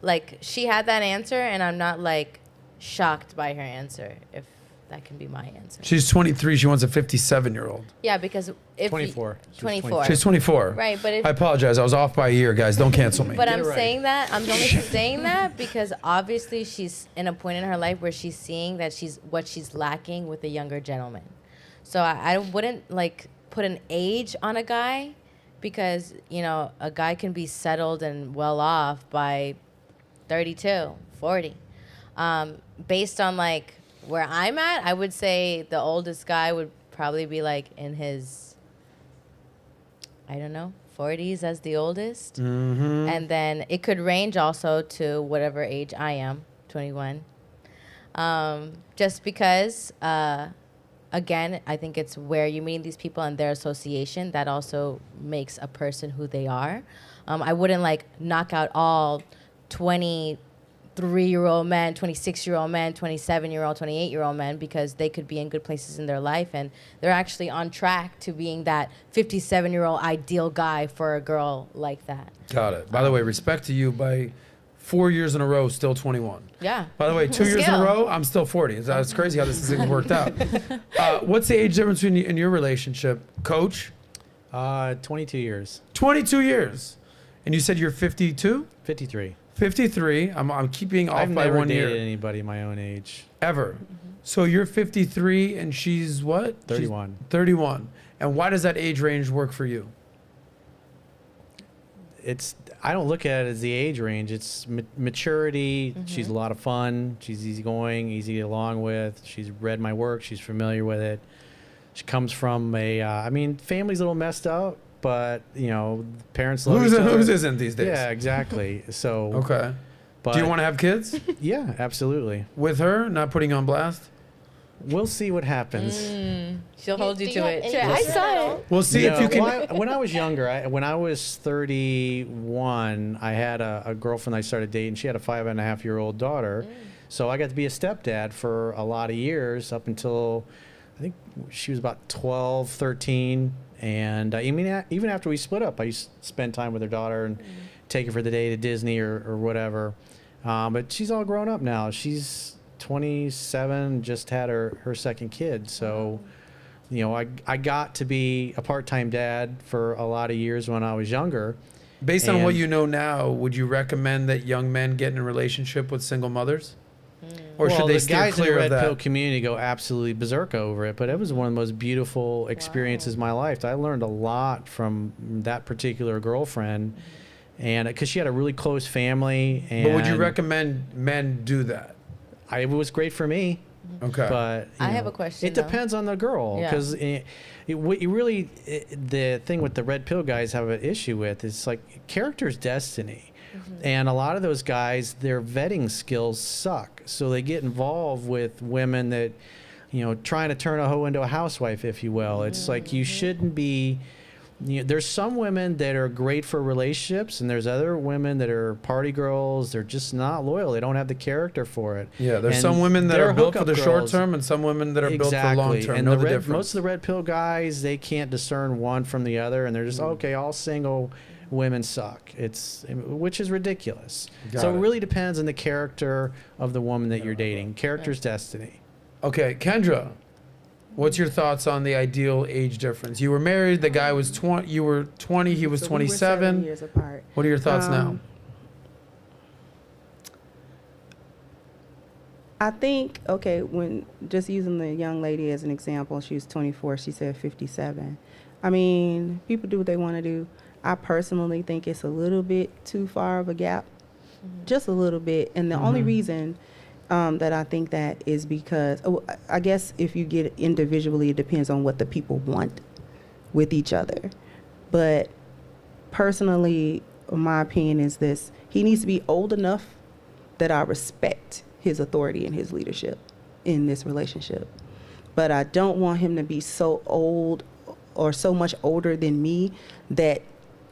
like, she had that answer and I'm not like shocked by her answer, if that can be my answer. She's 23. She wants a 57-year-old. Yeah, because if 24. You, She was 24. She's 24. Right, but if I apologize. I was off by a year, guys. Don't cancel me. But I'm saying that, I'm only saying that because obviously she's in a point in her life where she's seeing that what she's lacking with a younger gentleman. So I wouldn't like put an age on a guy because, you know, a guy can be settled and well off by 32, 40. Based on like where I'm at, I would say the oldest guy would probably be like in his, I don't know, 40s as the oldest. And then it could range also to whatever age I am, 21. Just because, again, I think it's where you meet these people and their association that also makes a person who they are. I wouldn't like knock out all 23-year-old men, 26-year-old men, 27-year-old, 28-year-old men because they could be in good places in their life and they're actually on track to being that 57-year-old ideal guy for a girl like that. Got it. By the way, respect to you by 4 years in a row, still 21. Yeah. By the way, 2 years in a Skill. row, I'm still 40. It's crazy how this thing worked out. What's the age difference in your relationship, Coach? 22 years. 22 years. And you said you're 52? 53. 53. I'm keeping off I've by never 1 year. dated anybody my own age. Ever. So you're 53 and she's what? 31. She's 31. And why does that age range work for you? I don't look at it as the age range. It's maturity. She's a lot of fun. She's easygoing, easy to get along with. She's read my work. She's familiar with it. She comes from family's a little messed up, but parents love each other. Whose isn't these days? Yeah, exactly. So okay. But do you want to have kids? Yeah, absolutely. With her, not putting you on blast? We'll see what happens. She'll hold you to it. I saw it. We'll see if you can. When I was younger, when I was 31, I had a girlfriend I started dating. She had a 5.5-year-old daughter. So I got to be a stepdad for a lot of years up until I think she was about 12, 13. And even after we split up, I used to spend time with her daughter and take her for the day to Disney or whatever. But she's all grown up now. She's 27, just had her second kid. So, I got to be a part-time dad for a lot of years when I was younger. Based on what you know now, would you recommend that young men get in a relationship with single mothers? Or should they steer clear of that? The guys in the red pill community go absolutely berserk over it, but it was one of the most beautiful experiences of my life. I learned a lot from that particular girlfriend, and because she had a really close family. But would you recommend men do that? It was great for me. Okay. But I have a question. It depends on the girl, because the thing with the red pill guys have an issue with is like character's destiny. And a lot of those guys, their vetting skills suck. So they get involved with women that, trying to turn a hoe into a housewife, if you will. It's like you shouldn't be. There's some women that are great for relationships, and there's other women that are party girls. They're just not loyal. They don't have the character for it. Yeah, there's some women that are built for the short term, and some women that are built for long term. And know the difference. Most of the red pill guys, they can't discern one from the other, and they're just okay. All single women suck. Which is ridiculous. So it really depends on the character of the woman that you're dating. Character's destiny. Okay, Kendra. What's your thoughts on the ideal age difference? You were married. The guy was 20. You were 20. He was 27. 7 years apart. What are your thoughts now? I think, when just using the young lady as an example, she was 24. She said 57. I mean, people do what they want to do. I personally think it's a little bit too far of a gap, just a little bit. And the only reason that I think that is because, I guess if you get individually, it depends on what the people want with each other. But personally, my opinion is this: he needs to be old enough that I respect his authority and his leadership in this relationship. But I don't want him to be so old or so much older than me that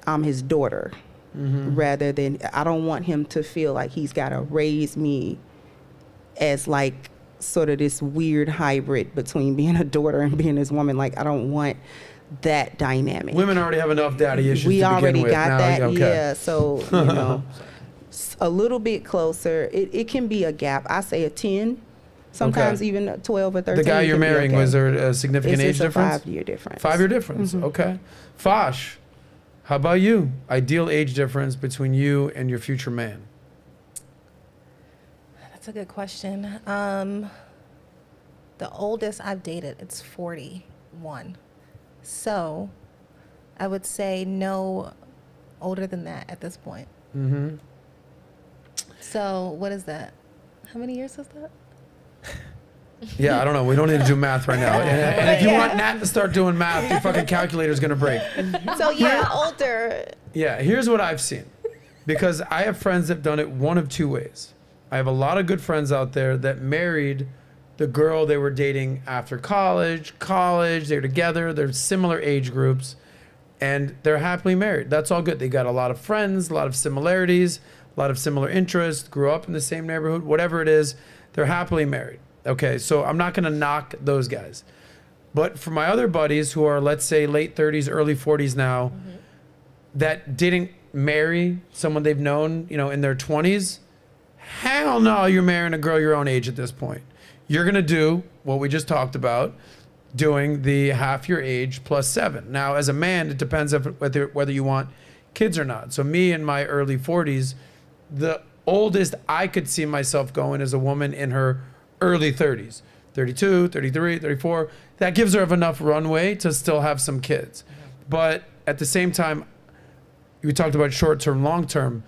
I'm his daughter. Rather than, I don't want him to feel like he's got to raise me as like sort of this weird hybrid between being a daughter and being his woman. Like, I don't want that dynamic. Women already have enough daddy issues. We to already begin with. got Now, that, okay. yeah. So, a little bit closer. It can be a gap. I say a 10, sometimes even a 12 or 13. The guy you're marrying, was there a significant age it's difference? It's a 5-year difference. 5-year difference, okay. Fosh, how about you? Ideal age difference between you and your future man? That's a good question. The oldest I've dated, it's 41. So I would say no older than that at this point. So what is that? How many years is that? Yeah, I don't know. We don't need to do math right now. And if you want Nat to start doing math, your fucking calculator's going to break. So yeah, older. Yeah, here's what I've seen. Because I have friends that have done it one of two ways. I have a lot of good friends out there that married the girl they were dating after college, they're together, they're similar age groups, and they're happily married. That's all good. They got a lot of friends, a lot of similarities, a lot of similar interests, grew up in the same neighborhood, whatever it is, they're happily married. Okay, so I'm not gonna knock those guys. But for my other buddies who are, let's say, late 30s, early 40s now, that didn't marry someone they've known, in their 20s, hell no, you're marrying a girl your own age at this point. You're going to do what we just talked about, doing the half your age plus 7. Now, as a man, it depends whether you want kids or not. So me in my early 40s, the oldest I could see myself going is a woman in her early 30s, 32, 33, 34. That gives her enough runway to still have some kids. But at the same time, we talked about short-term, long-term.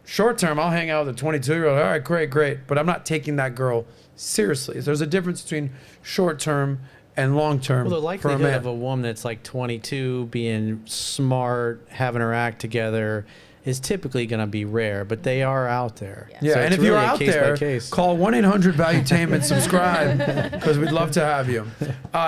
Short-term, I'll hang out with a 22-year-old. All right, great. But I'm not taking that girl seriously. There's a difference between short-term and long-term. Well, the for a likelihood man. of a woman that's like 22 being smart, having her act together, is typically going to be rare, but they are out there. Yeah, So and it's if you're really a out case by there, case. call 1-800-Valuetainment, subscribe, because we'd love to have you.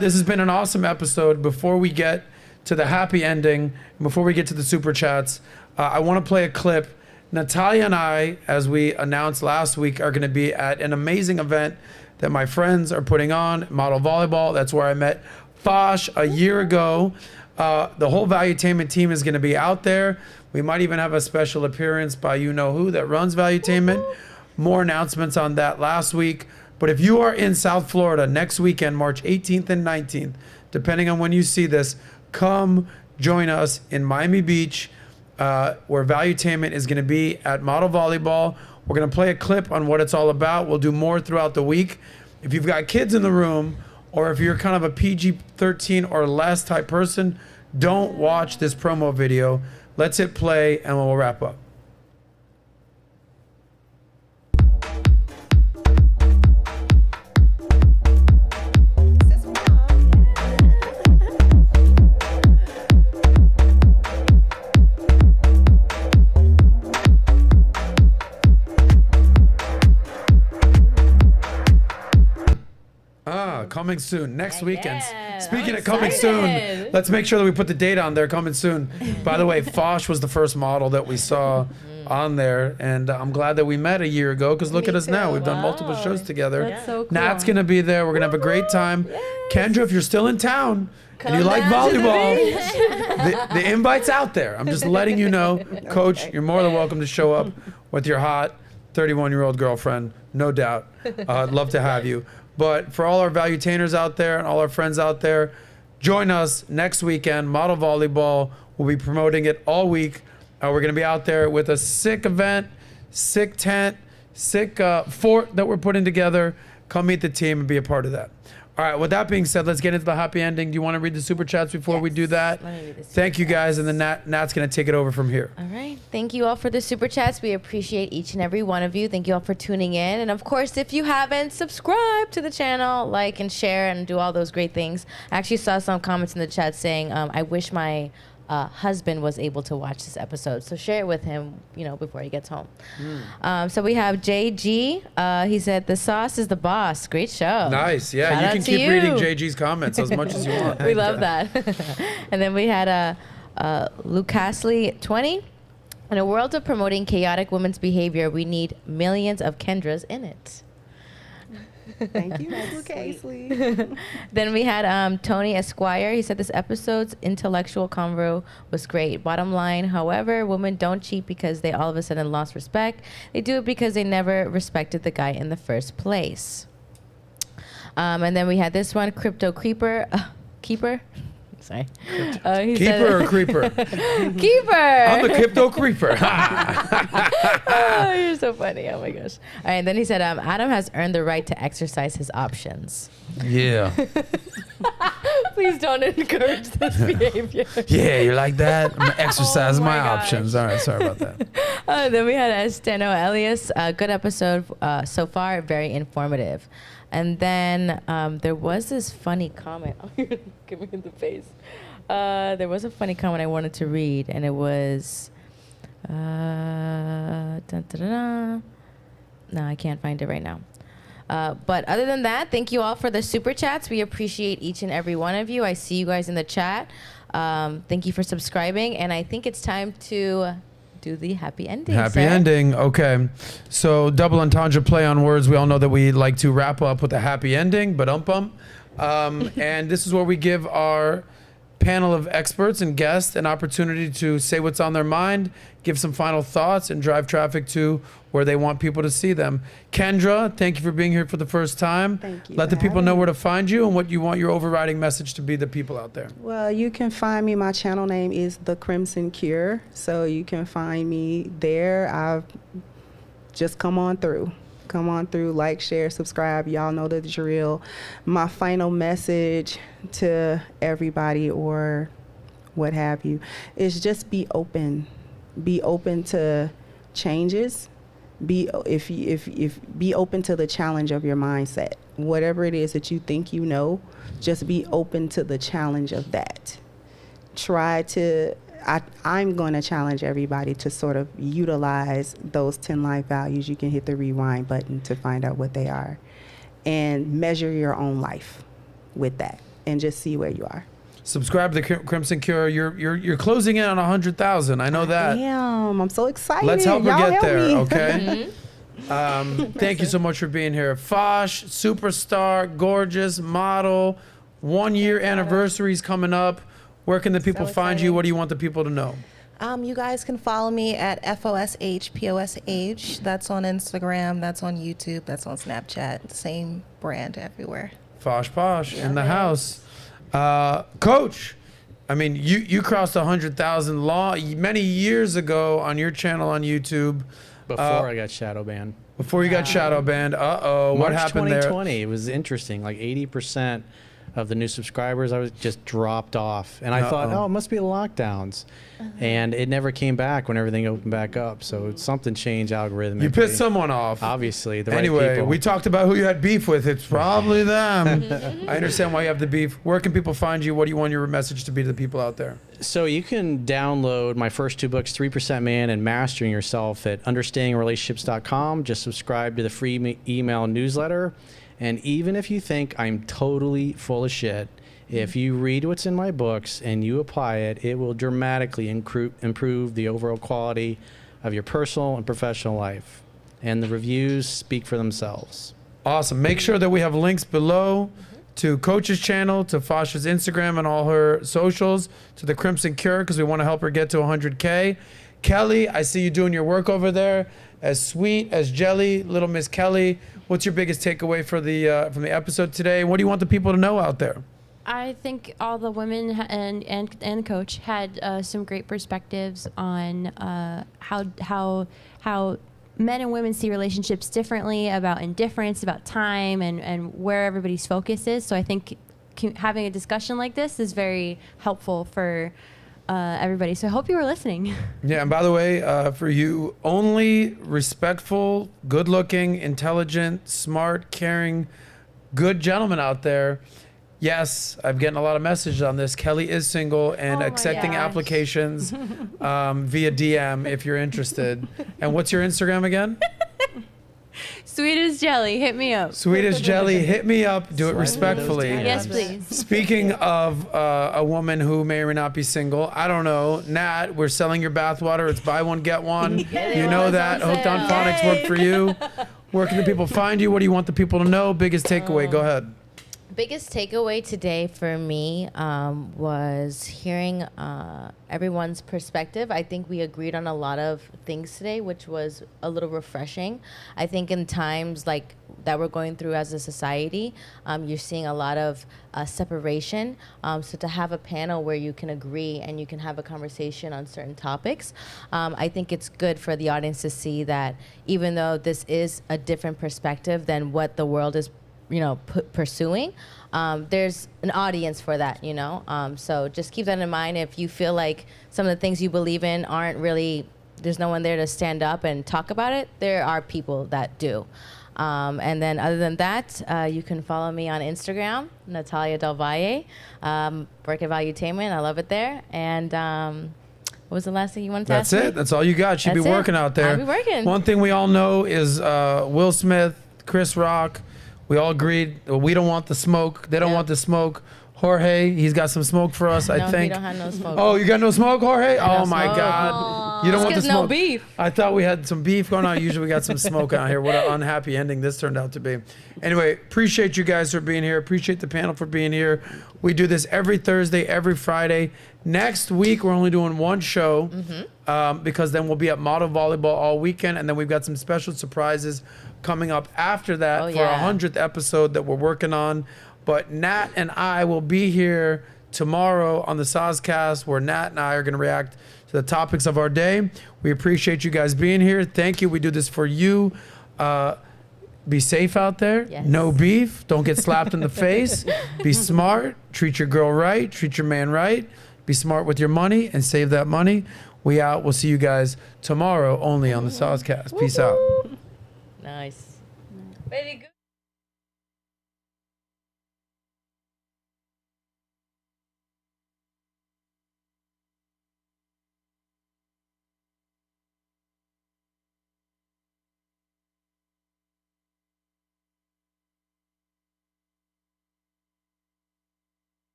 This has been an awesome episode. Before we get to the happy ending, before we get to the super chats, I want to play a clip. Natalia and I, as we announced last week, are going to be at an amazing event that my friends are putting on, Model Volleyball. That's where I met Fosh a year ago. The whole Valuetainment team is going to be out there. We might even have a special appearance by you-know-who that runs Valuetainment. More announcements on that last week. But if you are in South Florida next weekend, March 18th and 19th, depending on when you see this, come join us in Miami Beach, where Valuetainment is going to be at Model Volleyball. We're going to play a clip on what it's all about. We'll do more throughout the week. If you've got kids in the room, or if you're kind of a PG-13 or less type person, don't watch this promo video. Let's hit play and we'll wrap up. Coming soon next weekend. Speaking of coming soon, let's make sure that we put the date on there. Coming soon. By the way, Fosh was the first model that we saw on there, and I'm glad that we met a year ago, because look at us now. We've done multiple shows together. That's so cool. Nat's gonna be there. We're gonna have a great time. Kendra, if you're still in town and you like volleyball, the invite's out there. I'm just letting you know. Coach, you're more than welcome to show up with your hot 31-year-old girlfriend, no doubt. I'd love to have you. But for all our Valuetainers out there and all our friends out there, join us next weekend, Model Volleyball. We'll be promoting it all week. We're going to be out there with a sick event, sick tent, sick fort that we're putting together. Come meet the team and be a part of that. All right, with that being said, let's get into the happy ending. Do you want to read the super chats before we do that? Let me read the super Thank you guys, chats. and then Nat's going to take it over from here. All right. Thank you all for the super chats. We appreciate each and every one of you. Thank you all for tuning in. And of course, if you haven't, subscribe to the channel, like and share, and do all those great things. I actually saw some comments in the chat saying, I wish my husband was able to watch this episode. So share it with him, before he gets home. So we have JG. He said, the sauce is the boss. Great show. Nice. Yeah, Shout you out can to keep you. reading JG's comments as much as you want. We love that. And then we had Lucasley 20. In a world of promoting chaotic women's behavior, we need millions of Kendras in it. Thank you, Michael Casely. Then we had Tony Esquire. He said this episode's intellectual convo was great. Bottom line, however, women don't cheat because they all of a sudden lost respect. They do it because they never respected the guy in the first place. And then we had this one, Crypto Creeper. Keeper? Sorry. Keeper or creeper? Keeper! I'm the crypto creeper. Oh, you're so funny. Oh my gosh. All right, then he said, Adam has earned the right to exercise his options. Yeah. Please don't encourage this behavior. Yeah, you like that? I'm gonna exercise Oh my my gosh. options. All right, sorry about that. Then we had Steno Elias. Good episode so far, very informative. And then there was this funny comment. Oh, you're gonna give me in the face. There was a funny comment I wanted to read, and it was, no, I can't find it right now. But other than that, thank you all for the super chats. We appreciate each and every one of you. I see you guys in the chat. Thank you for subscribing, and I think it's time to do the happy ending. Happy ending. Okay. So double entendre play on words. We all know that we like to wrap up with a happy ending, but and this is where we give our panel of experts and guests an opportunity to say what's on their mind, give some final thoughts, and drive traffic to where they want people to see them. Kendra, thank you for being here for the first time. Thank you. Let the people know where to find you and what you want your overriding message to be the people out there. Well, you can find me. My channel name is The Crimson Cure, so you can find me there. I've just come on through. Come on through, like, share, subscribe. Y'all know the drill. My final message to everybody or what have you is just be open. Be open to changes. Be open to the challenge of your mindset. Whatever it is that you think you know, just be open to the challenge of that. I'm going to challenge everybody to sort of utilize those 10 life values. You can hit the rewind button to find out what they are and measure your own life with that and just see where you are. Subscribe to the Crimson Cure. You're closing in on 100,000. I know that. Damn, I'm so excited. Let's help her Y'all get help there, me. okay? Thank you so much for being here. Fosh, superstar, gorgeous, model, 1 year anniversary's coming up. Where can the people find you? What do you want the people to know? You guys can follow me at FOSHPOSH. That's on Instagram. That's on YouTube. That's on Snapchat. Same brand everywhere. Fosh Posh in the house. Coach, I mean, you crossed 100,000 many years ago on your channel on YouTube. Before I got shadow banned. Before you got shadow banned. What happened there? March 2020, it was interesting. Like 80% of the new subscribers, I was just dropped off. And I thought, it must be the lockdowns. And it never came back when everything opened back up. So something changed algorithmically. You pissed someone off. Obviously, the anyway, right people. we talked about who you had beef with. It's probably them. I understand why you have the beef. Where can people find you? What do you want your message to be to the people out there? So you can download my first 2 books, 3% Man and Mastering Yourself, at understandingrelationships.com. Just subscribe to the free email newsletter. And even if you think I'm totally full of shit, if you read what's in my books and you apply it, it will dramatically improve the overall quality of your personal and professional life. And the reviews speak for themselves. Awesome. Make sure that we have links below to Coach's channel, to Fosh's Instagram and all her socials, to the Crimson Cure, because we want to help her get to 100K. Kelly, I see you doing your work over there. As sweet as jelly, little Miss Kelly. What's your biggest takeaway for the from the episode today? What do you want the people to know out there? I think all the women and Coach had some great perspectives on how men and women see relationships differently, about indifference, about time, and where everybody's focus is. So I think having a discussion like this is very helpful for everybody. So I hope you were listening. Yeah, and by the way, for you, only respectful, good-looking, intelligent, smart, caring, good gentlemen out there. Yes, I'm getting a lot of messages on this. Kelly is single and accepting applications via DM if you're interested. And what's your Instagram again? Sweet as jelly, hit me up. Sweet as jelly, hit me up. Do it respectfully. Yes, please. Speaking of a woman who may or may not be single, I don't know. Nat, we're selling your bathwater. It's buy one, get one. You know that. Hooked on Phonics worked for you. Where can the people find you? What do you want the people to know? Biggest takeaway. Go ahead. Biggest takeaway today for me was hearing everyone's perspective. I think we agreed on a lot of things today, which was a little refreshing. I think in times like that we're going through as a society, you're seeing a lot of separation. So to have a panel where you can agree and you can have a conversation on certain topics, I think it's good for the audience to see that even though this is a different perspective than what the world is pursuing, there's an audience for that, so just keep that in mind. If you feel like some of the things you believe in aren't really, there's no one there to stand up and talk about it, there are people that do. And then other than that, you can follow me on Instagram, Natalia Del Valle, work at Valuetainment. I love it there. And what was the last thing you wanted to ask me? That's it. That's all you got. She'd be working out there. I'll be working. One thing we all know is Will Smith, Chris Rock, we all agreed we don't want the smoke. They don't want the smoke. Jorge, he's got some smoke for us, I think. No, he don't have no smoke. Oh, you got no smoke, Jorge? No oh, my smoke. God. You don't want the Because smoke. no beef. I thought we had some beef going on. Usually we got some smoke out here. What an unhappy ending this turned out to be. Anyway, appreciate you guys for being here. Appreciate the panel for being here. We do this every Thursday, every Friday. Next week, we're only doing one show because then we'll be at Model Volleyball all weekend. And then we've got some special surprises coming up after that for our 100th episode that we're working on. But Nat and I will be here tomorrow on the Soscast, where Nat and I are going to react to the topics of our day. We appreciate you guys being here. Thank you. We do this for you. Be safe out there. Yes. No beef. Don't get slapped in the face. Be smart. Treat your girl right. Treat your man right. Be smart with your money and save that money. We out. We'll see you guys tomorrow only on the Soscast. Peace out. Nice. Very good.